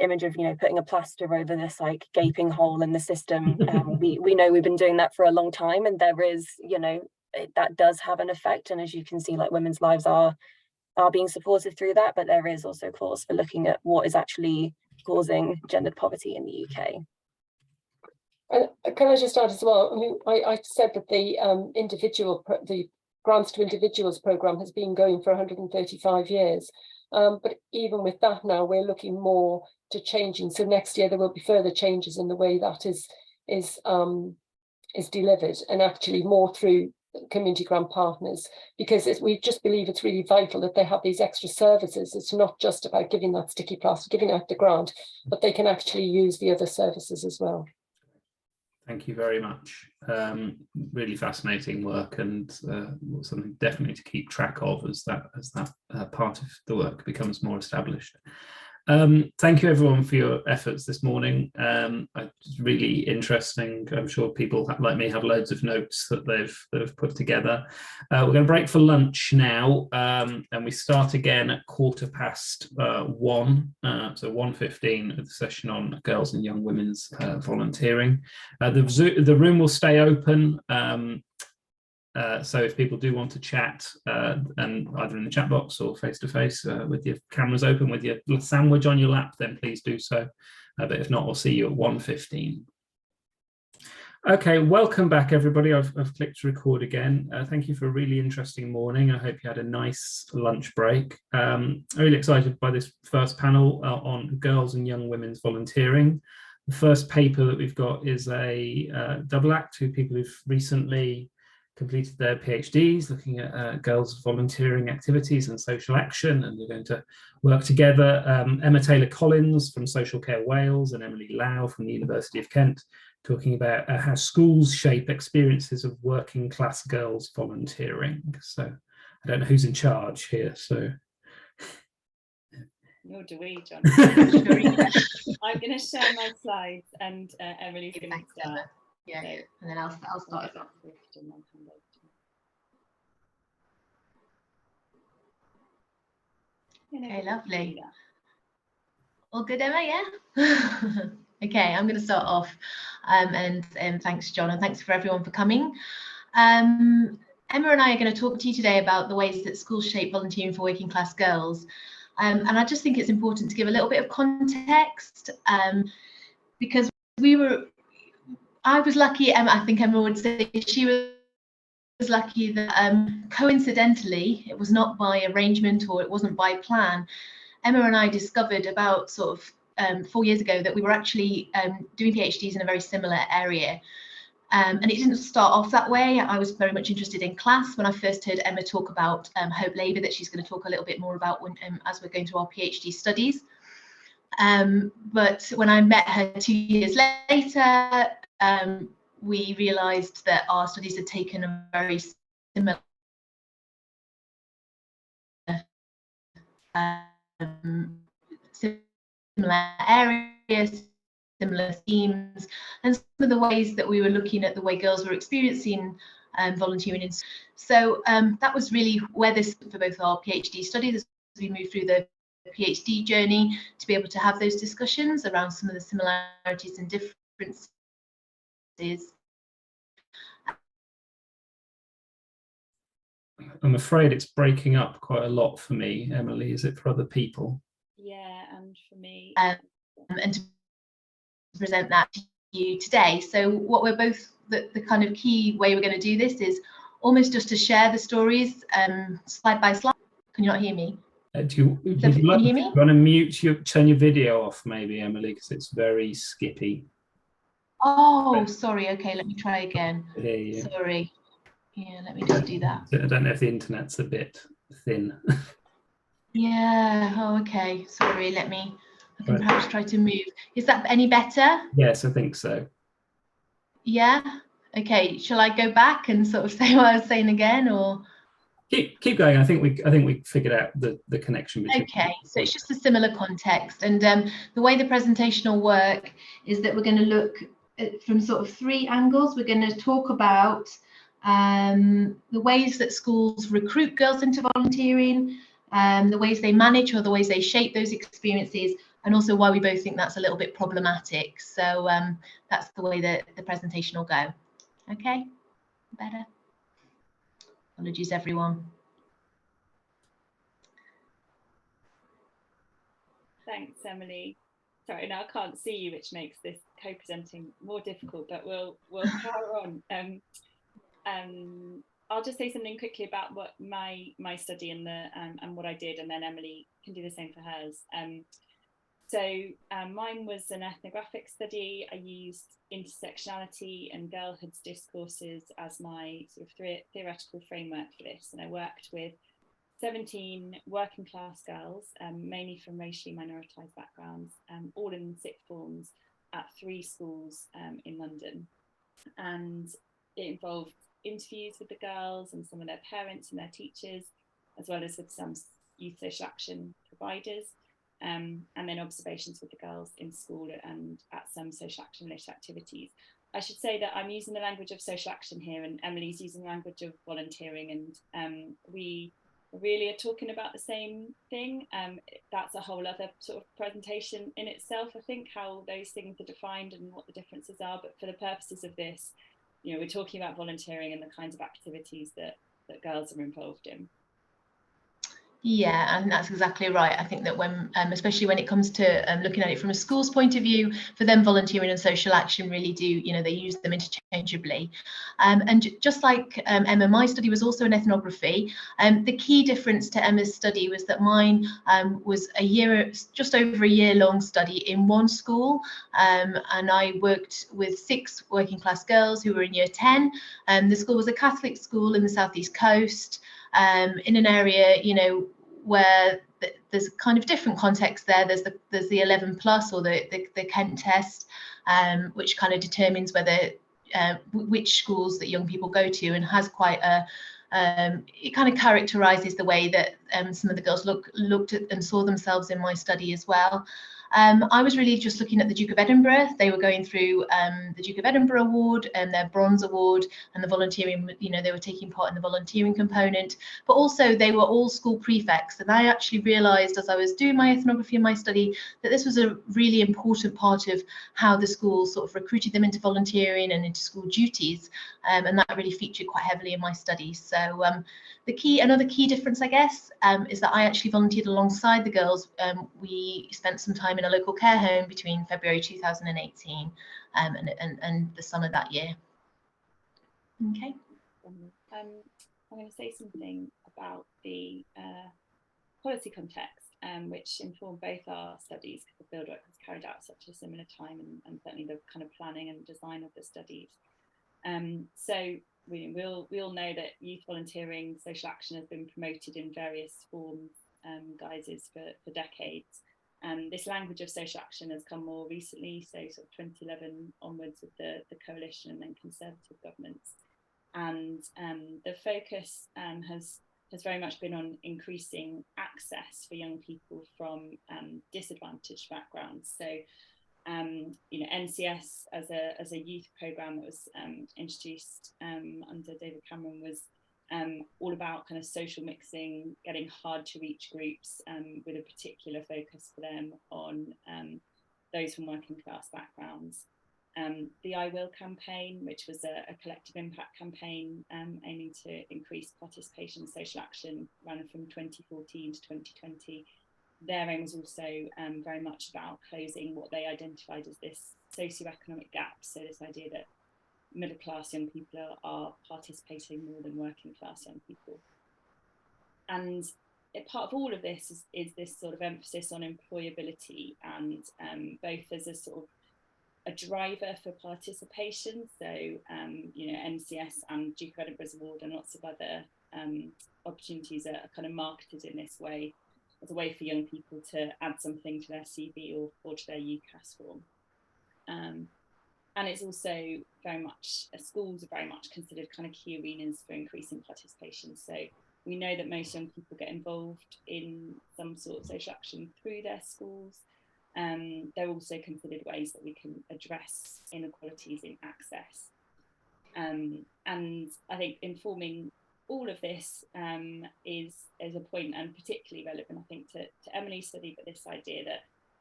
image of, you know, putting a plaster over this like gaping hole in the system, we know we've been doing that for a long time, and there is, you know, that does have an effect, and as you can see, like, women's lives are being supported through that, but there is also cause for looking at what is actually causing gendered poverty in the UK. And can I just add as well? I mean, I said that the the grants to individuals program has been going for 135 years, but even with that now, we're looking more to changing. So next year there will be further changes in the way that is delivered, and actually more through community grant partners, because we just believe it's really vital that they have these extra services. It's not just about giving that sticky plaster, giving out the grant, but they can actually use the other services as well. Thank you very much. Really fascinating work, and something definitely to keep track of as that part of the work becomes more established. Thank you everyone for your efforts this morning. It's really interesting. I'm sure people like me have loads of notes that they've put together. We're going to break for lunch now, and we start again at 1:15, so 1:15 of the session on girls and young women's volunteering. The room will stay open. So if people do want to chat, and either in the chat box or face to face with your cameras open with your sandwich on your lap, then please do so. But if not, we'll see you at 1:15. Okay, welcome back everybody. I've clicked record again. Thank you for a really interesting morning. I hope you had a nice lunch break. I'm really excited by this first panel on girls and young women's volunteering. The first paper that we've got is a double act, two people who've recently completed their PhDs looking at girls' volunteering activities and social action, and we're going to work together. Emma Taylor-Collins from Social Care Wales and Emily Lau from the University of Kent, talking about how schools shape experiences of working class girls volunteering. So I don't know who's in charge here, so. Nor do we, John. I'm going to share my slides, and Emily's going to start. Yeah, and then I'll start. Okay, lovely. All good, Emma, yeah? Okay, I'm going to start off, and thanks, John, and thanks for everyone for coming. Emma and I are going to talk to you today about the ways that schools shape volunteering for working class girls. And I just think it's important to give a little bit of context, because I was lucky, I think Emma would say she was lucky that coincidentally, it was not by arrangement or it wasn't by plan. Emma and I discovered about sort of 4 years ago that we were actually doing PhDs in a very similar area. And it didn't start off that way. I was very much interested in class when I first heard Emma talk about Hope Labour, that she's going to talk a little bit more about when, as we're going through our PhD studies. But when I met her 2 years later, we realised that our studies had taken a very similar areas, similar themes, and some of the ways that we were looking at the way girls were experiencing volunteering. So that was really where this for both our PhD studies as we move through the PhD journey, to be able to have those discussions around some of the similarities and differences. I'm afraid it's breaking up quite a lot for me, Emily. Is it for other people? Yeah, and for me. And to present that to you today. So what we're both, the kind of key way we're going to do this is almost just to share the stories slide by slide. Can you not hear me? Do you want to mute turn your video off maybe, Emily, because it's very skippy. Oh, sorry. Okay, let me try again. Yeah. Sorry. Yeah, let me just do that. I don't know if the internet's a bit thin. Yeah. Oh, okay. Sorry. I can perhaps try to move. Is that any better? Yes, I think so. Yeah. Okay. Shall I go back and sort of say what I was saying again, or? Keep going. I think we figured out the connection between. Okay, so it's just a similar context, and the way the presentation will work is that we're going to look at from sort of 3 angles. We're going to talk about the ways that schools recruit girls into volunteering, the ways they manage or the ways they shape those experiences, and also why we both think that's a little bit problematic. So that's the way that the presentation will go. Okay, better. Apologies, everyone. Thanks, Emily. Sorry, now I can't see you, which makes this co-presenting more difficult, but we'll power on. I'll just say something quickly about what my study and what I did, and then Emily can do the same for hers. Mine was an ethnographic study. I used intersectionality and girlhood discourses as my sort of theoretical framework for this, and I worked with 17 working class girls, mainly from racially minoritized backgrounds, all in sixth forms at 3 schools in London. And it involved interviews with the girls and some of their parents and their teachers, as well as with some youth social action providers, and then observations with the girls in school and at some social action related activities. I should say that I'm using the language of social action here, and Emily's using the language of volunteering, and we really are talking about the same thing. That's a whole other sort of presentation in itself, I think, how those things are defined and what the differences are. But for the purposes of this, you know, we're talking about volunteering and the kinds of activities that girls are involved in. Yeah, and that's exactly right. I think that when, especially when it comes to looking at it from a school's point of view, for them, volunteering and social action really do, you know, they use them interchangeably. And just like Emma, my study was also in ethnography. The key difference to Emma's study was that mine was just over a year long study in one school. And I worked with 6 working class girls who were in year 10. The school was a Catholic school in the southeast coast. In an area, you know, where there's kind of different context there. There's the 11 plus or the Kent test, which kind of determines whether which schools that young people go to, and has quite a it kind of characterizes the way that some of the girls looked at and saw themselves in my study as well. I was really just looking at the Duke of Edinburgh. They were going through the Duke of Edinburgh Award and their Bronze Award, and the volunteering, you know, they were taking part in the volunteering component, but also they were all school prefects. And I actually realised as I was doing my ethnography in my study that this was a really important part of how the school sort of recruited them into volunteering and into school duties. And that really featured quite heavily in my study. So another key difference, I guess, is that I actually volunteered alongside the girls. We spent some time in a local care home between February 2018 and the summer that year. Okay. I'm going to say something about the policy context, which informed both our studies, because the fieldwork was carried out at such a similar time, and certainly the kind of planning and design of the studies. So we all know that youth volunteering, social action has been promoted in various forms, guises for decades. This language of social action has come more recently, so sort of 2011 onwards with the coalition and then Conservative governments. And the focus has very much been on increasing access for young people from disadvantaged backgrounds. So you know, NCS as a youth programme that was introduced under David Cameron was all about kind of social mixing, getting hard to reach groups, with a particular focus for them on those from working class backgrounds. The I Will campaign, which was a collective impact campaign aiming to increase participation in social action, ran from 2014 to 2020. Their aim was also very much about closing what they identified as this socioeconomic gap. So this idea that middle class young people are participating more than working class young people. And part of all of this is this sort of emphasis on employability, and both as a sort of a driver for participation. So, you know, NCS and Duke of Edinburgh's Award and lots of other opportunities are kind of marketed in this way, as a way for young people to add something to their CV or to their UCAS form. And it's also very much, schools are very much considered kind of key arenas for increasing participation. So we know that most young people get involved in some sort of social action through their schools. They're also considered ways that we can address inequalities in access. And I think informing all of this is a point, and particularly relevant, I think, to Emily's study, but this idea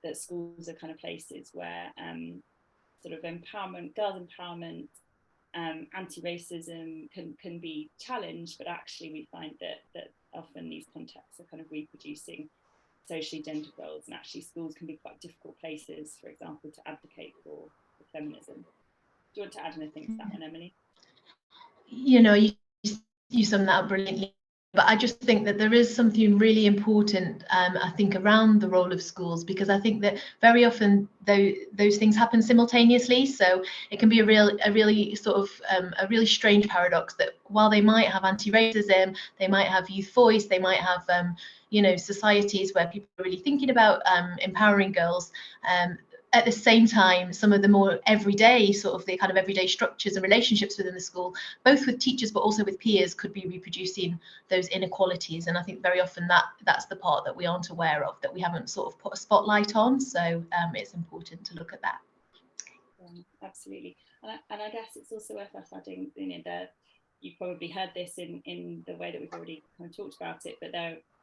that schools are kind of places where sort of empowerment, girls' empowerment, anti-racism can be challenged, but actually we find that often these contexts are kind of reproducing socially gendered roles, and actually schools can be quite difficult places, for example, to advocate for feminism. Do you want to add anything to that one, Emily? You know, you sum that up brilliantly, but I just think that there is something really important, I think, around the role of schools, because I think that very often those things happen simultaneously. So it can be a really sort of a really strange paradox that while they might have anti-racism, they might have youth voice, they might have you know, societies where people are really thinking about empowering girls. At the same time, some of the more everyday, sort of the kind of everyday structures and relationships within the school, both with teachers but also with peers, could be reproducing those inequalities. And I think very often that's the part that we aren't aware of, that we haven't sort of put a spotlight on. So it's important to look at that. Absolutely. And I guess it's also worth us adding, you know, that you've probably heard this in the way that we've already kind of talked about it, but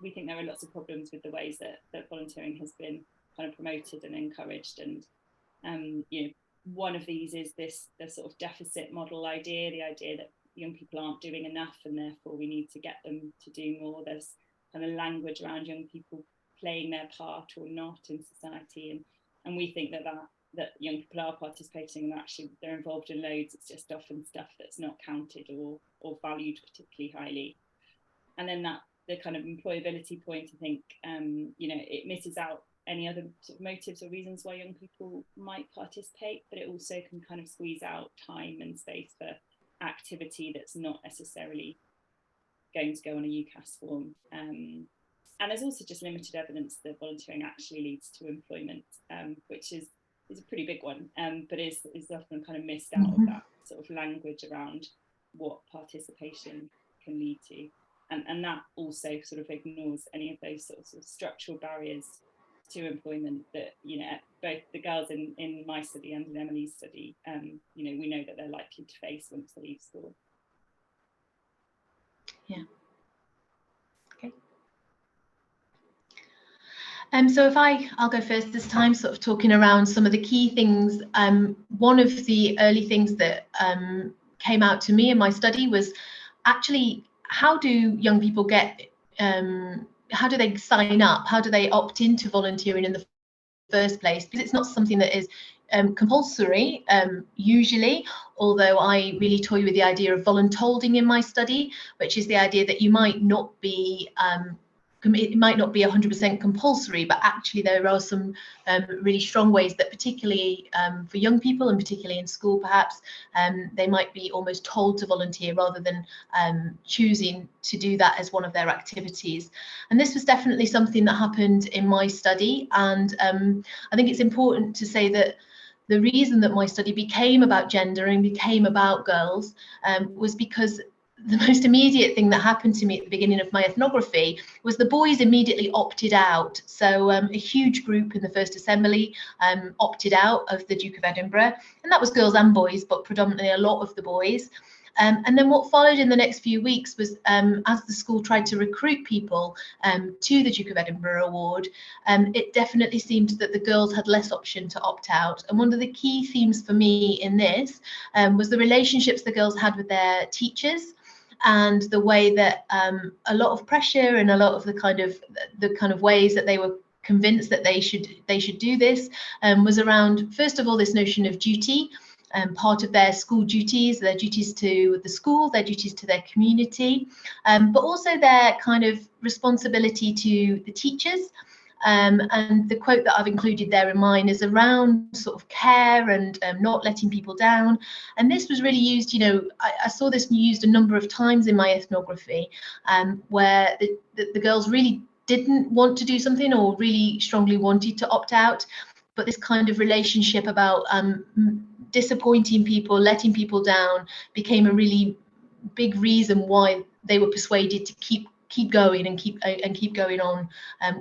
we think there are lots of problems with the ways that volunteering has been kind of promoted and encouraged. And you know, one of these is the sort of deficit model idea, the idea that young people aren't doing enough and therefore we need to get them to do more. There's kind of language around young people playing their part or not in society, and we think that young people are participating and actually they're involved in loads. It's just often stuff that's not counted or valued particularly highly. And then the kind of employability point, I think, you know, it misses out any other sort of motives or reasons why young people might participate, but it also can kind of squeeze out time and space for activity that's not necessarily going to go on a UCAS form. And there's also just limited evidence that volunteering actually leads to employment, which is a pretty big one, but is often kind of missed out of that sort of language around what participation can lead to. And that also sort of ignores any of those sorts of structural barriers to employment that, you know, both the girls in my study and in Emily's study, you know, we know that they're likely to face once they leave school. Yeah. Okay. So if I'll go first this time, sort of talking around some of the key things. One of the early things that came out to me in my study was actually, how do young people get, how do they sign up? How do they opt into volunteering in the first place? Because it's not something that is compulsory usually, although I really toy with the idea of voluntolding in my study, which is the idea that you might not be it might not be 100% compulsory, but actually there are some really strong ways that, particularly for young people and particularly in school perhaps, they might be almost told to volunteer rather than choosing to do that as one of their activities. And this was definitely something that happened in my study, and I think it's important to say that the reason that my study became about gender and became about girls was because the most immediate thing that happened to me at the beginning of my ethnography was the boys immediately opted out. So a huge group in the first assembly opted out of the Duke of Edinburgh, and that was girls and boys, but predominantly a lot of the boys. And then what followed in the next few weeks was, as the school tried to recruit people to the Duke of Edinburgh Award, it definitely seemed that the girls had less option to opt out. And one of the key themes for me in this was the relationships the girls had with their teachers, and the way that a lot of pressure and a lot of the kind of ways that they were convinced that they should do this was around, first of all, this notion of duty. Part of their school duties, their duties to the school, their duties to their community, but also their kind of responsibility to the teachers. And the quote that I've included there in mine is around sort of care and not letting people down. And this was really used, you know, I saw this used a number of times in my ethnography, where the girls really didn't want to do something or really strongly wanted to opt out, but this kind of relationship about disappointing people, letting people down, became a really big reason why they were persuaded to keep going and keep going on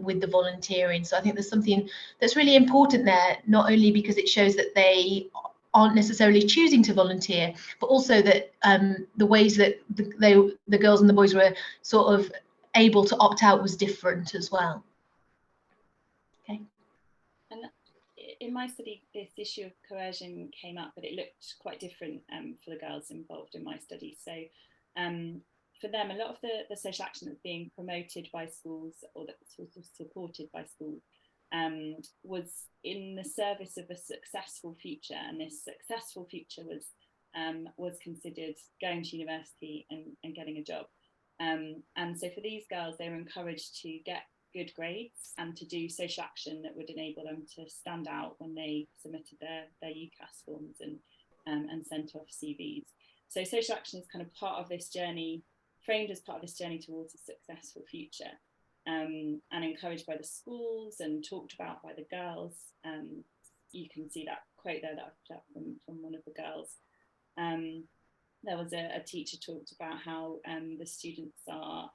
with the volunteering. So I think there's something that's really important there, not only because it shows that they aren't necessarily choosing to volunteer, but also that the ways that the girls and the boys were sort of able to opt out was different as well. Okay. And in my study, this issue of coercion came up, but it looked quite different for the girls involved in my study. So for them, a lot of the social action that's being promoted by schools or that's sort of supported by schools was in the service of a successful future, and this successful future was considered going to university and getting a job. And so for these girls, they were encouraged to get good grades and to do social action that would enable them to stand out when they submitted their UCAS forms and sent off CVs. So social action is kind of part of this journey, framed as part of this journey towards a successful future, and encouraged by the schools and talked about by the girls. You can see that quote there that I've put up from one of the girls. There was a teacher talked about how the students are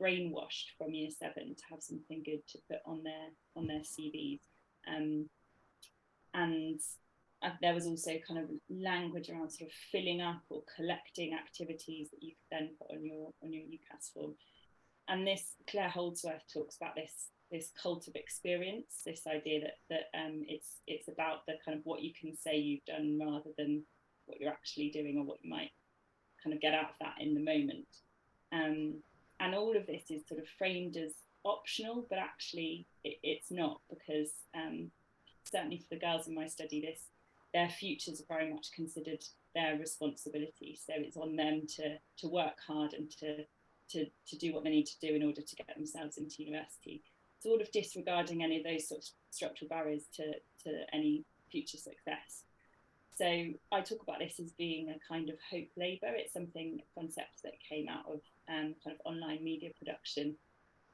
brainwashed from year 7 to have something good to put on their CVs, and there was also kind of language around sort of filling up or collecting activities that you could then put on your UCAS form. And this, Claire Holdsworth talks about this cult of experience, this idea that it's about the kind of what you can say you've done rather than what you're actually doing or what you might kind of get out of that in the moment. And all of this is sort of framed as optional, but actually it's not, because certainly for the girls in my study, their futures are very much considered their responsibility. So it's on them to work hard and to do what they need to do in order to get themselves into university, sort of disregarding any of those sort of structural barriers to any future success. So I talk about this as being a kind of hope labour. It's a concept that came out of kind of online media production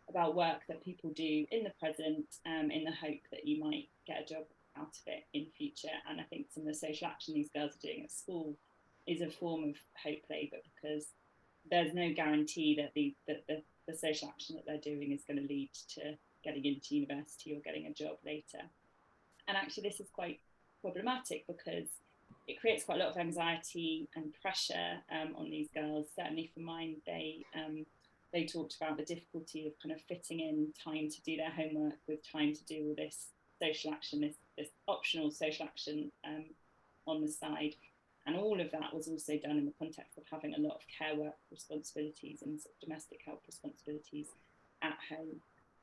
about work that people do in the present in the hope that you might get a job out of it in future. And I think some of the social action these girls are doing at school is a form of hope labour, because there's no guarantee that the social action that they're doing is going to lead to getting into university or getting a job later. And actually this is quite problematic, because it creates quite a lot of anxiety and pressure on these girls. Certainly for mine, they talked about the difficulty of kind of fitting in time to do their homework with time to do all this social action, this optional social action on the side. And all of that was also done in the context of having a lot of care work responsibilities and sort of domestic help responsibilities at home.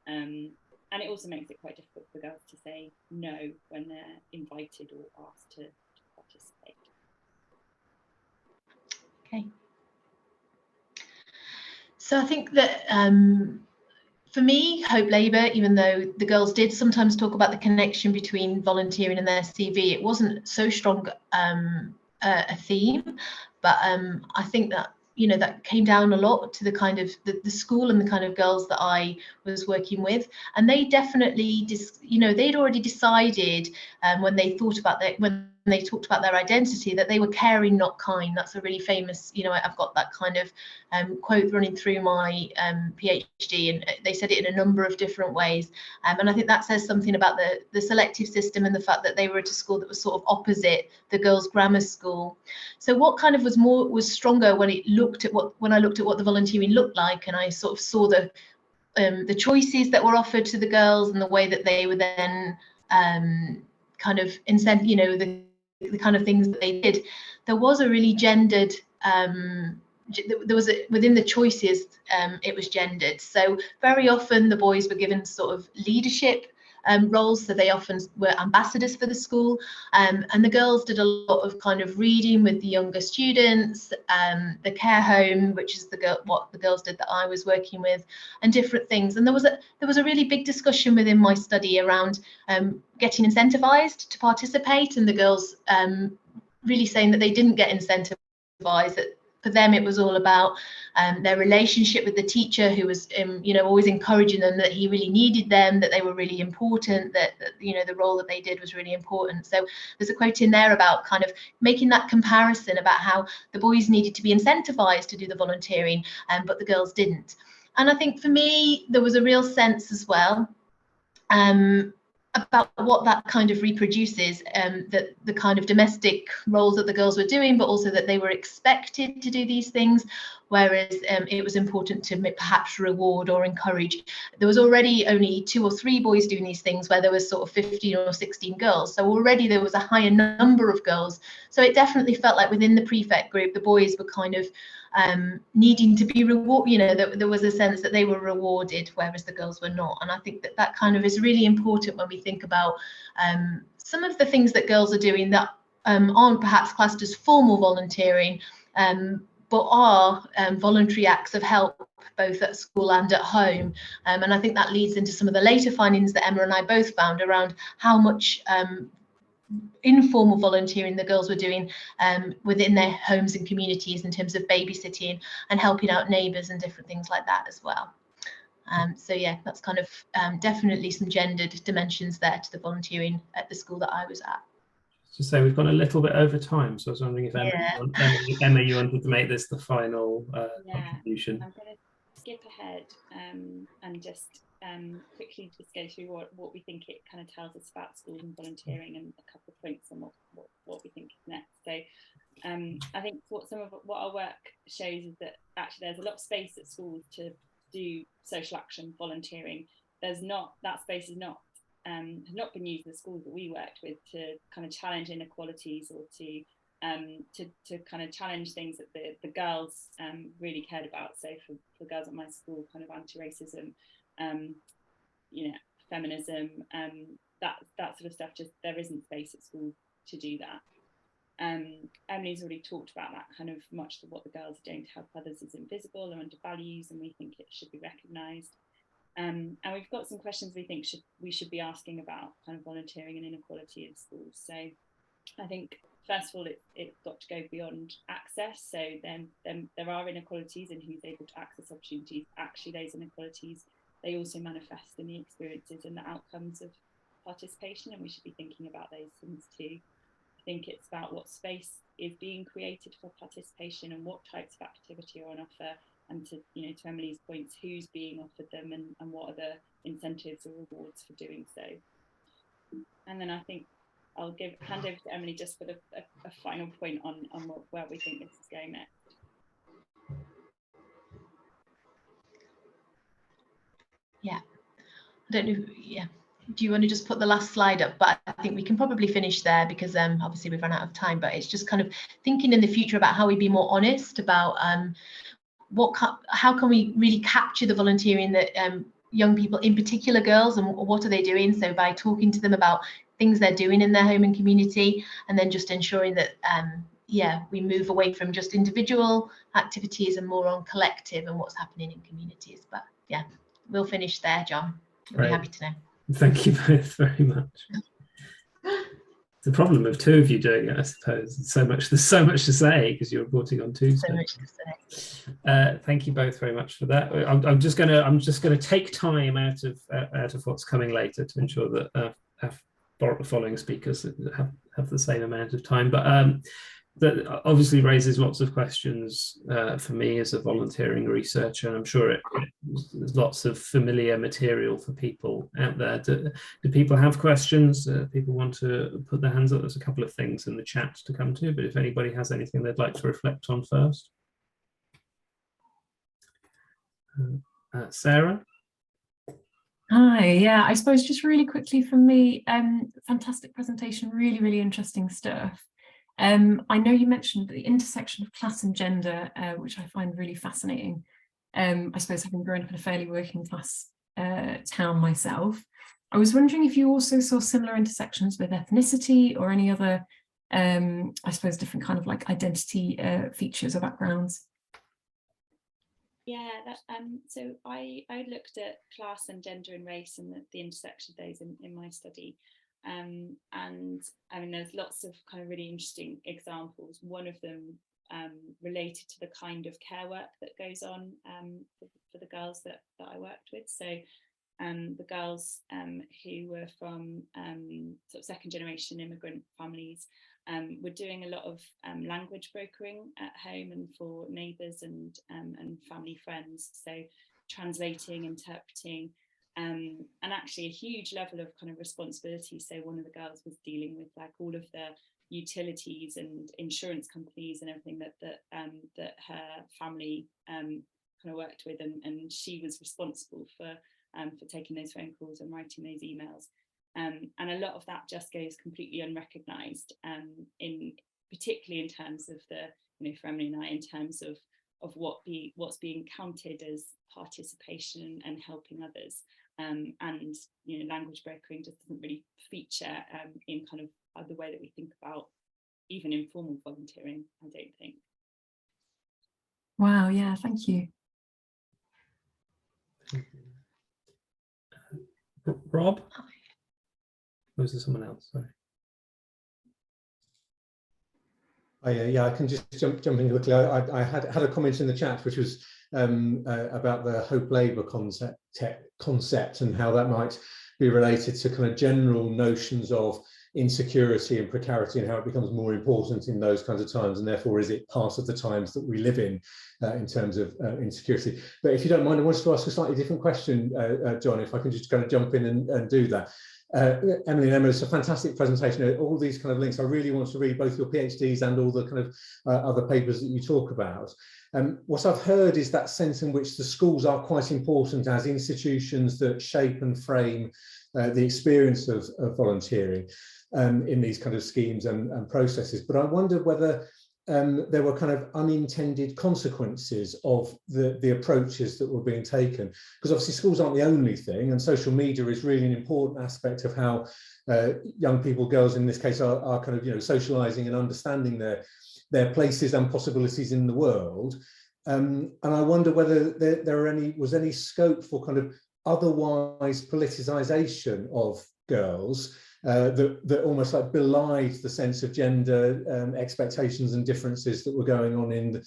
And it also makes it quite difficult for girls to say no when they're invited or asked to participate. Okay. So I think that for me, hope labour, even though the girls did sometimes talk about the connection between volunteering and their CV, it wasn't so strong a theme, but I think that, you know, that came down a lot to the kind of the school and the kind of girls that I was working with, and they definitely they'd already decided when they thought about when they talked about their identity that they were caring, not kind. That's a really famous, you know, I've got that kind of quote running through my PhD, and they said it in a number of different ways, and I think that says something about the selective system and the fact that they were at a school that was sort of opposite the girls' grammar school. So what kind of was stronger when I looked at what the volunteering looked like, and I sort of saw the choices that were offered to the girls and the way that they were then kind of you know, the kind of things that they did. There was a really gendered within the choices, it was gendered. So very often the boys were given sort of leadership roles, so they often were ambassadors for the school, and the girls did a lot of kind of reading with the younger students, the care home, which is what the girls did that I was working with, and different things. And there was a really big discussion within my study around getting incentivized to participate, and the girls really saying that they didn't get incentivized, that for them it was all about their relationship with the teacher, who was you know, always encouraging them that he really needed them, that they were really important, that you know, the role that they did was really important. So there's a quote in there about kind of making that comparison about how the boys needed to be incentivized to do the volunteering, but the girls didn't. And I think for me there was a real sense as well about what that kind of reproduces, that the kind of domestic roles that the girls were doing, but also that they were expected to do these things, whereas it was important to perhaps reward or encourage. There was already only 2 or 3 boys doing these things, where there was sort of 15 or 16 girls. So already there was a higher number of girls. So it definitely felt like within the prefect group, the boys were kind of needing to be rewarded, you know, there was a sense that they were rewarded, whereas the girls were not. And I think that kind of is really important when we think about some of the things that girls are doing that aren't perhaps classed as formal volunteering, but are voluntary acts of help, both at school and at home. And I think that leads into some of the later findings that Emma and I both found around how much informal volunteering the girls were doing within their homes and communities, in terms of babysitting and helping out neighbours and different things like that as well. So yeah, that's kind of definitely some gendered dimensions there to the volunteering at the school that I was at. To say we've gone a little bit over time, so I was wondering if Emma, you wanted to make this the final contribution. I'm going to skip ahead and just quickly just go through what we think it kind of tells us about schools and volunteering, and a couple of points on what we think is next. So I think what our work shows is that actually there's a lot of space at schools to do social action volunteering. That space has not been used in the schools that we worked with to kind of challenge inequalities or to to kind of challenge things that the girls really cared about. So for girls at my school, kind of anti-racism, feminism, that sort of stuff. Just there isn't space at school to do that. Emily's already talked about that, kind of much of what the girls are doing to help others is invisible or undervalues, and we think it should be recognised. And we've got some questions we think we should be asking about kind of volunteering and inequality in schools. So I think first of all, it's got to go beyond access. So then there are inequalities in who's able to access opportunities. Actually, those inequalities, they also manifest in the experiences and the outcomes of participation, and we should be thinking about those things too. I think it's about what space is being created for participation and what types of activity are on offer, and to Emily's points, who's being offered them and what are the incentives or rewards for doing so. And then I think I'll hand over to Emily just for a final point on where we think this is going next. Yeah, I don't know. Yeah, do you want to just put the last slide up? But I think we can probably finish there because obviously we've run out of time. But it's just kind of thinking in the future about how we be more honest about how can we really capture the volunteering that young people, in particular girls, and what are they doing? So by talking to them about things they're doing in their home and community, and then just ensuring that we move away from just individual activities and more on collective and what's happening in communities. But yeah, we'll finish there, John. We'll be happy to know. Thank you both very much. The problem of two of you doing it, I suppose. There's so much to say because you're reporting on Tuesday. So much to say. Thank you both very much for that. I'm just gonna take time out of what's coming later to ensure that the following speakers have the same amount of time. But that obviously raises lots of questions for me as a volunteering researcher, and I'm sure there's lots of familiar material for people out there. Do people have questions? People want to put their hands up? There's a couple of things in the chat to come to, but if anybody has anything they'd like to reflect on first. Sarah? Hi, yeah, I suppose just really quickly from me, fantastic presentation, really, really interesting stuff. I know you mentioned the intersection of class and gender, which I find really fascinating. I suppose having grown up in a fairly working class town myself, I was wondering if you also saw similar intersections with ethnicity or any other, I suppose, different kind of like identity features or backgrounds. Yeah, so I looked at class and gender and race and the intersection of those in my study. And I mean, there's lots of kind of really interesting examples. One of them related to the kind of care work that goes on for the girls that I worked with. So the girls who were from sort of second generation immigrant families were doing a lot of language brokering at home and for neighbours and family friends. So translating, interpreting, and actually a huge level of kind of responsibility. So one of the girls was dealing with like all of the utilities and insurance companies and everything that her family kind of worked with, and she was responsible for taking those phone calls and writing those emails. And a lot of that just goes completely unrecognised, particularly in terms of for Emily and I, in terms of what's being counted as participation and helping others. And language brokering just doesn't really feature in kind of the way that we think about even informal volunteering, I don't think. Wow, yeah, thank you. Rob? Or is there someone else? Sorry. Yeah, I can just jump in quickly. I had a comment in the chat, which was about the Hope Labour concept and how that might be related to kind of general notions of insecurity and precarity and how it becomes more important in those kinds of times, and therefore is it part of the times that we live in terms of insecurity. But if you don't mind, I wanted to ask a slightly different question, John, if I can just kind of jump in and do that. Emily and Emma, it's a fantastic presentation. All these kind of links, I really want to read both your PhDs and all the kind of other papers that you talk about. What I've heard is that sense in which the schools are quite important as institutions that shape and frame the experience of volunteering. in these kind of schemes and processes. But I wonder whether there were kind of unintended consequences of the approaches that were being taken, because obviously schools aren't the only thing, and social media is really an important aspect of how young people, girls in this case, are kind of, you know, socializing and understanding their places and possibilities in the world. And I wonder whether there was any scope for kind of otherwise politicization of girls that almost like belied the sense of gender expectations and differences that were going on in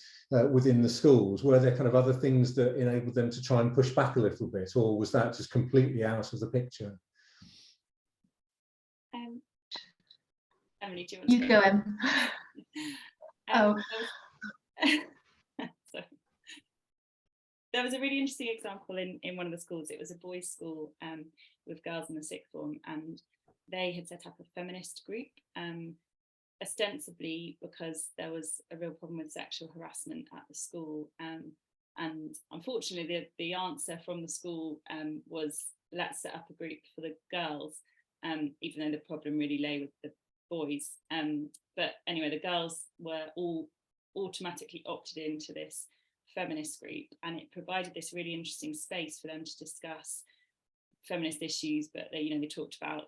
within the schools. Were there kind of other things that enabled them to try and push back a little bit, or was that just completely out of the picture? Emily, do you want to go, Em? So, there was a really interesting example in one of the schools. It was a boys' school with girls in the sixth form, and they had set up a feminist group, ostensibly because there was a real problem with sexual harassment at the school. And unfortunately, the answer from the school was, let's set up a group for the girls, even though the problem really lay with the boys. But anyway, the girls were all automatically opted into this feminist group, and it provided this really interesting space for them to discuss feminist issues. But they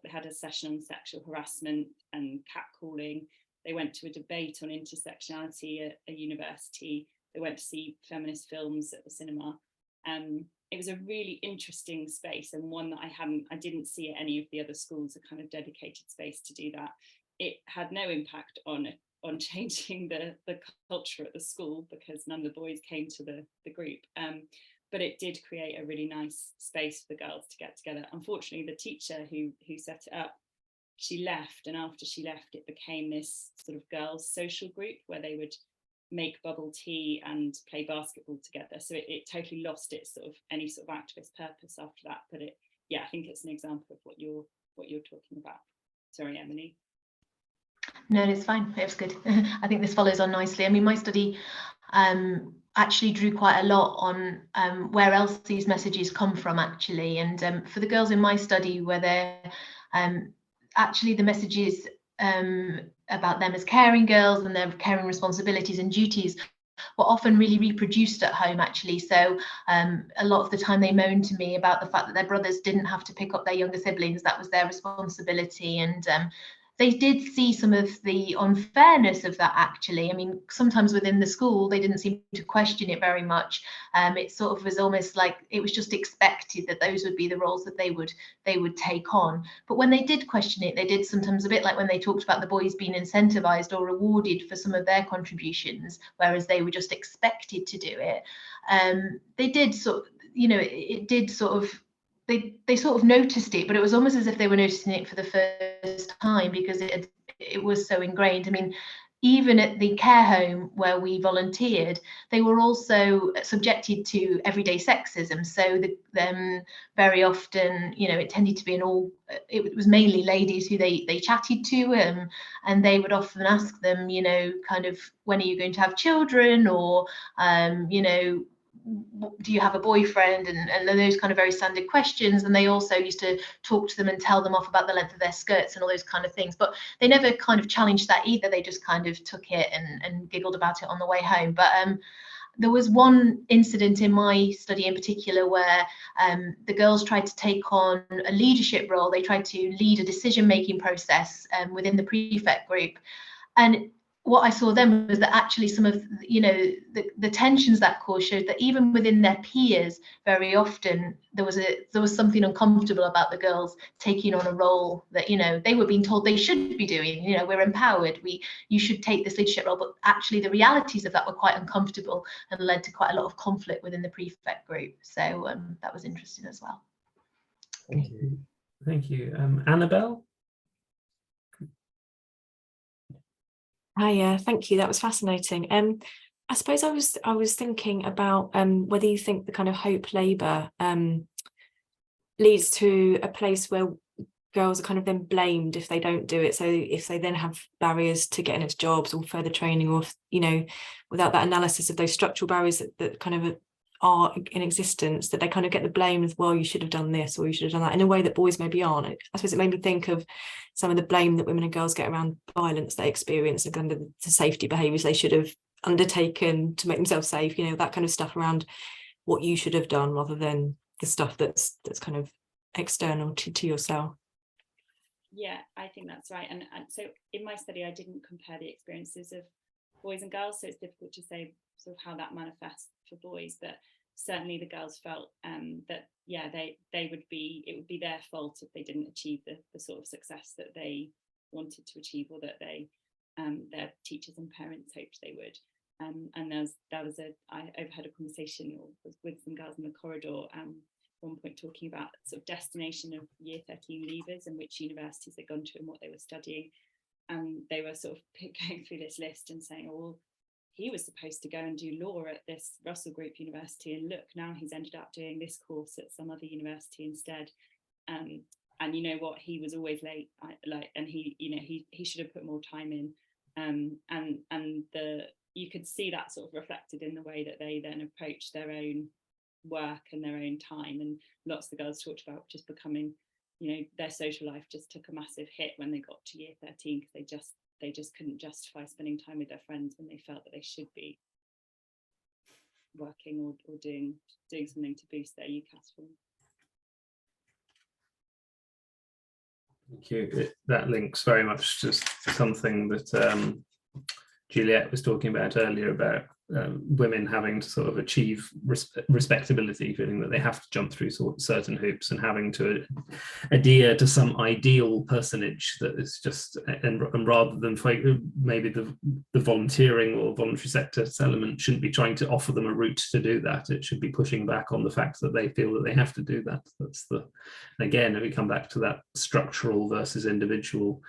had a session on sexual harassment and catcalling. They went to a debate on intersectionality at a university. They went to see feminist films at the cinema. It was a really interesting space, and one that I didn't see at any of the other schools, a kind of dedicated space to do that. It had no impact on changing the culture at the school, because none of the boys came to the group. But it did create a really nice space for the girls to get together. Unfortunately, the teacher who set it up, she left, and after she left, it became this sort of girls' social group where they would make bubble tea and play basketball together. So it totally lost its any sort of activist purpose after that. But I think it's an example of what you're talking about. Sorry, Emily. No, it's fine. It was good. I think this follows on nicely. I mean, my study actually drew quite a lot on where else these messages come from, actually. And for the girls in my study, where they're actually the messages about them as caring girls and their caring responsibilities and duties were often really reproduced at home, actually. So a lot of the time they moaned to me about the fact that their brothers didn't have to pick up their younger siblings. That was their responsibility. And they did see some of the unfairness of that, actually. I mean, sometimes within the school, they didn't seem to question it very much. It sort of was almost like it was just expected that those would be the roles that they would take on. But when they did question it, they did sometimes, a bit like when they talked about the boys being incentivized or rewarded for some of their contributions, whereas they were just expected to do it. They did sort of, it did sort of, they sort of noticed it, but it was almost as if they were noticing it for the first time, because it was so ingrained. I mean, even at the care home where we volunteered, they were also subjected to everyday sexism. So very often, it tended to be it was mainly ladies who they chatted to, and they would often ask them, kind of, when are you going to have children, or do you have a boyfriend, and those kind of very standard questions. And they also used to talk to them and tell them off about the length of their skirts and all those kind of things, but they never kind of challenged that either. They just kind of took it and giggled about it on the way home. But there was one incident in my study in particular where the girls tried to take on a leadership role. They tried to lead a decision-making process within the prefect group, and what I saw then was that actually some of the tensions that caused showed that even within their peers, very often there was something uncomfortable about the girls taking on a role that they were being told they should be doing. We're empowered, you should take this leadership role, but actually the realities of that were quite uncomfortable and led to quite a lot of conflict within the prefect group. So that was interesting as well. Thank you. Annabelle. Hi, thank you. That was fascinating. I suppose I was thinking about whether you think the kind of Hope Labour leads to a place where girls are kind of then blamed if they don't do it. So if they then have barriers to getting into jobs or further training, or without that analysis of those structural barriers that kind of are in existence, that they kind of get the blame of, well, you should have done this or you should have done that, in a way that boys maybe aren't. I suppose it made me think of some of the blame that women and girls get around violence they experience, and under the safety behaviours they should have undertaken to make themselves safe, you know, that kind of stuff around what you should have done, rather than the stuff that's kind of external to yourself. Yeah, I think that's right. And so in my study, I didn't compare the experiences of boys and girls, so it's difficult to say sort of how that manifests for boys, but certainly the girls felt that, yeah, it would be their fault if they didn't achieve the sort of success that they wanted to achieve, or that their teachers and parents hoped they would. And I overheard a conversation with some girls in the corridor at one point talking about sort of destination of year 13 leavers and which universities they'd gone to and what they were studying. And they were sort of going through this list and saying, oh, well, he was supposed to go and do law at this Russell Group University, and look, now he's ended up doing this course at some other university instead. And you know what, he was always late, and he should have put more time in. And you could see that sort of reflected in the way that they then approached their own work and their own time. And lots of the girls talked about just becoming, you know, their social life just took a massive hit when they got to year 13, because they just couldn't justify spending time with their friends when they felt that they should be working or doing something to boost their UCAS form. Thank you. That links very much to something that Juliette was talking about earlier, about women having to sort of achieve respectability, feeling that they have to jump through certain hoops and having to adhere to some ideal personage that is just, and rather than maybe the volunteering or voluntary sector element shouldn't be trying to offer them a route to do that. It should be pushing back on the fact that they feel that they have to do that. Again, if we come back to that structural versus individual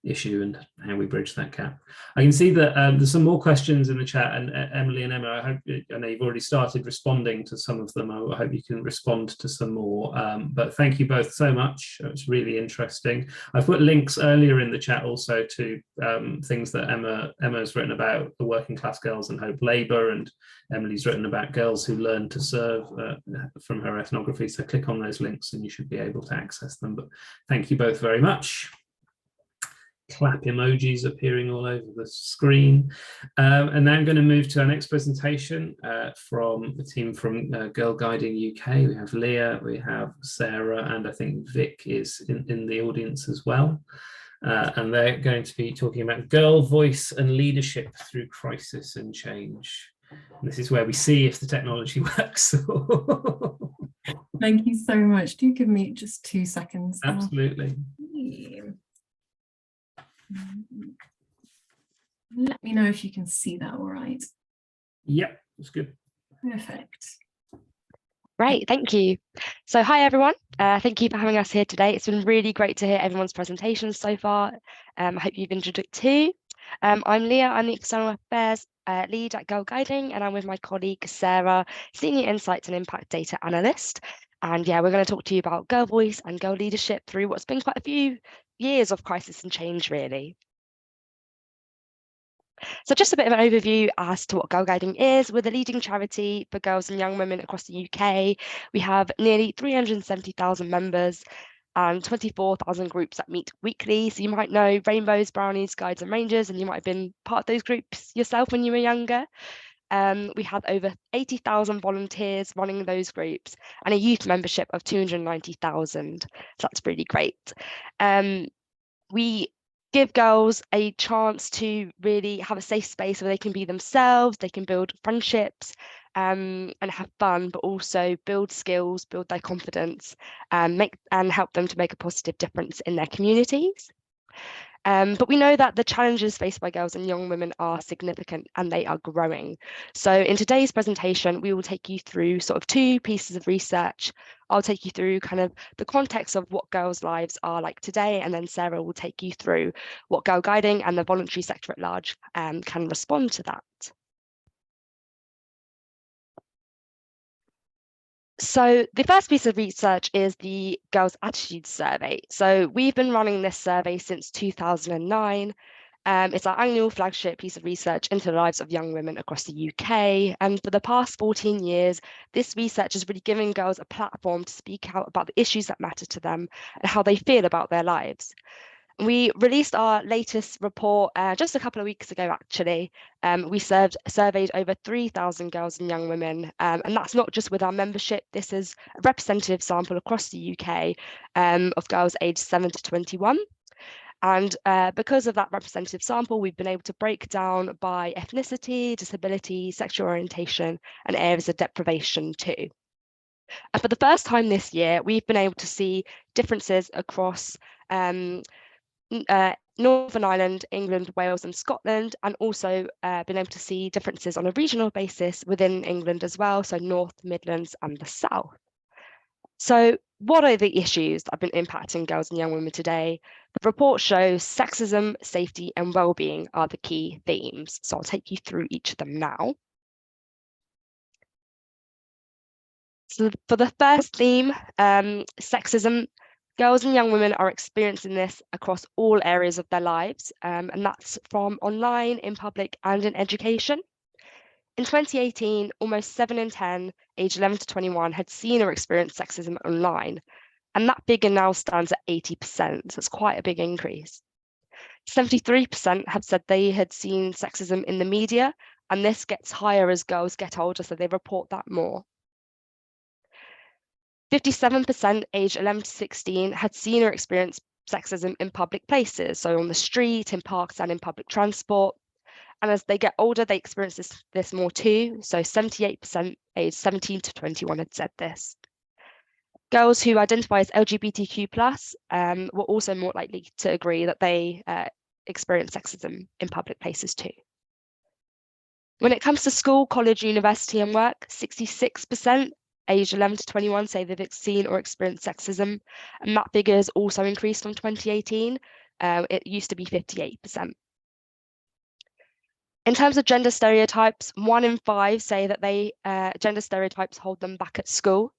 issue and how we bridge that gap. I can see that there's some more questions in the chat, and Emily and Emma, I know you've already started responding to some of them. I hope you can respond to some more, but thank you both so much. It's really interesting. I've put links earlier in the chat also to things that Emma's written about the working class girls and Hope Labour, and Emily's written about girls who learn to serve from her ethnography. So click on those links and you should be able to access them. But thank you both very much. Clap emojis appearing all over the screen. And now I'm going to move to our next presentation from the team from Girlguiding UK. We have Leah, we have Sarah, and I think Vic is in the audience as well. And they're going to be talking about girl voice and leadership through crisis and change. And this is where we see if the technology works. Thank you so much. Do you give me just 2 seconds? Absolutely. Let me know if you can see that all right. Yep, that's good. Perfect. Great, thank you. So hi everyone, thank you for having us here today. It's been really great to hear everyone's presentations so far. I hope you've enjoyed it too. I'm Leah, I'm the External Affairs lead at Girlguiding, and I'm with my colleague Sarah, Senior Insights and Impact Data Analyst. And yeah, we're going to talk to you about girl voice and girl leadership through what's been quite a few years of crisis and change, really. So just a bit of an overview as to what Girlguiding is. We're the leading charity for girls and young women across the UK. We have nearly 370,000 members and 24,000 groups that meet weekly. So you might know Rainbows, Brownies, Guides and Rangers, and you might have been part of those groups yourself when you were younger. We have over 80,000 volunteers running those groups and a youth membership of 290,000. So that's really great. We give girls a chance to really have a safe space where they can be themselves, they can build friendships and have fun, but also build skills, build their confidence, and help them to make a positive difference in their communities. But we know that the challenges faced by girls and young women are significant and they are growing. So in today's presentation, we will take you through sort of 2 pieces of research. I'll take you through kind of the context of what girls' lives are like today, and then Sarah will take you through what Girlguiding and the voluntary sector at large can respond to that. So the first piece of research is the Girls' Attitudes Survey. So we've been running this survey since 2009. It's our annual flagship piece of research into the lives of young women across the UK. And for the past 14 years, this research has really given girls a platform to speak out about the issues that matter to them and how they feel about their lives. We released our latest report just a couple of weeks ago, actually. We surveyed over 3,000 girls and young women, and that's not just with our membership. This is a representative sample across the UK of girls aged 7 to 21. And because of that representative sample, we've been able to break down by ethnicity, disability, sexual orientation, and areas of deprivation too. And for the first time this year, we've been able to see differences across Northern Ireland, England, Wales, and Scotland, and also been able to see differences on a regional basis within England as well, so North, Midlands, and the South. So what are the issues that have been impacting girls and young women today? The report shows sexism, safety, and well-being are the key themes. So I'll take you through each of them now. So for the first theme, sexism, girls and young women are experiencing this across all areas of their lives, and that's from online, in public, and in education. In 2018, almost 7 in 10 aged 11 to 21 had seen or experienced sexism online, and that figure now stands at 80%, so it's quite a big increase. 73% have said they had seen sexism in the media, and this gets higher as girls get older, so they report that more. 57% aged 11 to 16 had seen or experienced sexism in public places, so on the street, in parks, and in public transport. And as they get older, they experience this more too. So 78% aged 17 to 21 had said this. Girls who identify as LGBTQ+ were also more likely to agree that they experience sexism in public places too. When it comes to school, college, university, and work, 66% aged 11 to 21 say they've seen or experienced sexism, and that figure has also increased from 2018. It used to be 58%. In terms of gender stereotypes, 1 in 5 say that gender stereotypes hold them back at school.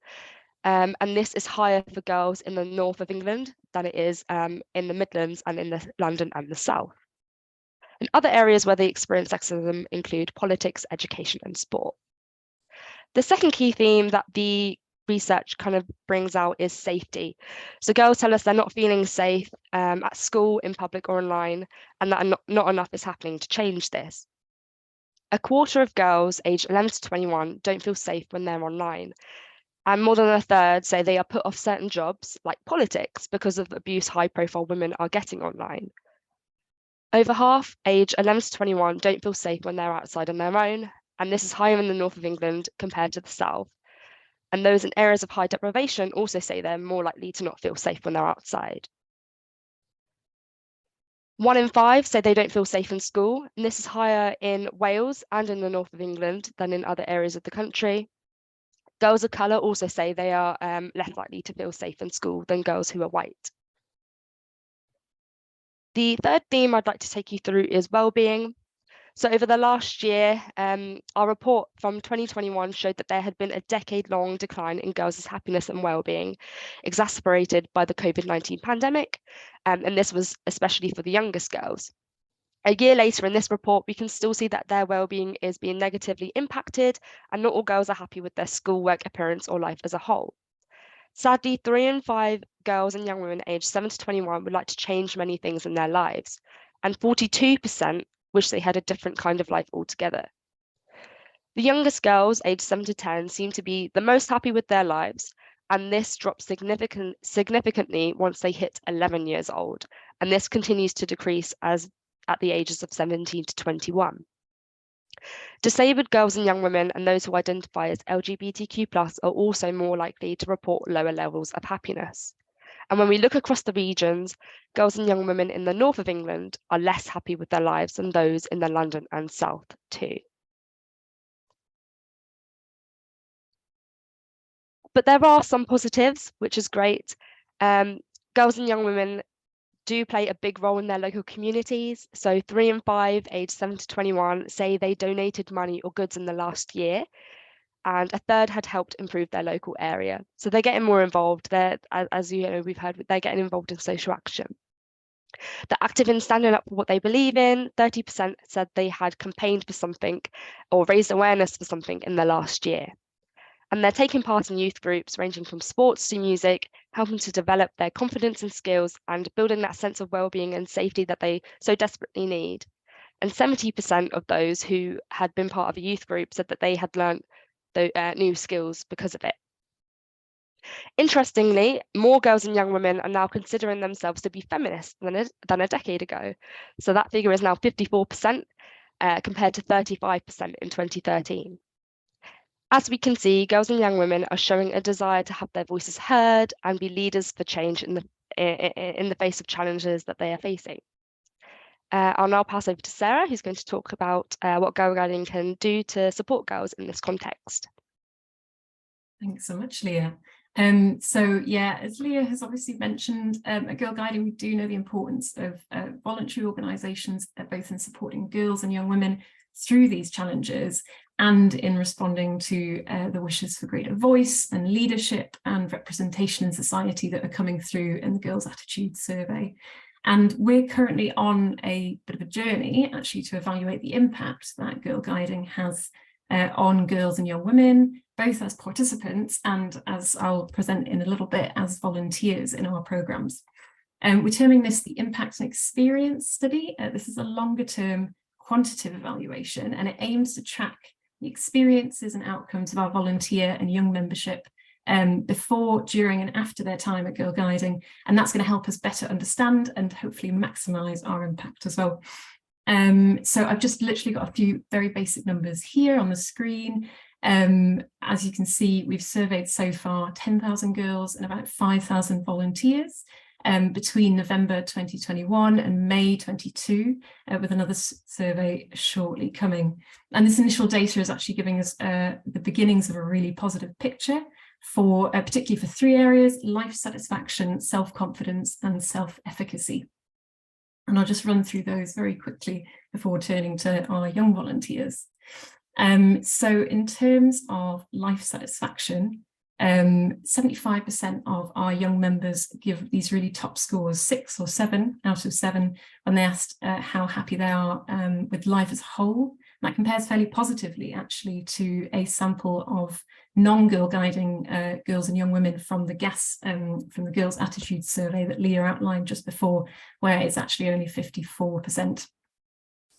And this is higher for girls in the north of England than it is in the Midlands and in the London and the South. And other areas where they experience sexism include politics, education, and sport. The second key theme that the research kind of brings out is safety. So girls tell us they're not feeling safe at school, in public, or online, and that not enough is happening to change this. A quarter of girls aged 11 to 21 don't feel safe when they're online. And more than a third say they are put off certain jobs, like politics, because of the abuse high-profile women are getting online. Over half aged 11 to 21 don't feel safe when they're outside on their own, and this is higher in the north of England compared to the south. And those in areas of high deprivation also say they're more likely to not feel safe when they're outside. 1 in 5 say they don't feel safe in school, and this is higher in Wales and in the north of England than in other areas of the country. Girls of colour also say they are less likely to feel safe in school than girls who are white. The third theme I'd like to take you through is well-being. So over the last year, our report from 2021 showed that there had been a decade-long decline in girls' happiness and well-being, exacerbated by the COVID-19 pandemic, and this was especially for the youngest girls. A year later in this report, we can still see that their well-being is being negatively impacted, and not all girls are happy with their schoolwork, appearance, or life as a whole. Sadly, 3 in 5 girls and young women aged 7 to 21 would like to change many things in their lives, and 42% wish they had a different kind of life altogether. The youngest girls, aged 7 to 10, seem to be the most happy with their lives, and this drops significantly once they hit 11 years old, and this continues to decrease at the ages of 17 to 21. Disabled girls and young women and those who identify as LGBTQ+ are also more likely to report lower levels of happiness. And when we look across the regions, girls and young women in the north of England are less happy with their lives than those in the London and South too. But there are some positives, which is great. Girls and young women do play a big role in their local communities. So 3 in 5 aged 7 to 21 say they donated money or goods in the last year, and a third had helped improve their local area. So they're getting more involved. As you know, we've heard, they're getting involved in social action. They're active in standing up for what they believe in. 30% said they had campaigned for something or raised awareness for something in the last year. And they're taking part in youth groups ranging from sports to music, helping to develop their confidence and skills and building that sense of well-being and safety that they so desperately need. And 70% of those who had been part of a youth group said that they had learned new skills because of it. Interestingly, more girls and young women are now considering themselves to be feminists than a decade ago. So that figure is now 54% compared to 35% in 2013. As we can see, girls and young women are showing a desire to have their voices heard and be leaders for change in the face of challenges that they are facing. I'll now pass over to Sarah, who's going to talk about what Girlguiding can do to support girls in this context. Thanks so much, Leah. So yeah, as Leah has obviously mentioned, at Girlguiding, we do know the importance of voluntary organisations, both in supporting girls and young women through these challenges and in responding to the wishes for greater voice and leadership and representation in society that are coming through in the Girls' Attitudes Survey. And we're currently on a bit of a journey actually to evaluate the impact that Girlguiding has on girls and young women, both as participants and, as I'll present in a little bit, as volunteers in our programmes. We're terming this the Impact and Experience Study. This is a longer term quantitative evaluation, and it aims to track the experiences and outcomes of our volunteer and young membership before, during and after their time at Girlguiding, and that's going to help us better understand and hopefully maximise our impact as well. So I've just literally got a few very basic numbers here on the screen. As you can see, we've surveyed so far 10,000 girls and about 5,000 volunteers between November 2021 and May 22, with another survey shortly coming. And this initial data is actually giving us the beginnings of a really positive picture for particularly for three areas: life satisfaction, self-confidence and self-efficacy. And I'll just run through those very quickly before turning to our young volunteers. So in terms of life satisfaction, 75% of our young members give these really top scores, 6 or 7 out of 7, when they asked how happy they are with life as a whole. And that compares fairly positively actually to a sample of non-Girlguiding girls and young women from the GAS, from the Girls' Attitudes Survey that Leah outlined just before, where it's actually only 54%.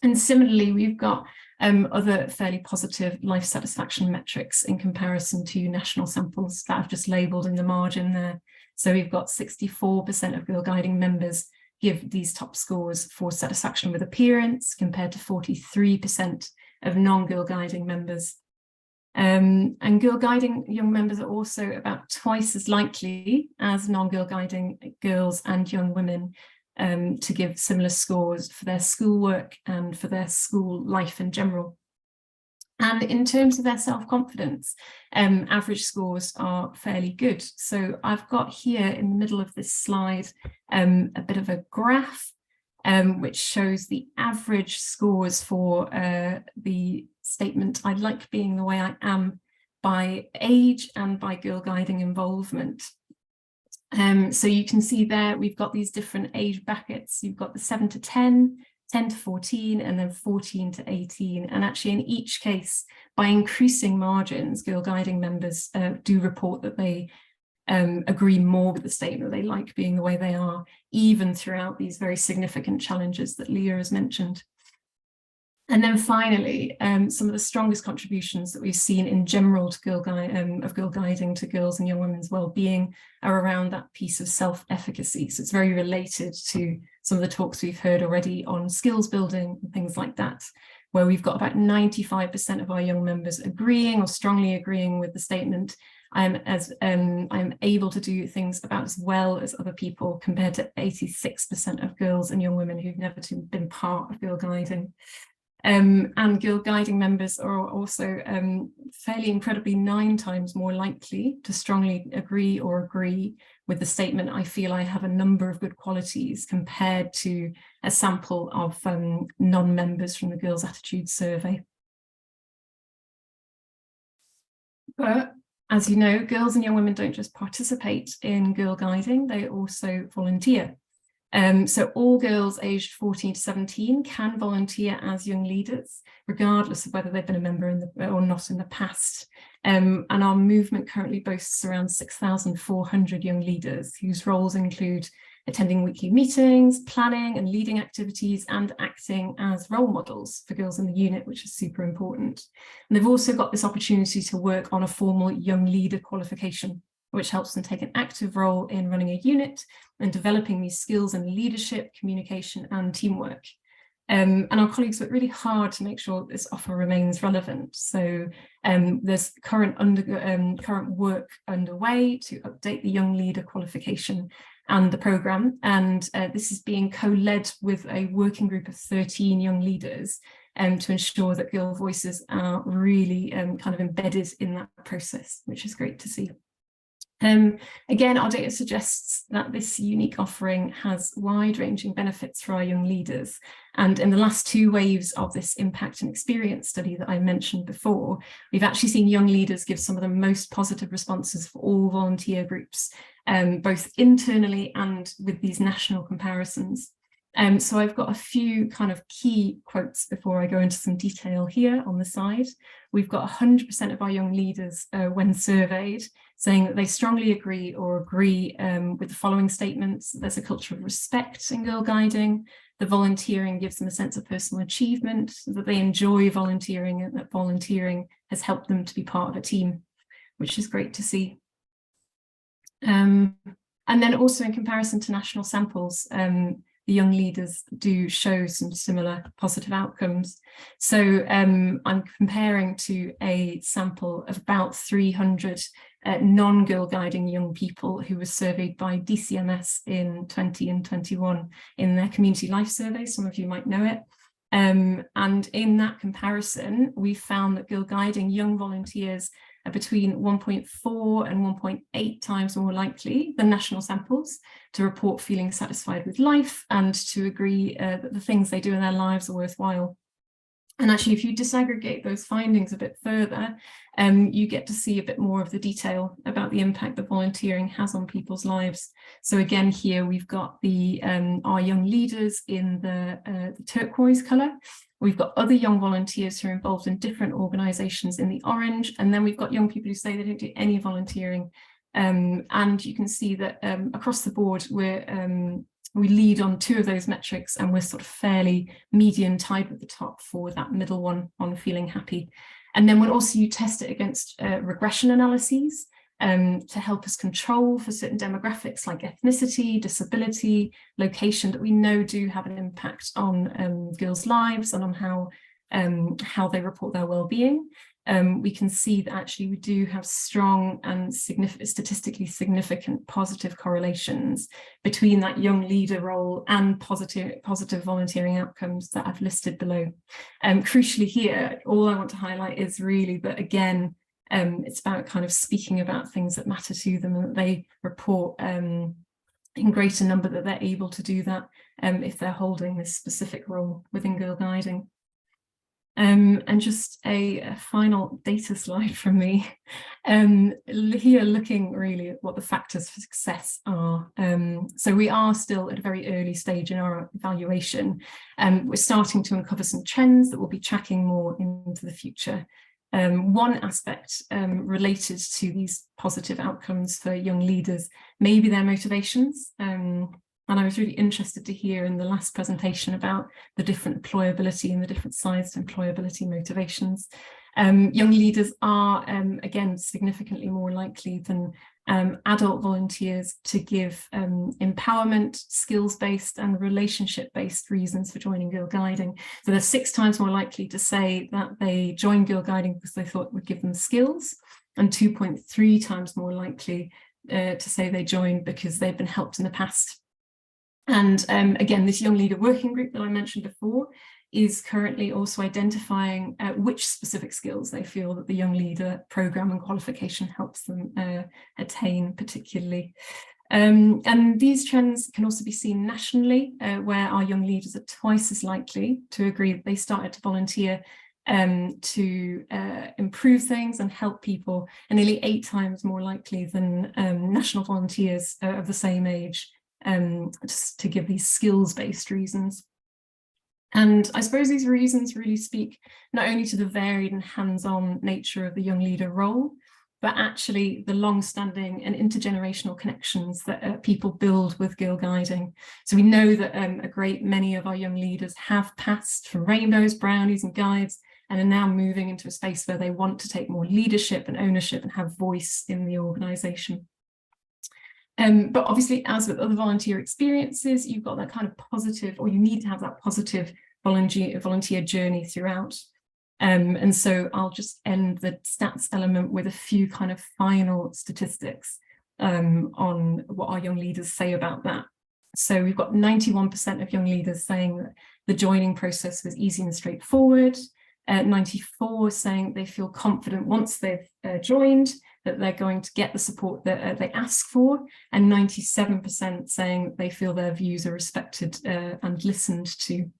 And similarly, we've got other fairly positive life satisfaction metrics in comparison to national samples that I've just labelled in the margin there. So we've got 64% of Girlguiding members give these top scores for satisfaction with appearance, compared to 43% of non-Girlguiding members. And Girlguiding young members are also about twice as likely as non-Girlguiding girls and young women to give similar scores for their schoolwork and for their school life in general. And in terms of their self-confidence, average scores are fairly good. So I've got here in the middle of this slide a bit of a graph which shows the average scores for the statement, "I like being the way I am," by age and by Girlguiding involvement. So you can see there we've got these different age brackets. You've got the 7 to 10, 10 to 14, and then 14 to 18. And actually in each case, by increasing margins, Girlguiding members do report that they agree more with the statement, they like being the way they are, even throughout these very significant challenges that Leah has mentioned. And then finally, some of the strongest contributions that we've seen in general to Girlguiding to girls and young women's well-being are around that piece of self-efficacy. So it's very related to some of the talks we've heard already on skills building and things like that, where we've got about 95% of our young members agreeing or strongly agreeing with the statement, I'm able to do things about as well as other people, compared to 86% of girls and young women who've never been part of Girlguiding. And Girlguiding members are also fairly incredibly 9 times more likely to strongly agree with the statement, "I feel I have a number of good qualities," compared to a sample of non-members from the Girls' Attitudes Survey. But as you know, girls and young women don't just participate in Girlguiding, they also volunteer. So all girls aged 14 to 17 can volunteer as young leaders, regardless of whether they've been a member or not in the past. And our movement currently boasts around 6,400 young leaders whose roles include attending weekly meetings, planning and leading activities, and acting as role models for girls in the unit, which is super important. And they've also got this opportunity to work on a formal young leader qualification, which helps them take an active role in running a unit and developing these skills in leadership, communication, and teamwork. And our colleagues work really hard to make sure this offer remains relevant. So there's current work underway to update the young leader qualification and the programme, and this is being co-led with a working group of 13 young leaders to ensure that girl voices are really kind of embedded in that process, which is great to see. Again, our data suggests that this unique offering has wide-ranging benefits for our young leaders. And in the last 2 waves of this impact and experience study that I mentioned before, we've actually seen young leaders give some of the most positive responses for all volunteer groups, both internally and with these national comparisons. So I've got a few kind of key quotes before I go into some detail here on the side. We've got 100% of our young leaders when surveyed saying that they strongly agree with the following statements. There's a culture of respect in girl guiding. The volunteering gives them a sense of personal achievement, that they enjoy volunteering, and that volunteering has helped them to be part of a team, which is great to see. And then also in comparison to national samples, the young leaders do show some similar positive outcomes. So I'm comparing to a sample of about 300 non-girl guiding young people who were surveyed by DCMS in 20 and 21 in their community life survey. Some of you might know it. And in that comparison, we found that girl guiding young volunteers are between 1.4 and 1.8 times more likely than national samples to report feeling satisfied with life and to agree that the things they do in their lives are worthwhile. And actually, if you disaggregate those findings a bit further, you get to see a bit more of the detail about the impact that volunteering has on people's lives. So again, here we've got the our young leaders in the turquoise colour. We've got other young volunteers who are involved in different organisations in the orange, and then we've got young people who say they don't do any volunteering. And you can see that across the board, we lead on 2 of those metrics, and we're sort of fairly median tied at the top for that middle one on feeling happy. And then when also you test it against regression analyses to help us control for certain demographics like ethnicity, disability, location, that we know do have an impact on girls' lives and on how they report their well-being. We can see that actually we do have strong and statistically significant positive correlations between that young leader role and positive volunteering outcomes that I've listed below. Crucially here, all I want to highlight is really that, again, it's about kind of speaking about things that matter to them, and that they report in greater number that they're able to do that if they're holding this specific role within girl guiding. And just a final data slide from me. Here looking really at what the factors for success are. So we are still at a very early stage in our evaluation. We're starting to uncover some trends that we'll be tracking more into the future. One aspect related to these positive outcomes for young leaders may be their motivations. And I was really interested to hear in the last presentation about the different employability and the different sized employability motivations. Young leaders are, again, significantly more likely than adult volunteers to give empowerment, skills-based and relationship-based reasons for joining girl guiding. So they're 6 times more likely to say that they joined girl guiding because they thought it would give them skills, and 2.3 times more likely to say they joined because they've been helped in the past. And again, this young leader working group that I mentioned before is currently also identifying which specific skills they feel that the young leader programme and qualification helps them attain particularly. And these trends can also be seen nationally, where our young leaders are twice as likely to agree that they started to volunteer to improve things and help people, and nearly 8 times more likely than national volunteers of the same age just to give these skills-based reasons. And I suppose these reasons really speak not only to the varied and hands-on nature of the young leader role, but actually the long-standing and intergenerational connections that people build with Girlguiding. So we know that a great many of our young leaders have passed from rainbows, brownies and guides, and are now moving into a space where they want to take more leadership and ownership and have voice in the organisation. But obviously, as with other volunteer experiences, you've got that kind of positive, or you need to have that positive volunteer journey throughout. And so I'll just end the stats element with a few kind of final statistics on what our young leaders say about that. So we've got 91% of young leaders saying that the joining process was easy and straightforward, 94% saying they feel confident once they've joined that they're going to get the support that they ask for, and 97% saying they feel their views are respected and listened to.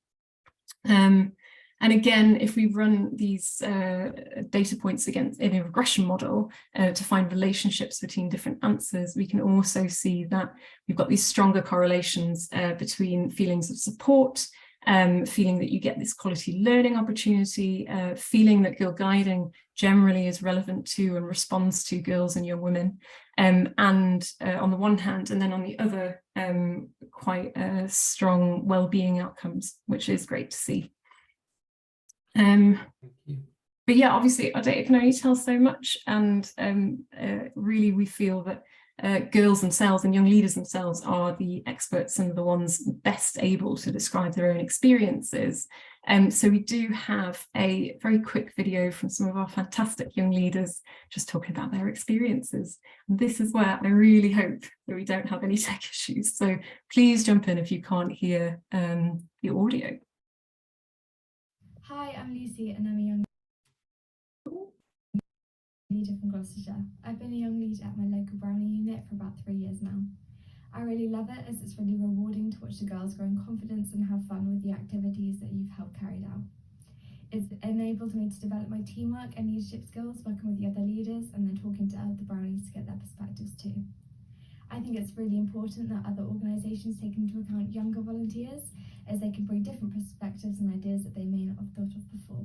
And again, if we run these data points against in a regression model to find relationships between different answers, we can also see that we've got these stronger correlations between feelings of support, feeling that you get this quality learning opportunity, feeling that Girlguiding generally is relevant to and responds to girls and young women, and on the one hand, and then on the other, quite strong well-being outcomes, which is great to see. But yeah, obviously our data can only tell so much, and really we feel that girls themselves and young leaders themselves are the experts and the ones best able to describe their own experiences. So we do have a very quick video from some of our fantastic young leaders just talking about their experiences. And this is where I really hope that we don't have any tech issues. So please jump in if you can't hear the audio. Hi, I'm Lucy and I'm a young leader from Gloucestershire. I've been a young leader at my local Brownie unit for about 3 years now. I really love it as it's really rewarding to watch the girls grow in confidence and have fun with the activities that you've helped carried out. It's enabled me to develop my teamwork and leadership skills working with the other leaders and then talking to other Brownies to get their perspectives too. I think it's really important that other organisations take into account younger volunteers as they can bring different perspectives and ideas that they may not have thought of before.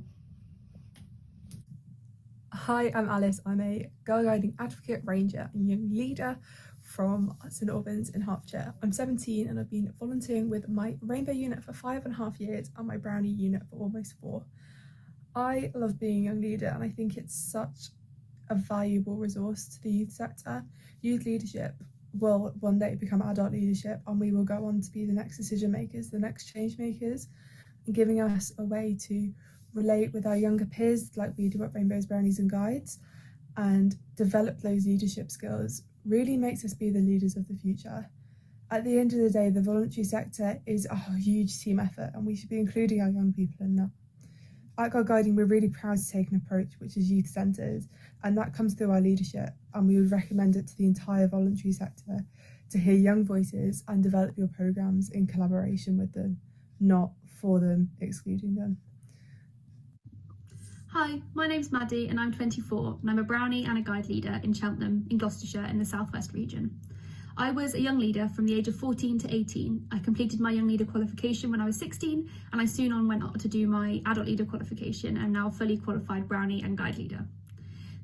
Hi, I'm Alice. I'm a Girlguiding advocate, ranger and young leader from St Albans in Hertfordshire. I'm 17 and I've been volunteering with my Rainbow unit for 5.5 years and my Brownie unit for almost 4. I love being a young leader and I think it's such a valuable resource to the youth sector. Youth leadership will one day become adult leadership and we will go on to be the next decision makers, the next change makers, and giving us a way to relate with our younger peers like we do at Rainbows, Brownies and Guides and develop those leadership skills really makes us be the leaders of the future. At the end of the day, the voluntary sector is a huge team effort and we should be including our young people in that. At Girlguiding, we're really proud to take an approach which is youth-centred, and that comes through our leadership, and we would recommend it to the entire voluntary sector to hear young voices and develop your programmes in collaboration with them, not for them, excluding them. Hi, my name's Maddie and I'm 24 and I'm a Brownie and a Guide leader in Cheltenham in Gloucestershire in the southwest region. I was a young leader from the age of 14 to 18. I completed my young leader qualification when I was 16 and I soon on went on to do my adult leader qualification and I'm now fully qualified Brownie and Guide leader.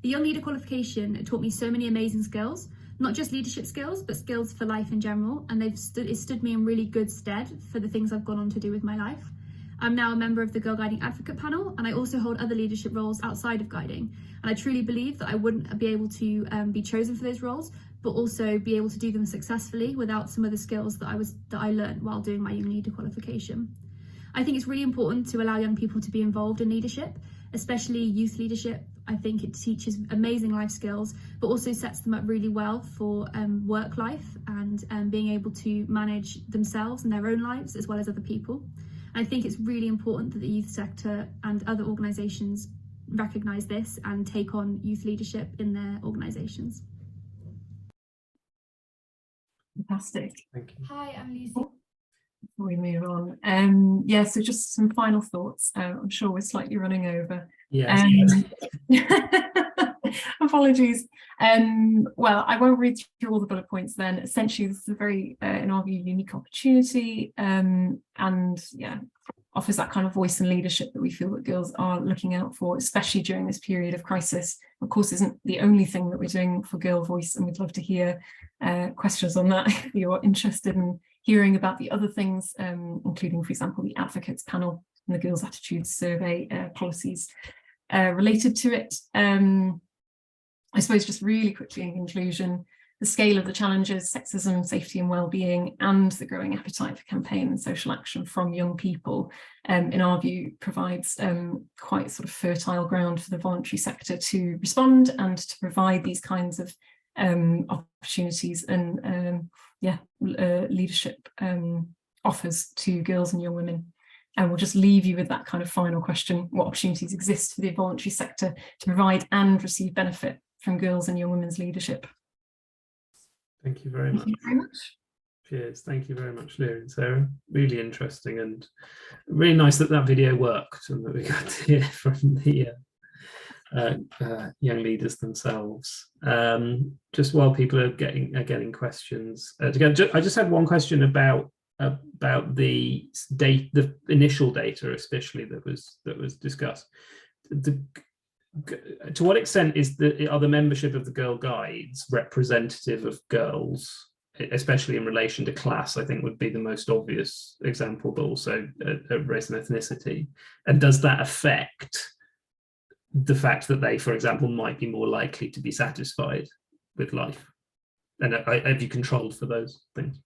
The young leader qualification taught me so many amazing skills, not just leadership skills, but skills for life in general, and it stood me in really good stead for the things I've gone on to do with my life. I'm now a member of the Girlguiding Advocate Panel and I also hold other leadership roles outside of guiding. And I truly believe that I wouldn't be able to be chosen for those roles, but also be able to do them successfully without some of the skills that I learned while doing my young leader qualification. I think it's really important to allow young people to be involved in leadership, especially youth leadership. I think it teaches amazing life skills, but also sets them up really well for work life and being able to manage themselves and their own lives as well as other people. I think it's really important that the youth sector and other organisations recognise this and take on youth leadership in their organisations. Fantastic. Thank you. Hi, I'm Lucy. Before we move on, yeah, so just some final thoughts. I'm sure we're slightly running over. Yes. Apologies. Well, I won't read through all the bullet points then. Essentially, this is a very, in our view, unique opportunity, and yeah, offers that kind of voice and leadership that we feel that girls are looking out for, especially during this period of crisis. Of course, isn't the only thing that we're doing for girl voice, and we'd love to hear questions on that if you're interested in hearing about the other things, including, for example, the advocates panel and the Girls' Attitudes Survey policies related to it. I suppose just really quickly in conclusion, the scale of the challenges, sexism, safety and well-being, and the growing appetite for campaign and social action from young people, in our view, provides quite sort of fertile ground for the voluntary sector to respond and to provide these kinds of opportunities and leadership offers to girls and young women. And we'll just leave you with that kind of final question: what opportunities exist for the voluntary sector to provide and receive benefit from girls and young women's leadership? Thank you very much. Thank you very much. Cheers. Thank you very much, Leah and Sarah. Really interesting and really nice that that video worked and that we got to hear from the young leaders themselves. Just while people are getting questions, I just had one question about the initial data, especially that was discussed. To what extent are the membership of the Girl Guides representative of girls, especially in relation to class? I think would be the most obvious example, but also race and ethnicity. And does that affect the fact that they, for example, might be more likely to be satisfied with life? And have you controlled for those things?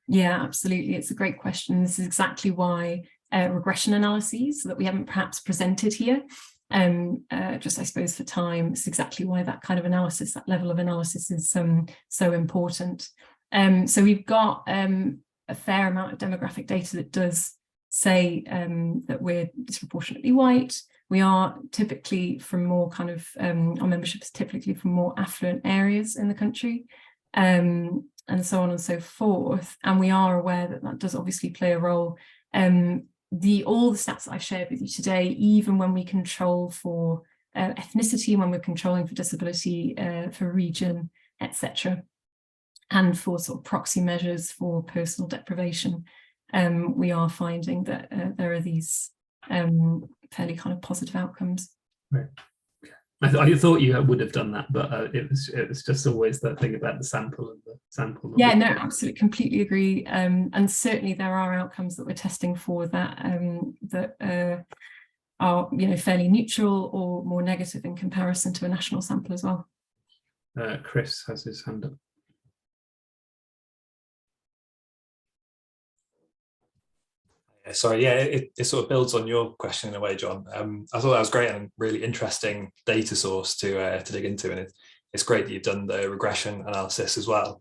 Yeah, absolutely. It's a great question. This is exactly why regression analyses that we haven't perhaps presented here, just I suppose for time, it's exactly why that kind of analysis, that level of analysis is so important. So we've got a fair amount of demographic data that does say that we're disproportionately white. We are typically from more kind of, our membership is typically from more affluent areas in the country, and so on and so forth. And we are aware that that does obviously play a role. All the stats that I've shared with you today, even when we control for ethnicity, when we're controlling for disability, for region, etc., and for sort of proxy measures for personal deprivation, we are finding that there are these fairly kind of positive outcomes. Right. I thought you would have done that, but it was just always that thing about the sample and the sample. Yeah, no, absolutely, completely agree. And certainly there are outcomes that we're testing for that are, you know, fairly neutral or more negative in comparison to a national sample as well. Chris has his hand up. Sorry, yeah, it sort of builds on your question in a way, John. I thought that was great and really interesting data source to dig into, and it's great that you've done the regression analysis as well.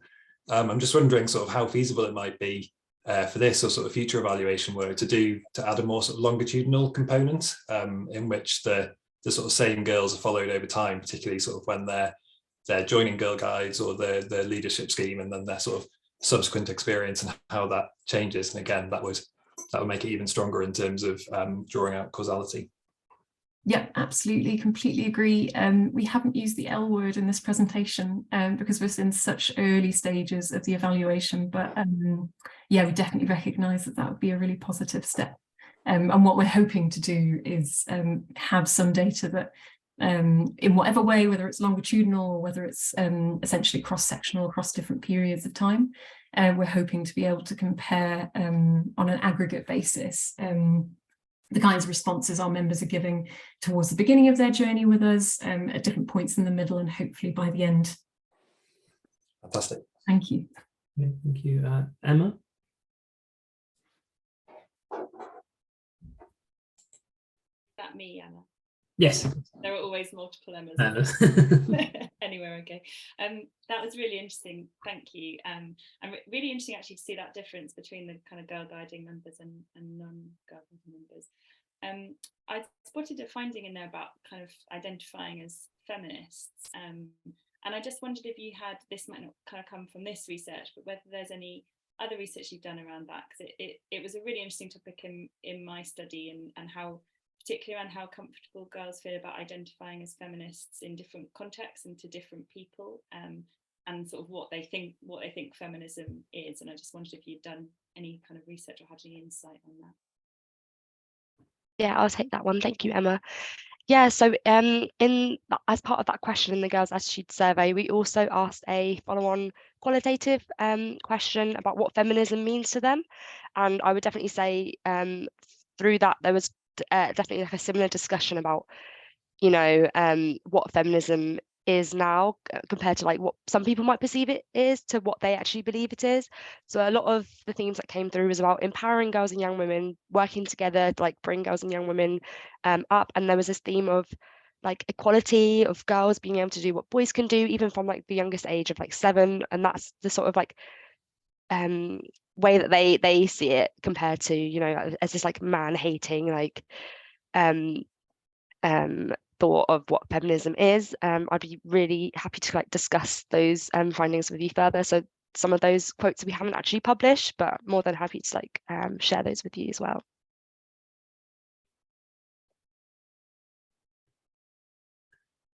I'm just wondering sort of how feasible it might be for this or sort of future evaluation work to add a more sort of longitudinal component in which the sort of same girls are followed over time, particularly sort of when they're joining Girl Guides or the leadership scheme, and then their sort of subsequent experience and how that changes. And again, that would make it even stronger in terms of drawing out causality. Yeah, absolutely, completely agree. We haven't used the L word in this presentation because we're in such early stages of the evaluation, but yeah, we definitely recognise that would be a really positive step. And what we're hoping to do is have some data that in whatever way, whether it's longitudinal or whether it's essentially cross-sectional across different periods of time, we're hoping to be able to compare on an aggregate basis the kinds of responses our members are giving towards the beginning of their journey with us, at different points in the middle, and hopefully by the end. Fantastic. Thank you. Yeah, thank you. Emma? Is that me, Emma? Yes. There are always multiple Emmas. Anywhere, okay. That was really interesting. Thank you. And really interesting actually to see that difference between the kind of girl guiding members and non-girl guiding members. I spotted a finding in there about kind of identifying as feminists. And I just wondered if you had, this might not kind of come from this research, but whether there's any other research you've done around that, because it was a really interesting topic in my study, and how particularly around how comfortable girls feel about identifying as feminists in different contexts and to different people, and sort of what they think feminism is. And I just wondered if you'd done any kind of research or had any insight on that. Yeah, I'll take that one. Thank you, Emma. Yeah, so as part of that question in the Girls' Attitude Survey, we also asked a follow-on qualitative question about what feminism means to them. And I would definitely say through that, there was definitely like a similar discussion about, you know, what feminism is now compared to like what some people might perceive it is to what they actually believe it is. So a lot of the themes that came through was about empowering girls and young women, working together to like bring girls and young women up. And there was this theme of like equality, of girls being able to do what boys can do, even from like the youngest age of like 7. And that's the sort of like way that they see it compared to, you know, as this like man-hating like thought of what feminism is. I'd be really happy to like discuss those findings with you further. So some of those quotes we haven't actually published, but more than happy to like share those with you as well.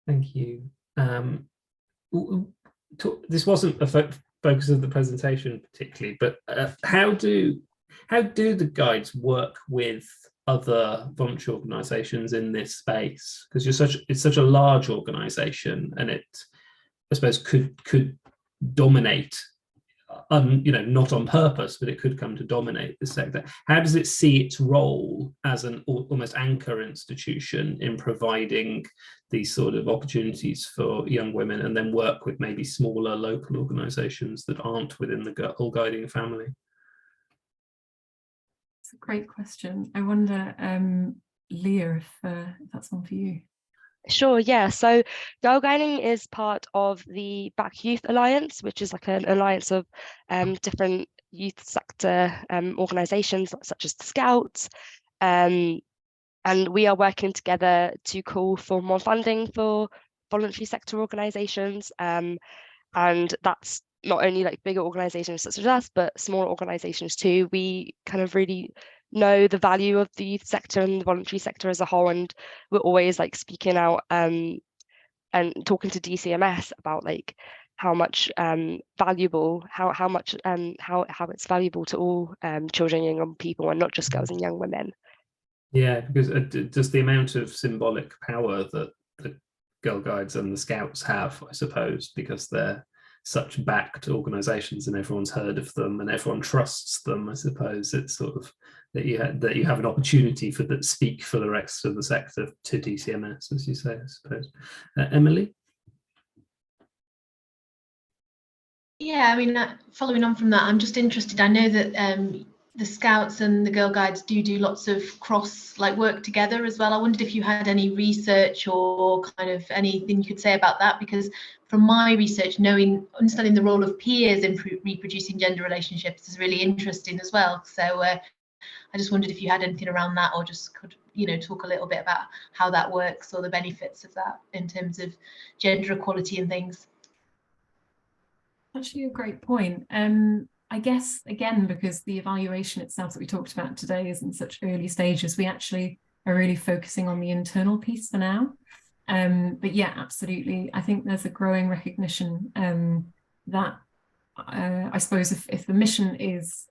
Thank you. This wasn't a focus of the presentation particularly, but how do the guides work with other voluntary organisations in this space? Because it's such a large organisation, and it, I suppose, could dominate, you know, not on purpose, but it could come to dominate the sector. How does it see its role as an almost anchor institution in providing these sort of opportunities for young women, and then work with maybe smaller local organisations that aren't within the Girlguiding family? It's a great question. I wonder, Leah, if that's one for you. Sure, yeah. So Girlguiding is part of the Back Youth Alliance, which is like an alliance of different youth sector organisations such as the Scouts. And we are working together to call for more funding for voluntary sector organisations. And that's not only like bigger organisations such as us, but smaller organisations too. We kind of really know the value of the youth sector and the voluntary sector as a whole, and we're always like speaking out and talking to DCMS about like how much valuable, how it's valuable to all children and young people, and not just girls and young women. Yeah, because just the amount of symbolic power that the Girl Guides and the Scouts have, I suppose, because they're such backed organisations and everyone's heard of them and everyone trusts them. I suppose it's sort of that you have an opportunity for that speak for the rest of the sector to DCMS, as you say, I suppose. Emily? Yeah, I mean, following on from that, I'm just interested. I know that the Scouts and the Girl Guides do lots of cross work together as well. I wondered if you had any research or kind of anything you could say about that, because from my research, understanding the role of peers in reproducing gender relationships is really interesting as well. So I just wondered if you had anything around that, or just could talk a little bit about how that works or the benefits of that in terms of gender equality and things. Actually, a great point. I guess, again, because the evaluation itself that we talked about today is in such early stages, we actually are really focusing on the internal piece for now. But yeah, absolutely. I think there's a growing recognition that I suppose if the mission is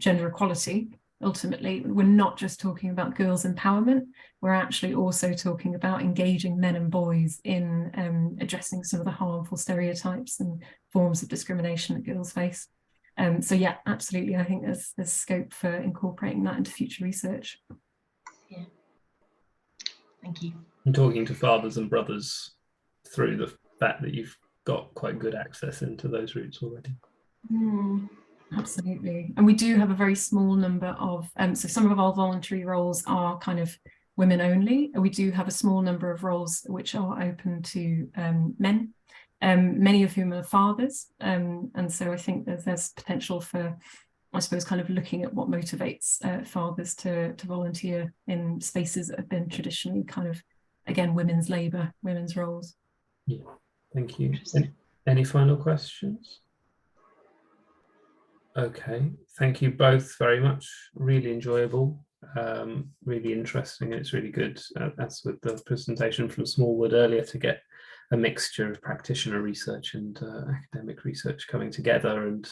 gender equality, ultimately, we're not just talking about girls' empowerment, we're actually also talking about engaging men and boys in addressing some of the harmful stereotypes and forms of discrimination that girls face. So yeah, absolutely. I think there's scope for incorporating that into future research. Yeah, thank you. And talking to fathers and brothers through the fact that you've got quite good access into those routes already. Absolutely. And we do have a very small number of, so some of our voluntary roles are kind of women only. We do have a small number of roles which are open to men, many of whom are fathers. And so I think that there's potential for, I suppose, kind of looking at what motivates fathers to volunteer in spaces that have been traditionally kind of, again, women's labour, women's roles. Yeah, thank you. Any final questions? Okay, thank you both very much. Really enjoyable. really interesting. It's really good, as with the presentation from Smallwood earlier, to get a mixture of practitioner research and academic research coming together. And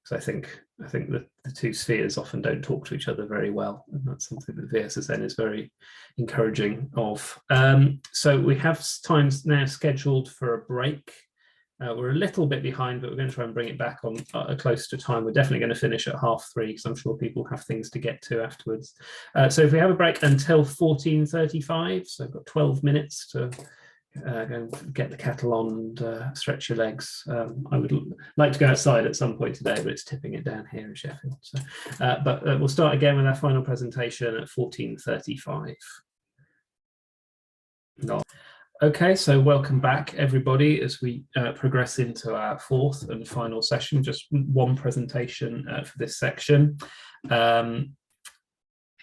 so I think that the two spheres often don't talk to each other very well, and that's something that VSSN is very encouraging of. So we have time now scheduled for a break. We're a little bit behind, but we're going to try and bring it back on close to time. We're definitely going to finish at 3:30 because I'm sure people have things to get to afterwards. So if we have a break until 14:35, so I've got 12 minutes to go and get the kettle on and stretch your legs. I would like to go outside at some point today, but it's tipping it down here in Sheffield. So, but we'll start again with our final presentation at 14:35. No. Okay, so welcome back everybody as we progress into our fourth and final session. Just one presentation for this section.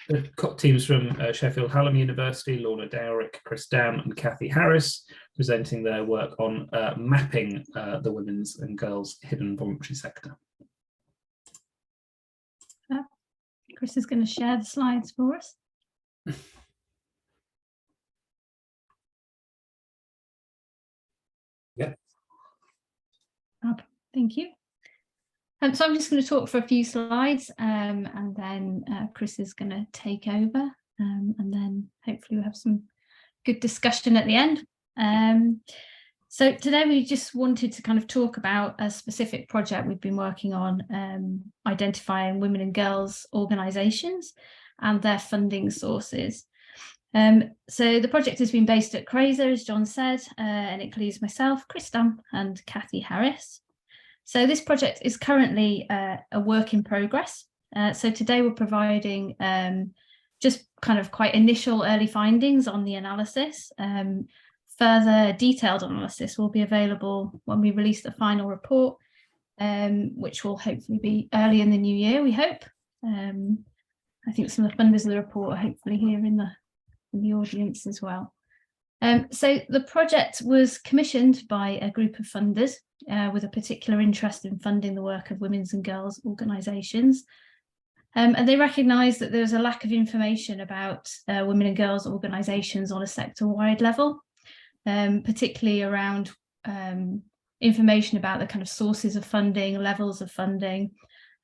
The teams from Sheffield Hallam University, Lorna Dowrick, Chris Dam and Kathy Harris, presenting their work on mapping the women's and girls' hidden voluntary sector. Chris is going to share the slides for us. Yeah. Thank you. So I'm just going to talk for a few slides, and then Chris is going to take over, and then hopefully we'll have some good discussion at the end. So today we just wanted to kind of talk about a specific project we've been working on, identifying women and girls organisations and their funding sources. So the project has been based at CRASA, as John said, and it includes myself, Chris Dam and Kathy Harris. So this project is currently a work in progress. So today we're providing just kind of quite initial early findings on the analysis. Further detailed analysis will be available when we release the final report, which will hopefully be early in the new year, we hope. I think some of the funders of the report are hopefully here in the audience as well. So the project was commissioned by a group of funders with a particular interest in funding the work of women's and girls' organisations. And they recognised that there was a lack of information about women and girls' organisations on a sector-wide level, particularly around information about the kind of sources of funding, levels of funding,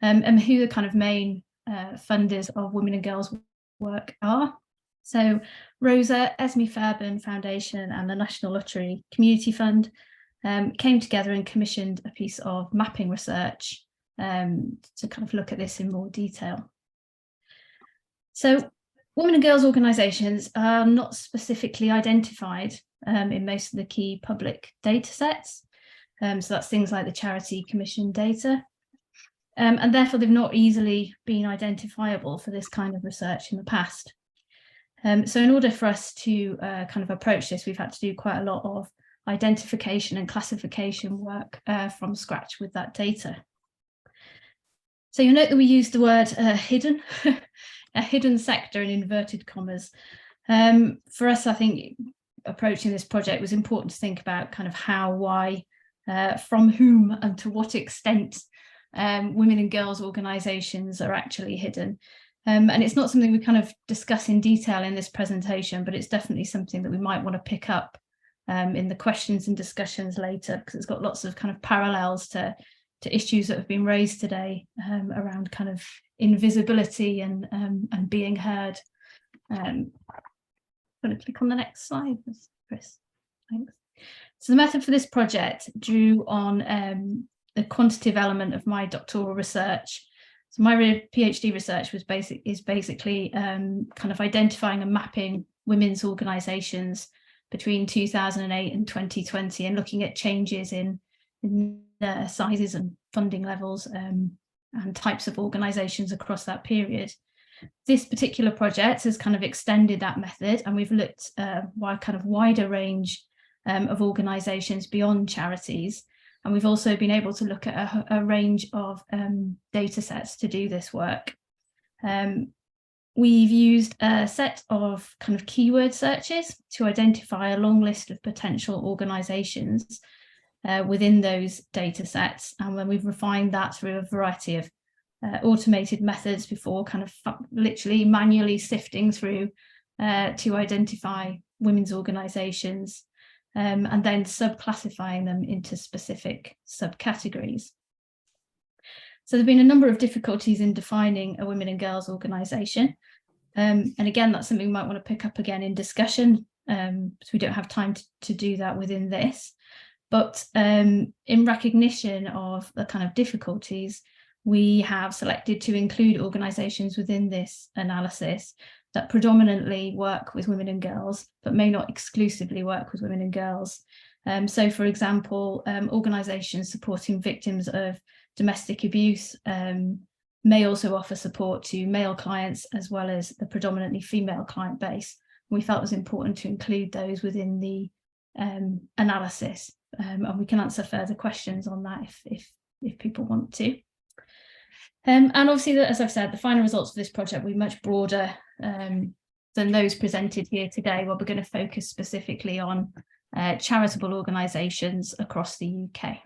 and who the kind of main funders of women and girls' work are. So Rosa, Esme Fairbairn Foundation and the National Lottery Community Fund came together and commissioned a piece of mapping research to kind of look at this in more detail. So women and girls organisations are not specifically identified in most of the key public data sets. So that's things like the Charity Commission data. And therefore they've not easily been identifiable for this kind of research in the past. So in order for us to kind of approach this, we've had to do quite a lot of identification and classification work from scratch with that data. So you'll note that we used the word hidden, a hidden sector in inverted commas. For us, I think approaching this project was important to think about kind of how, why, from whom and to what extent women and girls organisations are actually hidden. And it's not something we kind of discuss in detail in this presentation, but it's definitely something that we might want to pick up in the questions and discussions later, because it's got lots of kind of parallels to issues that have been raised today around kind of invisibility and being heard. I'm going to click on the next slide, Chris. Thanks. So the method for this project drew on the quantitative element of my doctoral research. So my PhD research is basically kind of identifying and mapping women's organisations between 2008 and 2020 and looking at changes in sizes and funding levels and types of organisations across that period. This particular project has kind of extended that method, and we've looked at a kind of wider range of organisations beyond charities. And we've also been able to look at a range of data sets to do this work. We've used a set of kind of keyword searches to identify a long list of potential organisations within those data sets. And when we've refined that through a variety of automated methods before kind of literally manually sifting through to identify women's organisations, and then subclassifying them into specific subcategories. So there have been a number of difficulties in defining a women and girls organisation. And again, that's something we might want to pick up again in discussion, because we don't have time to do that within this. But in recognition of the kind of difficulties, we have selected to include organisations within this analysis that predominantly work with women and girls, but may not exclusively work with women and girls. So, for example, organisations supporting victims of domestic abuse may also offer support to male clients as well as the predominantly female client base. We felt it was important to include those within the analysis, and we can answer further questions on that if people want to. And obviously, as I've said, the final results of this project will be much broader than those presented here today, where we're going to focus specifically on charitable organisations across the UK.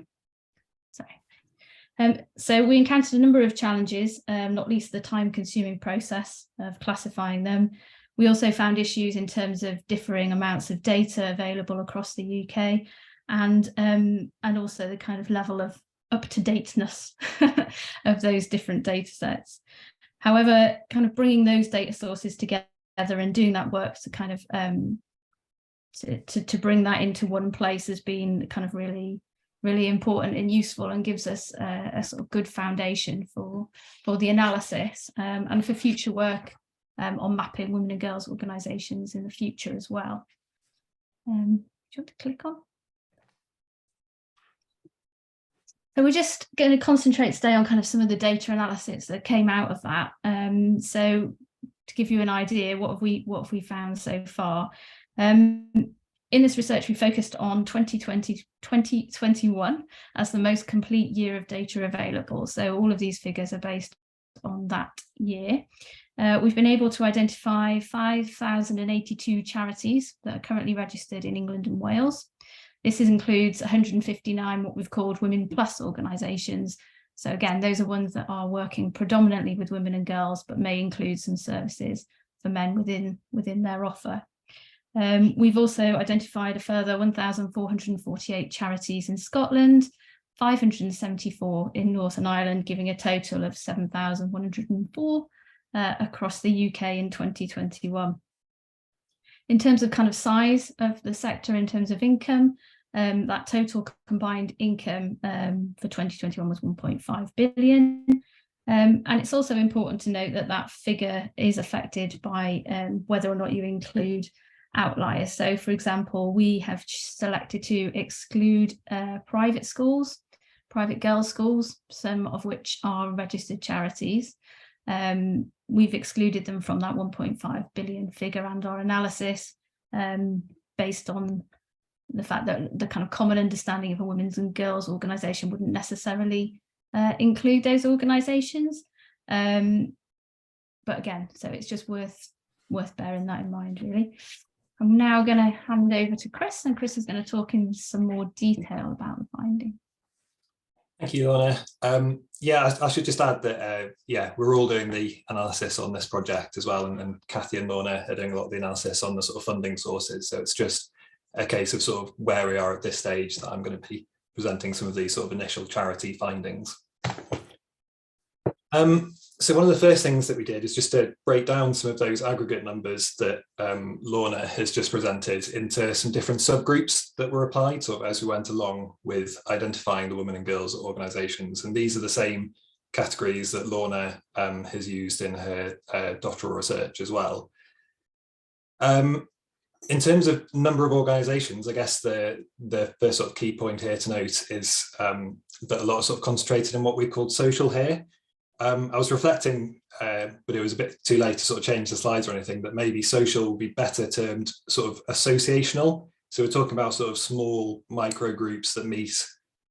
So we encountered a number of challenges, not least the time-consuming process of classifying them. We also found issues in terms of differing amounts of data available across the UK, and also the kind of level of up-to-dateness of those different data sets. However, kind of bringing those data sources together and doing that work to kind of to bring that into one place has been kind of really important and useful, and gives us a sort of good foundation for the analysis and for future work on mapping women and girls organisations in the future as well. Do you want to click on? So we're just going to concentrate today on kind of some of the data analysis that came out of that. So to give you an idea, what have we found so far? In this research, we focused on 2021 as the most complete year of data available. So all of these figures are based on that year. We've been able to identify 5,082 charities that are currently registered in England and Wales. This includes 159 what we've called Women Plus organisations. So again, those are ones that are working predominantly with women and girls, but may include some services for men within their offer. We've also identified a further 1,448 charities in Scotland, 574 in Northern Ireland, giving a total of 7,104 across the UK in 2021. In terms of kind of size of the sector, in terms of income, that total combined income for 2021 was 1.5 billion. And it's also important to note that that figure is affected by whether or not you include outliers. So, for example, we have selected to exclude private schools, private girls' schools, some of which are registered charities. We've excluded them from that 1.5 billion figure, and our analysis based on the fact that the kind of common understanding of a women's and girls' organisation wouldn't necessarily include those organisations. But again, so it's just worth bearing that in mind, really. I'm now going to hand over to Chris, and Chris is going to talk in some more detail about the finding. Thank you, Lorna. Yeah, I should just add that, we're all doing the analysis on this project as well, and Kathy and Lorna are doing a lot of the analysis on the sort of funding sources. So it's just a case of sort of where we are at this stage that I'm going to be presenting some of these sort of initial charity findings. So one of the first things that we did is just to break down some of those aggregate numbers that Lorna has just presented into some different subgroups that were applied sort of as we went along with identifying the women and girls organisations. And these are the same categories that Lorna has used in her doctoral research as well. In terms of number of organisations, I guess the first sort of key point here to note is that a lot of sort of concentrated in what we called social here. I was reflecting, but it was a bit too late to sort of change the slides or anything, that maybe social would be better termed sort of associational. So we're talking about sort of small micro groups that meet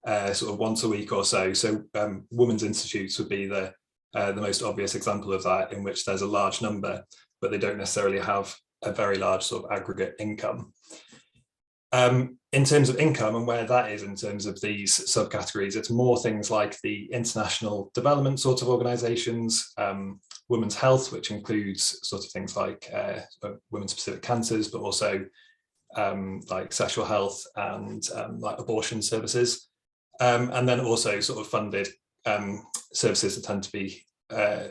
sort of once a week or so. So women's institutes would be the most obvious example of that, in which there's a large number, but they don't necessarily have a very large sort of aggregate income. In terms of income and where that is in terms of these subcategories, it's more things like the international development sort of organisations, women's health, which includes sort of things like women's specific cancers, but also like sexual health and like abortion services. And then also sort of funded services that tend to be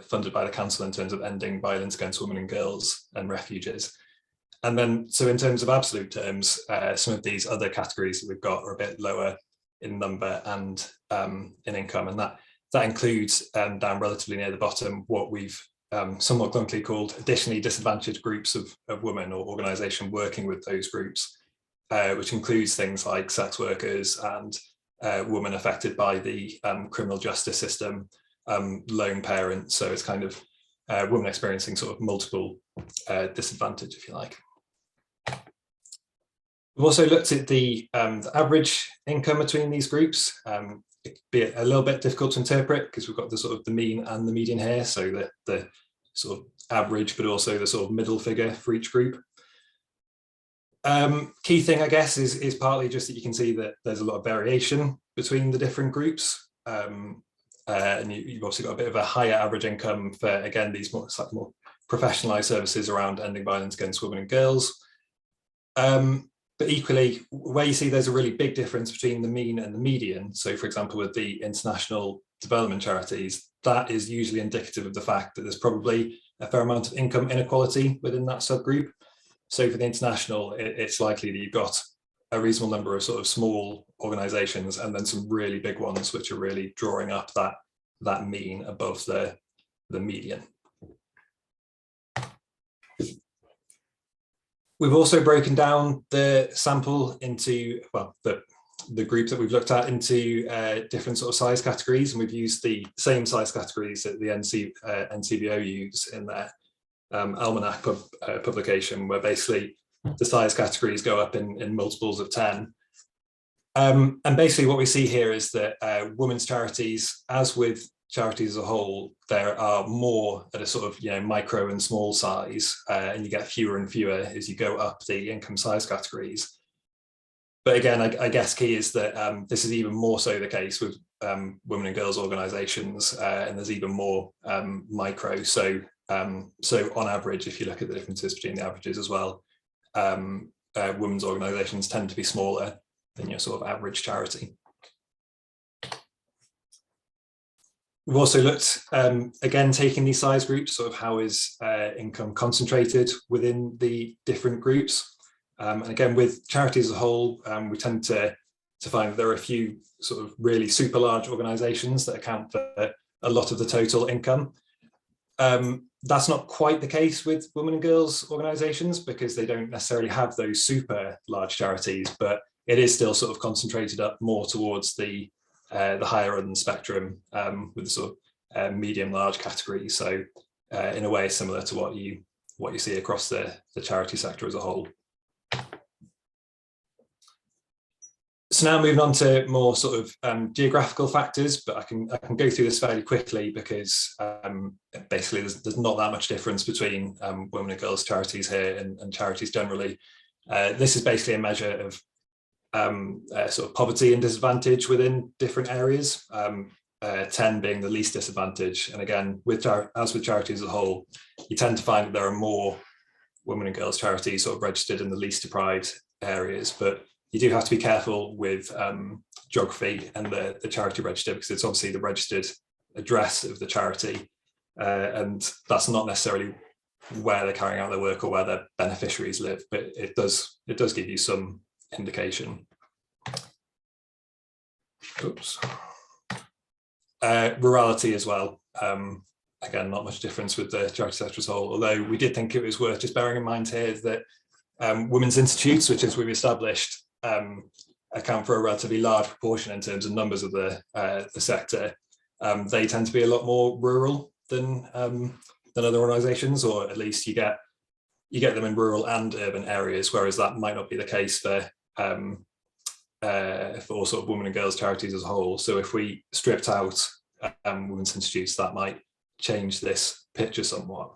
funded by the council in terms of ending violence against women and girls and refugees. And then, so in terms of absolute terms, some of these other categories that we've got are a bit lower in number and in income. And that includes down relatively near the bottom, what we've somewhat bluntly called additionally disadvantaged groups of women or organisation working with those groups, which includes things like sex workers and women affected by the criminal justice system, lone parents. So it's kind of women experiencing sort of multiple disadvantage, if you like. We've also looked at the average income between these groups. It can be a little bit difficult to interpret because we've got the sort of the mean and the median here, so the sort of average, but also the sort of middle figure for each group. Key thing, I guess, is partly just that you can see that there's a lot of variation between the different groups. And you've obviously got a bit of a higher average income for, again, these slightly more professionalised services around ending violence against women and girls. But equally, where you see there's a really big difference between the mean and the median, so for example, with the international development charities, that is usually indicative of the fact that there's probably a fair amount of income inequality within that subgroup. So for the international, it's likely that you've got a reasonable number of sort of small organisations and then some really big ones, which are really drawing up that mean above the median. We've also broken down the sample into, well, the group that we've looked at into different sort of size categories, and we've used the same size categories that the NCBO use in their almanac publication, where basically the size categories go up in multiples of 10. And basically what we see here is that women's charities, as with charities as a whole, there are more at a sort of, you know, micro and small size, and you get fewer and fewer as you go up the income size categories. But again, I guess key is that this is even more so the case with women and girls organisations, and there's even more micro. So on average, if you look at the differences between the averages as well, women's organisations tend to be smaller than your sort of average charity. We've also looked, again, taking these size groups, sort of how is income concentrated within the different groups. And again, with charities as a whole, we tend to find that there are a few sort of really super large organisations that account for a lot of the total income. That's not quite the case with women and girls organisations because they don't necessarily have those super large charities, but it is still sort of concentrated up more towards the higher end spectrum, with the sort of medium large category. So in a way similar to what you see across the charity sector as a whole. So now moving on to more sort of geographical factors, but I can go through this fairly quickly because basically there's not that much difference between women and girls charities here and charities generally. This is basically a measure of sort of poverty and disadvantage within different areas, 10 being the least disadvantaged. And again, as with charities as a whole, you tend to find that there are more women and girls charities sort of registered in the least deprived areas, but you do have to be careful with geography and the charity register, because it's obviously the registered address of the charity, and that's not necessarily where they're carrying out their work or where their beneficiaries live, but it does give you some indication. Oops. Rurality as well. Again, not much difference with the charity sector as a whole, although we did think it was worth just bearing in mind here that women's institutes, which as we've established, account for a relatively large proportion in terms of numbers of the sector. They tend to be a lot more rural than other organisations, or at least you get them in rural and urban areas, whereas that might not be the case for sort of women and girls charities as a whole. So if we stripped out women's institutes, that might change this picture somewhat.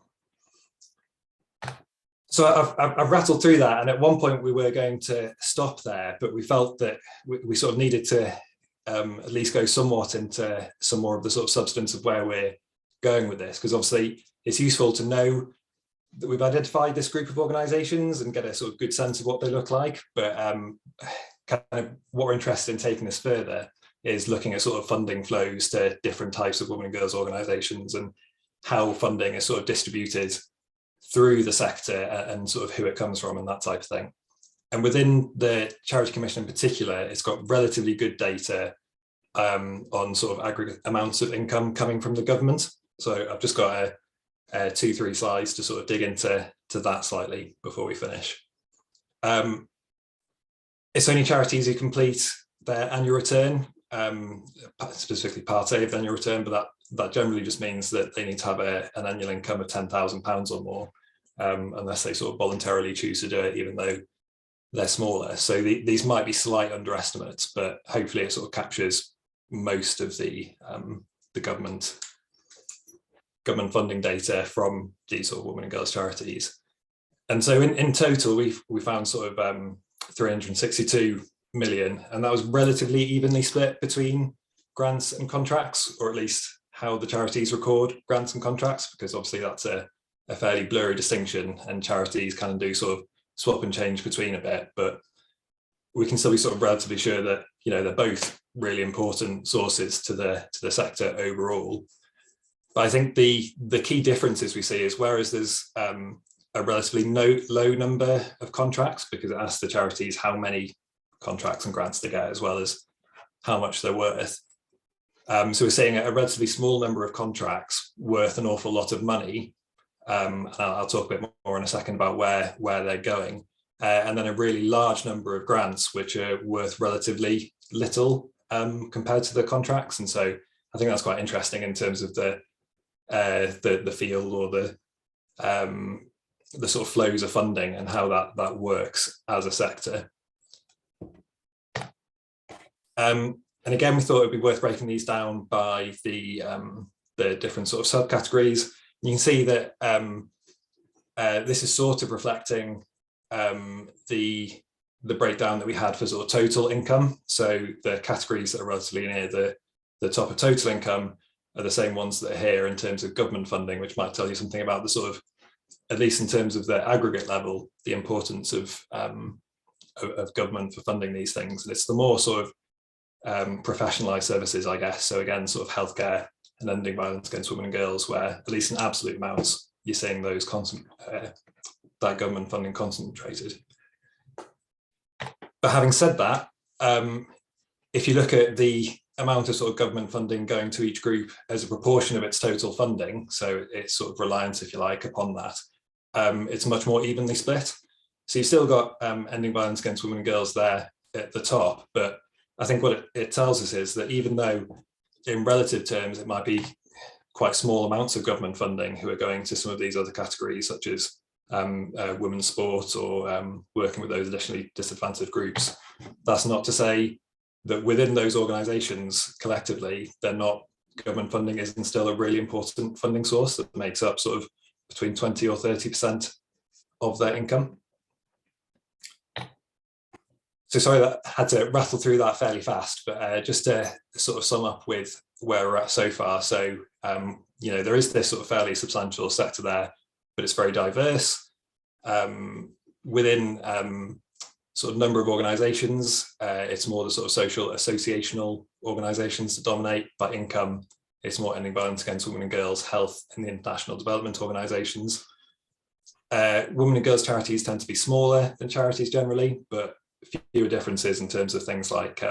So I've rattled through that, and at one point we were going to stop there, but we felt that we sort of needed to at least go somewhat into some more of the sort of substance of where we're going with this, because obviously it's useful to know that we've identified this group of organisations and get a sort of good sense of what they look like, but kind of what we're interested in taking this further is looking at sort of funding flows to different types of women and girls organisations and how funding is sort of distributed through the sector and sort of who it comes from and that type of thing. And within the Charity Commission in particular, it's got relatively good data on sort of aggregate amounts of income coming from the government. So I've just got 2-3 slides to sort of dig into that slightly before we finish. It's only charities who complete their annual return, specifically Part A of the annual return, but that generally just means that they need to have an annual income of £10,000 or more, unless they sort of voluntarily choose to do it, even though they're smaller. So these might be slight underestimates, but hopefully it sort of captures most of the government funding data from these sort of women and girls charities. And so in total, we found sort of 362 million, and that was relatively evenly split between grants and contracts, or at least how the charities record grants and contracts, because obviously that's a fairly blurry distinction, and charities kind of do sort of swap and change between a bit, but we can still be sort of relatively sure that, you know, they're both really important sources to the sector overall. But I think the key differences we see is, whereas there's a relatively low number of contracts, because it asks the charities how many contracts and grants they get as well as how much they're worth. So we're seeing a relatively small number of contracts worth an awful lot of money. And I'll talk a bit more in a second about where they're going. And then a really large number of grants which are worth relatively little compared to the contracts. And so I think that's quite interesting in terms of the field, or the sort of flows of funding and how that works as a sector. And again, we thought it'd be worth breaking these down by the different sort of subcategories. You can see that this is sort of reflecting the breakdown that we had for sort of total income. So the categories that are relatively near the top of total income are the same ones that are here in terms of government funding, which might tell you something about the sort of, at least in terms of the aggregate level, the importance of government for funding these things. And it's the more sort of professionalised services, I guess. So again, sort of healthcare and ending violence against women and girls, where at least in absolute amounts, you're seeing those that government funding concentrated. But having said that, if you look at the amount of sort of government funding going to each group as a proportion of its total funding, so it's sort of reliance, if you like, upon that, it's much more evenly split. So you've still got ending violence against women and girls there at the top, but I think what it tells us is that even though in relative terms it might be quite small amounts of government funding who are going to some of these other categories, such as women's sport or working with those additionally disadvantaged groups, that's not to say that within those organisations collectively, government funding isn't still a really important funding source that makes up sort of between 20 or 30% of their income. So sorry that I had to rattle through that fairly fast, but just to sort of sum up with where we're at so far. So, you know, there is this sort of fairly substantial sector there, but it's very diverse. Within sort of number of organisations, it's more the sort of social associational organisations that dominate. By income, it's more ending violence against women and girls, health, and the international development organisations. Women and girls charities tend to be smaller than charities generally, but fewer differences in terms of things like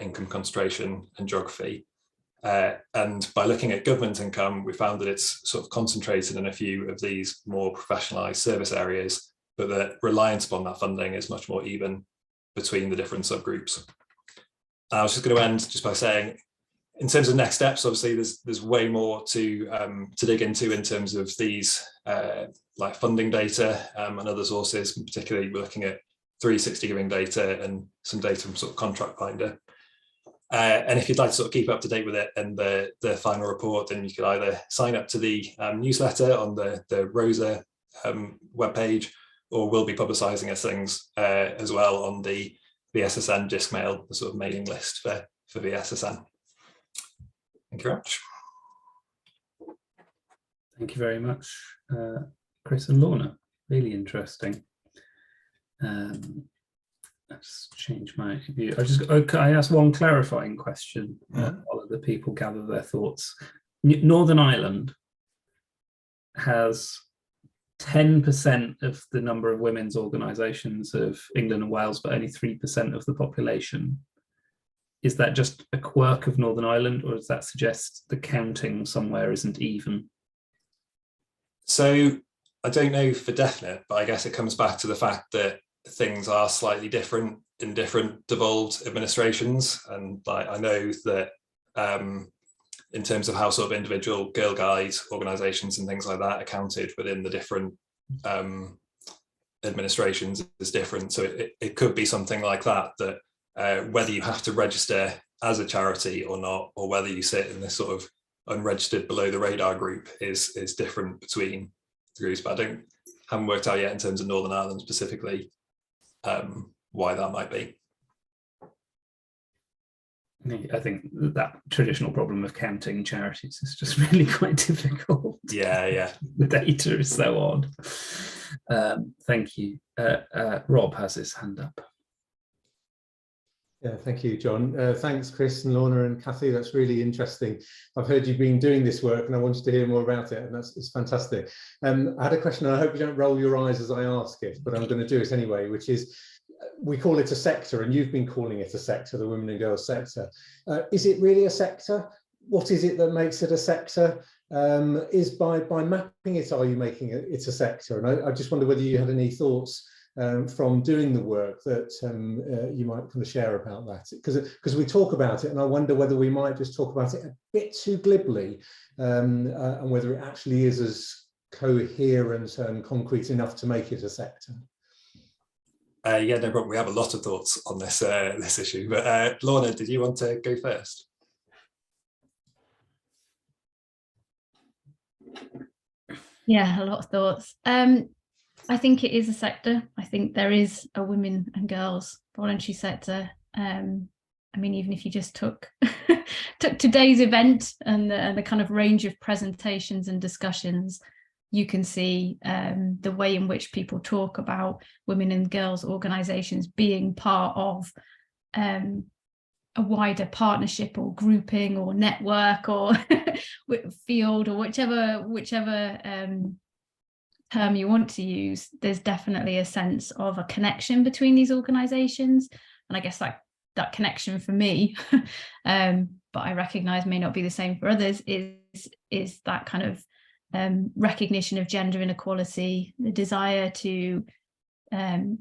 income concentration and geography. And by looking at government income, we found that it's sort of concentrated in a few of these more professionalised service areas, but the reliance upon that funding is much more even between the different subgroups. I was just going to end just by saying, in terms of next steps, obviously there's way more to dig into in terms of these like funding data and other sources. And particularly, we're looking at 360 giving data and some data from sort of Contract Finder. And if you'd like to sort of keep up to date with it and the final report, then you could either sign up to the newsletter on the Rosa webpage, or will be publicising as things as well on the VSSN disc mail, the sort of mailing list for VSSN. Thank you very much. Thank you very much, Chris and Lorna. Really interesting. Let's change my view. I ask one clarifying question while other people gather their thoughts. Northern Ireland has 10% of the number of women's organisations of England and Wales, but only 3% of the population. Is that just a quirk of Northern Ireland, or does that suggest the counting somewhere isn't even? So I don't know for definite, but I guess it comes back to the fact that things are slightly different in different devolved administrations. And I know that in terms of how sort of individual Girl Guide organisations and things like that are counted within the different administrations is different. So it could be something like that, that whether you have to register as a charity or not, or whether you sit in this sort of unregistered below the radar group is different between the groups. But I haven't worked out yet in terms of Northern Ireland specifically why that might be. I think that traditional problem of counting charities is just really quite difficult. Yeah. The data is so odd. Thank you. Rob has his hand up. Yeah, thank you, John. Thanks, Chris and Lorna and Kathy. That's really interesting. I've heard you've been doing this work and I wanted to hear more about it, and it's fantastic. I had a question, and I hope you don't roll your eyes as I ask it, but I'm going to do it anyway, which is, we call it a sector, and you've been calling it a sector, the women and girls sector. Is it really a sector? What is it that makes it a sector? Is by mapping it, are you making it a sector? And I just wonder whether you had any thoughts from doing the work that you might kind of share about that, because we talk about it, and I wonder whether we might just talk about it a bit too glibly, and whether it actually is as coherent and concrete enough to make it a sector. Yeah, no problem. We have a lot of thoughts on this this issue, but Lorna, did you want to go first? Yeah, a lot of thoughts. I think it is a sector. I think there is a women and girls voluntary sector. I mean, even if you just took today's event and the kind of range of presentations and discussions, you can see the way in which people talk about women and girls organisations being part of a wider partnership or grouping or network or field or whichever term you want to use. There's definitely a sense of a connection between these organisations, and I guess that connection for me, but I recognise may not be the same for others, is that kind of recognition of gender inequality, the desire to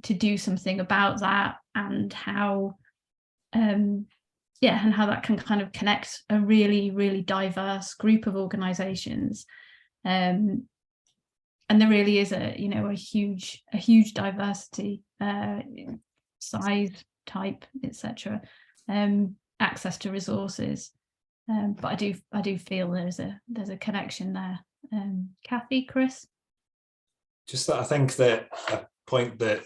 do something about that, and how and how that can kind of connect a really, really diverse group of organisations. And there really is a huge diversity, size, type, etc. Access to resources, but I do feel there's a connection there. Kathy, Chris? Just that I think that a point that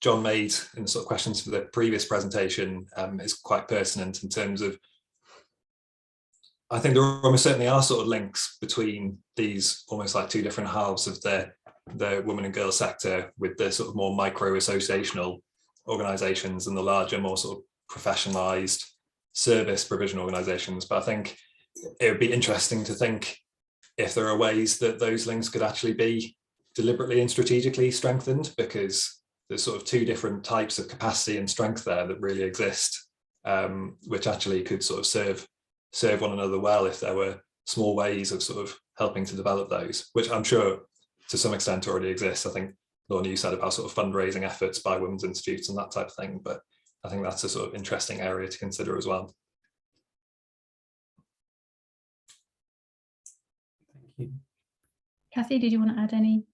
John made in the sort of questions for the previous presentation is quite pertinent in terms of, I think there almost certainly are sort of links between these almost like two different halves of the women and girls sector, with the sort of more micro associational organisations and the larger, more sort of professionalised service provision organisations. But I think it would be interesting to think if there are ways that those links could actually be deliberately and strategically strengthened, because there's sort of two different types of capacity and strength there that really exist, which actually could sort of serve one another well if there were small ways of sort of helping to develop those, which I'm sure to some extent already exists. I think, Lorna, you said about sort of fundraising efforts by women's institutes and that type of thing, but I think that's a sort of interesting area to consider as well. Thank you. Kathy, did you want to add anything?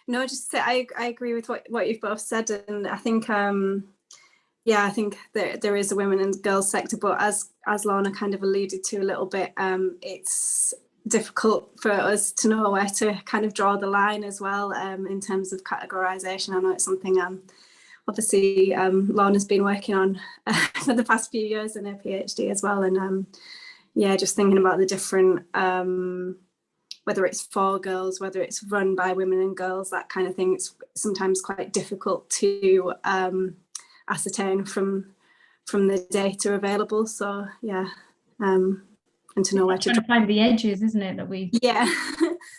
No, just to say I agree with what you've both said, and I think I think that there is a women and girls sector, but as Lorna kind of alluded to a little bit, it's difficult for us to know where to kind of draw the line as well, in terms of categorisation. I know it's something obviously Lorna's been working on for the past few years in her PhD as well, and yeah, just thinking about the different, whether it's for girls, whether it's run by women and girls, that kind of thing. It's sometimes quite difficult to ascertain from the data available. So yeah, and to know where to find the edges, isn't it? That we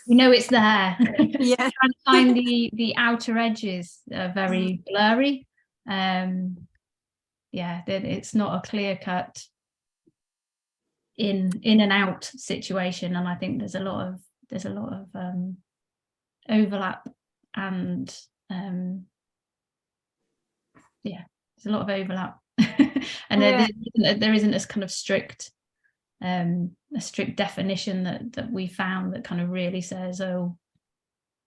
we know it's there. Yeah, trying to find the outer edges are very blurry. Yeah, it's not a clear cut in and out situation, and I think there's a lot of overlap, and yeah, there's a lot of overlap, and there isn't this kind of strict a strict definition that we found that kind of really says, oh,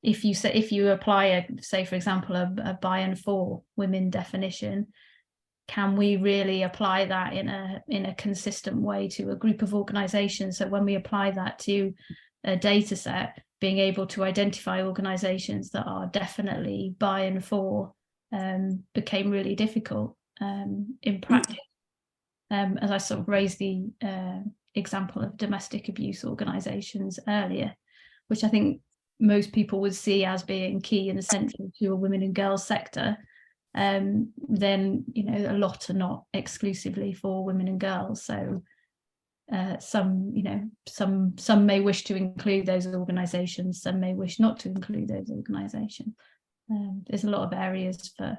if you apply say for example a by and for women definition, can we really apply that in a consistent way to a group of organisations? So when we apply that to a data set, being able to identify organisations that are definitely by and for became really difficult in practice. As I sort of raised the example of domestic abuse organisations earlier, which I think most people would see as being key and central to a women and girls sector, then a lot are not exclusively for women and girls. So some may wish to include those organisations, some may wish not to include those organisations. There's a lot of areas for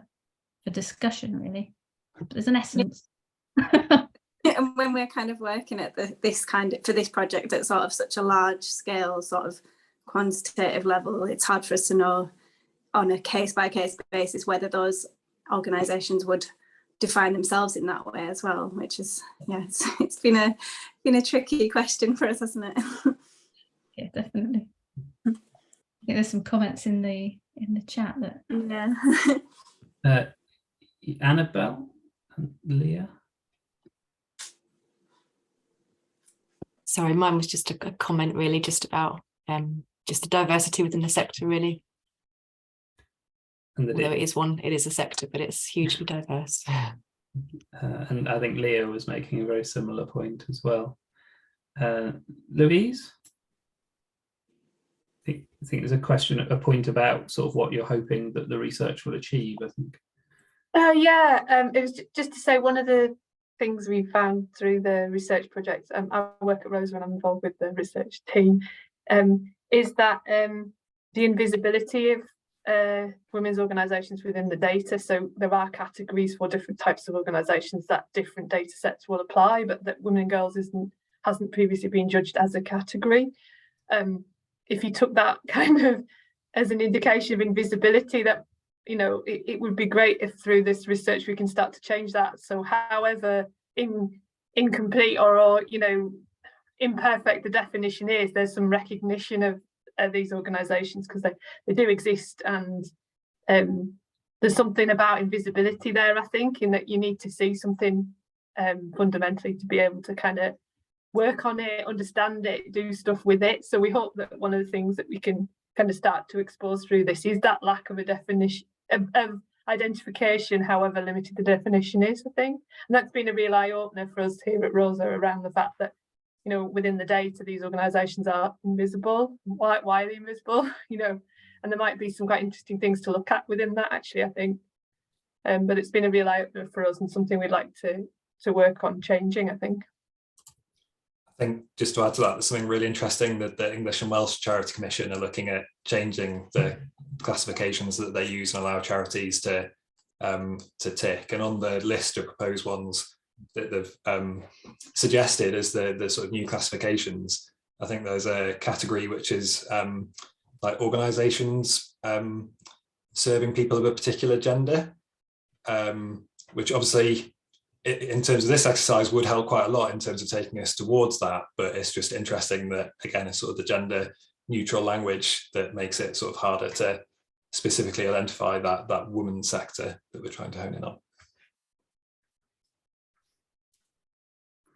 discussion, really. There's an essence. And when we're kind of working at for this project at sort of such a large scale, sort of quantitative level, it's hard for us to know on a case by case basis whether those organisations would define themselves in that way as well, which is it's been a tricky question for us, hasn't it? Yeah, definitely. I think there's some comments in the chat that Annabelle and Leah. Sorry, mine was just a comment really just about just the diversity within the sector, really. Although it is a sector, but it's hugely diverse. And I think Leah was making a very similar point as well. Louise? I think there's a point about sort of what you're hoping that the research will achieve, I think. It was just to say one of the things we found through the research project, I work at Rose when I'm involved with the research team, is that the invisibility of women's organisations within the data. So there are categories for different types of organisations that different data sets will apply, but that women and girls hasn't previously been judged as a category. If you took that kind of as an indication of invisibility, that it would be great if through this research we can start to change that. So however incomplete or imperfect the definition is, there's some recognition of these organisations because they do exist, and there's something about invisibility there, I think, in that you need to see something fundamentally to be able to kind of work on it, understand it, do stuff with it. So we hope that one of the things that we can kind of start to expose through this is that lack of a definition of identification, however limited the definition is, I think. And that's been a real eye-opener for us here at Rosa around the fact that within the data these organisations are invisible. Why are they invisible? And there might be some quite interesting things to look at within that, actually, I think. But it's been a real eye-opener for us and something we'd like to work on changing, I think. I think just to add to that, there's something really interesting that the English and Welsh Charity Commission are looking at changing the classifications that they use and allow charities to tick. And on the list of proposed ones that they've suggested as the sort of new classifications, I think there's a category which is like organisations serving people of a particular gender, which obviously in terms of this exercise would help quite a lot in terms of taking us towards that, but it's just interesting that again it's sort of the gender neutral language that makes it sort of harder to specifically identify that woman sector that we're trying to hone in on.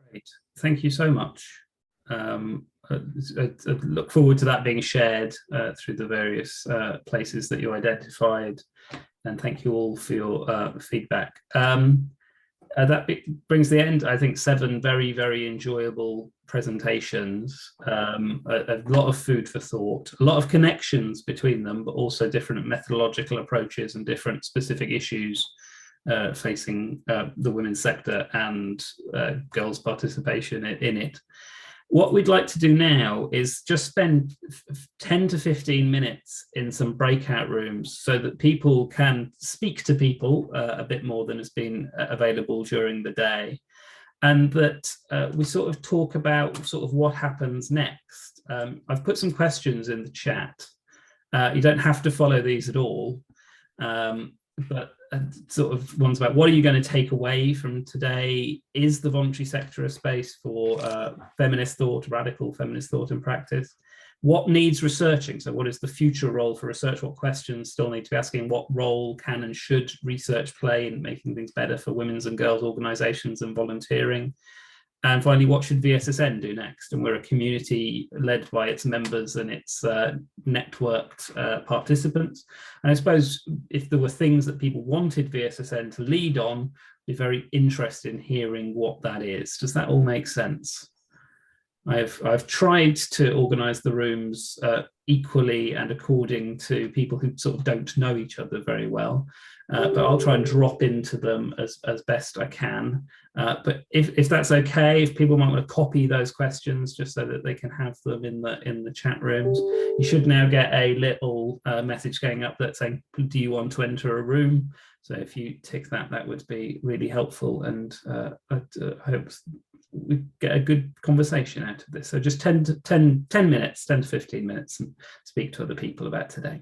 Great, thank you so much. I look forward to that being shared through the various places that you identified, and thank you all for your feedback. That brings the end, I think, 7 very, very enjoyable presentations, a lot of food for thought, a lot of connections between them, but also different methodological approaches and different specific issues facing the women's sector and girls' participation in it. What we'd like to do now is just spend 10 to 15 minutes in some breakout rooms so that people can speak to people a bit more than has been available during the day, and that we sort of talk about sort of what happens next. I've put some questions in the chat. You don't have to follow these at all, but sort of ones about what are you going to take away from today? Is the voluntary sector a space for feminist thought, radical feminist thought and practice? What needs researching? So what is the future role for research? What questions still need to be asking? What role can and should research play in making things better for women's and girls' organisations and volunteering? And finally, what should VSSN do next? And we're a community led by its members and its networked participants. And I suppose if there were things that people wanted VSSN to lead on, I'd be very interested in hearing what that is. Does that all make sense? I've tried to organise the rooms equally and according to people who sort of don't know each other very well, but I'll try and drop into them as best I can. But if that's okay, if people might want to copy those questions just so that they can have them in the chat rooms, you should now get a little message going up that's saying, do you want to enter a room? So if you tick that, that would be really helpful, and I hope we get a good conversation out of this. So just 10 minutes, 10 to 15 minutes, and speak to other people about today.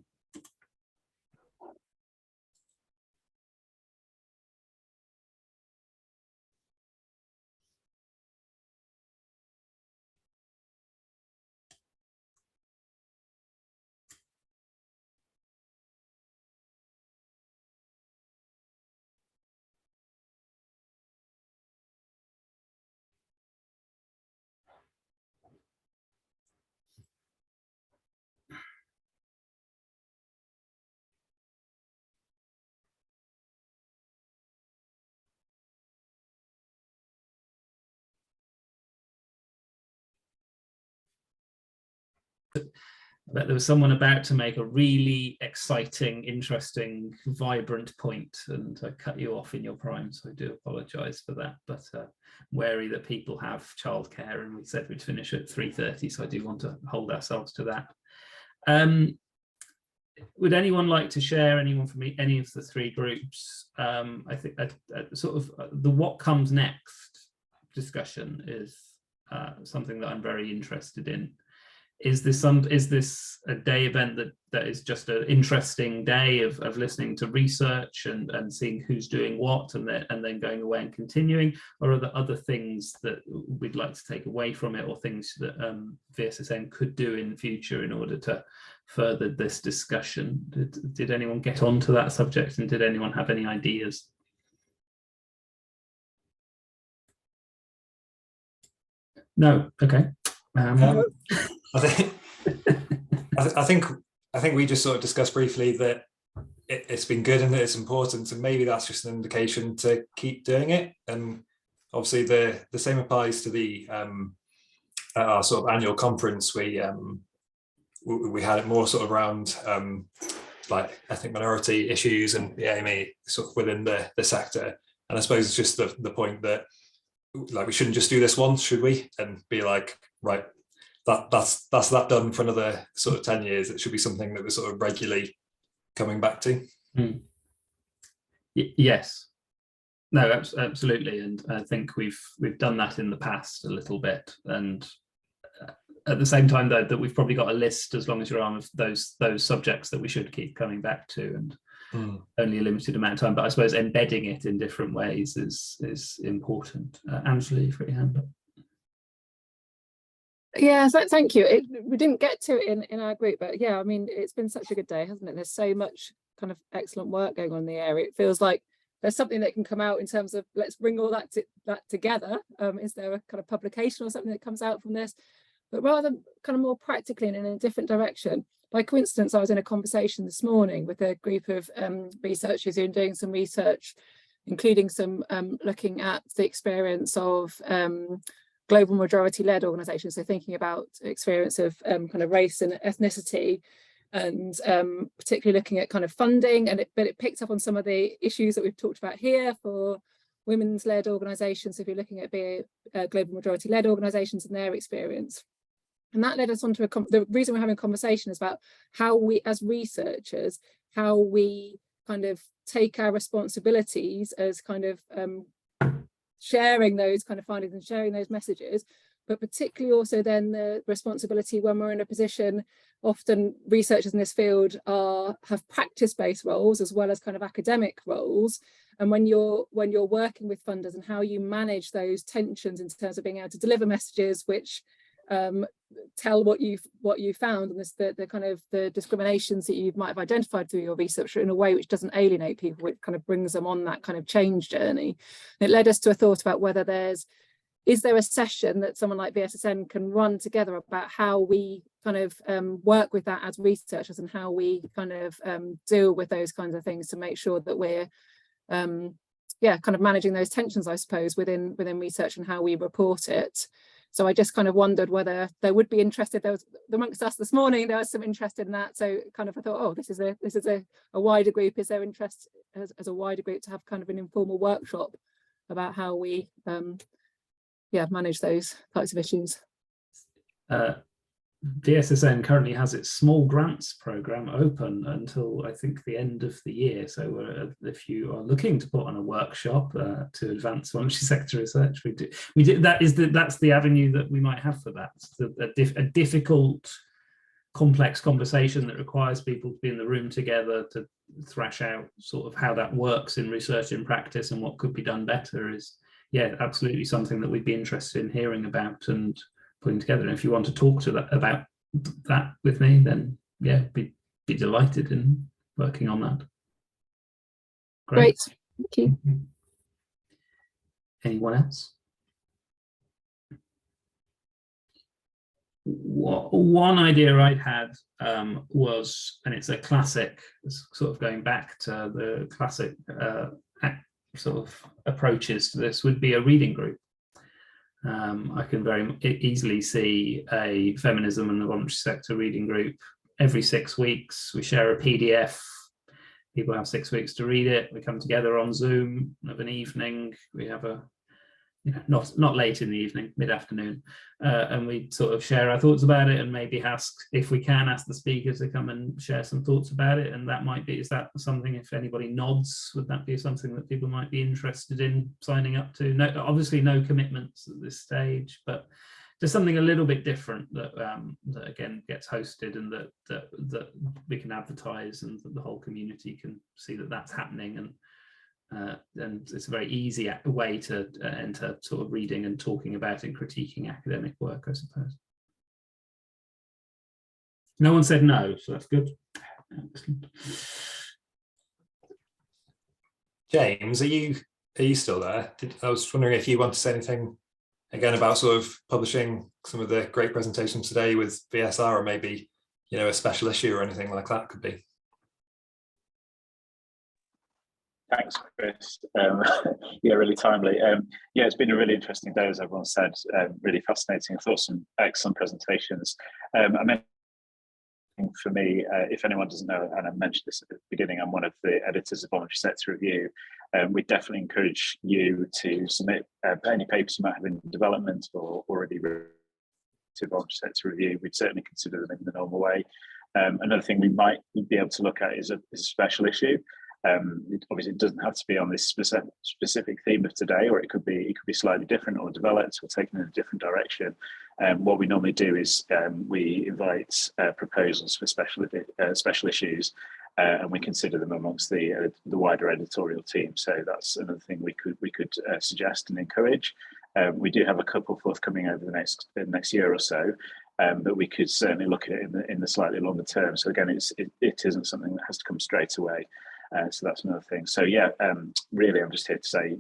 But there was someone about to make a really exciting, interesting, vibrant point, and I cut you off in your prime, so I do apologise for that. But wary that people have childcare, and we said we'd finish at 3:30, so I do want to hold ourselves to that. Would anyone like to share, anyone from any of the 3 groups? I think sort of the what comes next discussion is something that I'm very interested in. Is this a day event that is just an interesting day of listening to research and seeing who's doing what and then going away and continuing, or are there other things that we'd like to take away from it, or things that VSSN could do in the future in order to further this discussion? Did anyone get onto that subject, and did anyone have any ideas? No. Okay. I think we just sort of discussed briefly that it's been good and that it's important, and maybe that's just an indication to keep doing it. And obviously the same applies to the our sort of annual conference. We had it more sort of around like ethnic minority issues and the AME sort of within the sector. And I suppose it's just the point that, like, we shouldn't just do this once, should we? And be like, right, that's that done for another sort of 10 years. It should be something that we're sort of regularly coming back to. Yes. No, absolutely. And I think we've done that in the past a little bit. And at the same time, though, that we've probably got a list, as long as you're on, of those subjects that we should keep coming back to, and only a limited amount of time. But I suppose embedding it in different ways is important. Angela, you've got your hand up. Yeah, so thank you. We didn't get to it in our group, but yeah, I mean, it's been such a good day, hasn't it? There's so much kind of excellent work going on in the area. It feels like there's something that can come out in terms of, let's bring all that together. Is there a kind of publication or something that comes out from this? but rather kind of more practically and in a different direction. By coincidence, I was in a conversation this morning with a group of researchers who are doing some research, including some looking at the experience of global majority-led organisations, so thinking about experience of kind of race and ethnicity, and particularly looking at kind of funding, but it picked up on some of the issues that we've talked about here for women's led organisations. So if you're looking at global majority led organisations and their experience, and that led us on to the reason we're having a conversation is about how we as researchers, how we kind of take our responsibilities as kind of sharing those kind of findings and sharing those messages, but particularly also then the responsibility when we're in a position, often researchers in this field have practice-based roles as well as kind of academic roles. And when you're working with funders and how you manage those tensions in terms of being able to deliver messages which tell what you found, and the kind of the discriminations that you might have identified through your research in a way which doesn't alienate people, which kind of brings them on that kind of change journey. And it led us to a thought about whether is there a session that someone like VSSN can run together about how we kind of work with that as researchers, and how we kind of deal with those kinds of things to make sure that we're kind of managing those tensions, I suppose, within research and how we report it. So I just kind of wondered whether there would be interested. There was amongst us this morning, there was some interest in that. So kind of I thought, oh, this is a wider group. Is there interest as a wider group to have kind of an informal workshop about how we manage those types of issues? VSSN currently has its small grants program open until I think the end of the year. So if you are looking to put on a workshop to advance voluntary sector research, we do. That's the avenue that we might have for that. A difficult, complex conversation that requires people to be in the room together to thrash out sort of how that works in research and practice and what could be done better is, absolutely something that we'd be interested in hearing about and putting together. And if you want to talk about that with me, then be delighted in working on that. Great. Thank you. Anyone else? One idea I'd had was, and it's a classic, sort of going back to the classic sort of approaches to this, would be a reading group. I can very easily see a feminism and the voluntary sector reading group every 6 weeks. We share a PDF. People have 6 weeks to read it. We come together on Zoom of an evening. We have not late in the evening, mid-afternoon, and we sort of share our thoughts about it, and maybe ask the speakers to come and share some thoughts about it. And that might be, is that something, if anybody nods, would that be something that people might be interested in signing up to? No, obviously no commitments at this stage, but just something a little bit different that again gets hosted, and that we can advertise, and that the whole community can see that that's happening. And it's a very easy way to enter sort of reading and talking about and critiquing academic work, I suppose. No one said no, so that's good. Excellent. James, are you still there? I was wondering if you want to say anything again about sort of publishing some of the great presentations today with VSR, or maybe a special issue or anything like that could be. Thanks, Chris. Really timely. It's been a really interesting day, as everyone said. Really fascinating. I thought some excellent presentations. For me, if anyone doesn't know, and I mentioned this at the beginning, I'm one of the editors of Voluntary Sector Review. We definitely encourage you to submit any papers you might have in development or already to Voluntary Sector Review. We'd certainly consider them in the normal way. Another thing we might be able to look at is a special issue. Obviously, it doesn't have to be on this specific theme of today, or it could be slightly different, or developed, or taken in a different direction. What we normally do is we invite proposals for special issues, and we consider them amongst the wider editorial team. So that's another thing we could suggest and encourage. We do have a couple forthcoming over the next year or so, but we could certainly look at it in the slightly longer term. So again, it isn't something that has to come straight away. So that's another thing. So really, I'm just here to say,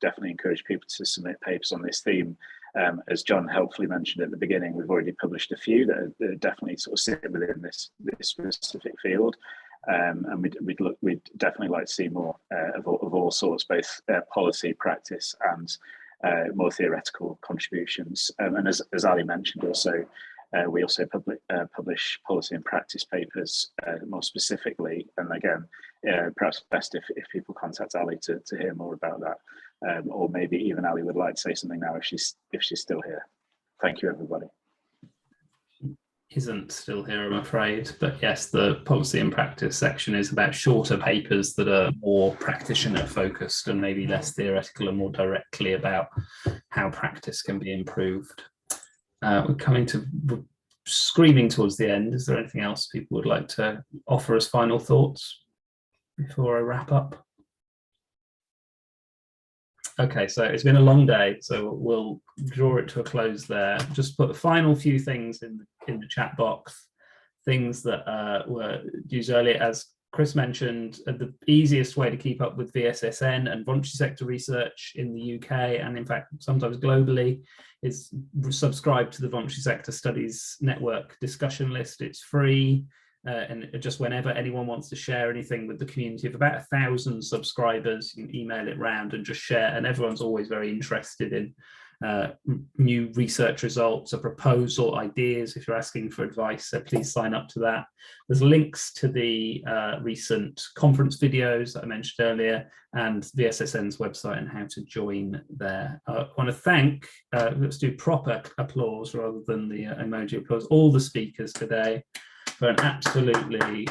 definitely encourage people to submit papers on this theme. As John helpfully mentioned at the beginning, we've already published a few that definitely sort of sit within this specific field. And we'd definitely like to see more of all sorts, both policy, practice, and more theoretical contributions. And as Ali mentioned, also we also publish policy and practice papers more specifically. And again, perhaps best if people contact Ali to hear more about that, or maybe even Ali would like to say something now if she's still here. Thank you, everybody. Isn't still here, I'm afraid, but yes, the policy and practice section is about shorter papers that are more practitioner focused and maybe less theoretical and more directly about how practice can be improved. We're screaming towards the end. Is there anything else people would like to offer as final thoughts before I wrap up? Okay, so it's been a long day, so we'll draw it to a close there. Just put the final few things in the chat box, things that were used earlier. As Chris mentioned, the easiest way to keep up with VSSN and voluntary sector research in the UK, and in fact sometimes globally, is subscribe to the Voluntary Sector Studies Network discussion list. It's free. And just whenever anyone wants to share anything with the community of about 1,000 subscribers, you can email it round and just share. And everyone's always very interested in new research results, a proposal, ideas. If you're asking for advice, so please sign up to that. There's links to the recent conference videos that I mentioned earlier and VSSN's website and how to join there. I want to thank, let's do proper applause rather than the emoji applause, all the speakers today, for an absolutely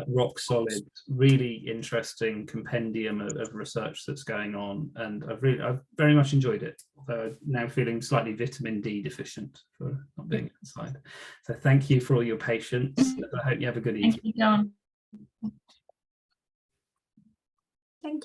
rock solid, really interesting compendium of research that's going on, and I've very much enjoyed it. Although now feeling slightly vitamin D deficient for not being outside. So thank you for all your patience. I hope you have a good evening. Thank you, John.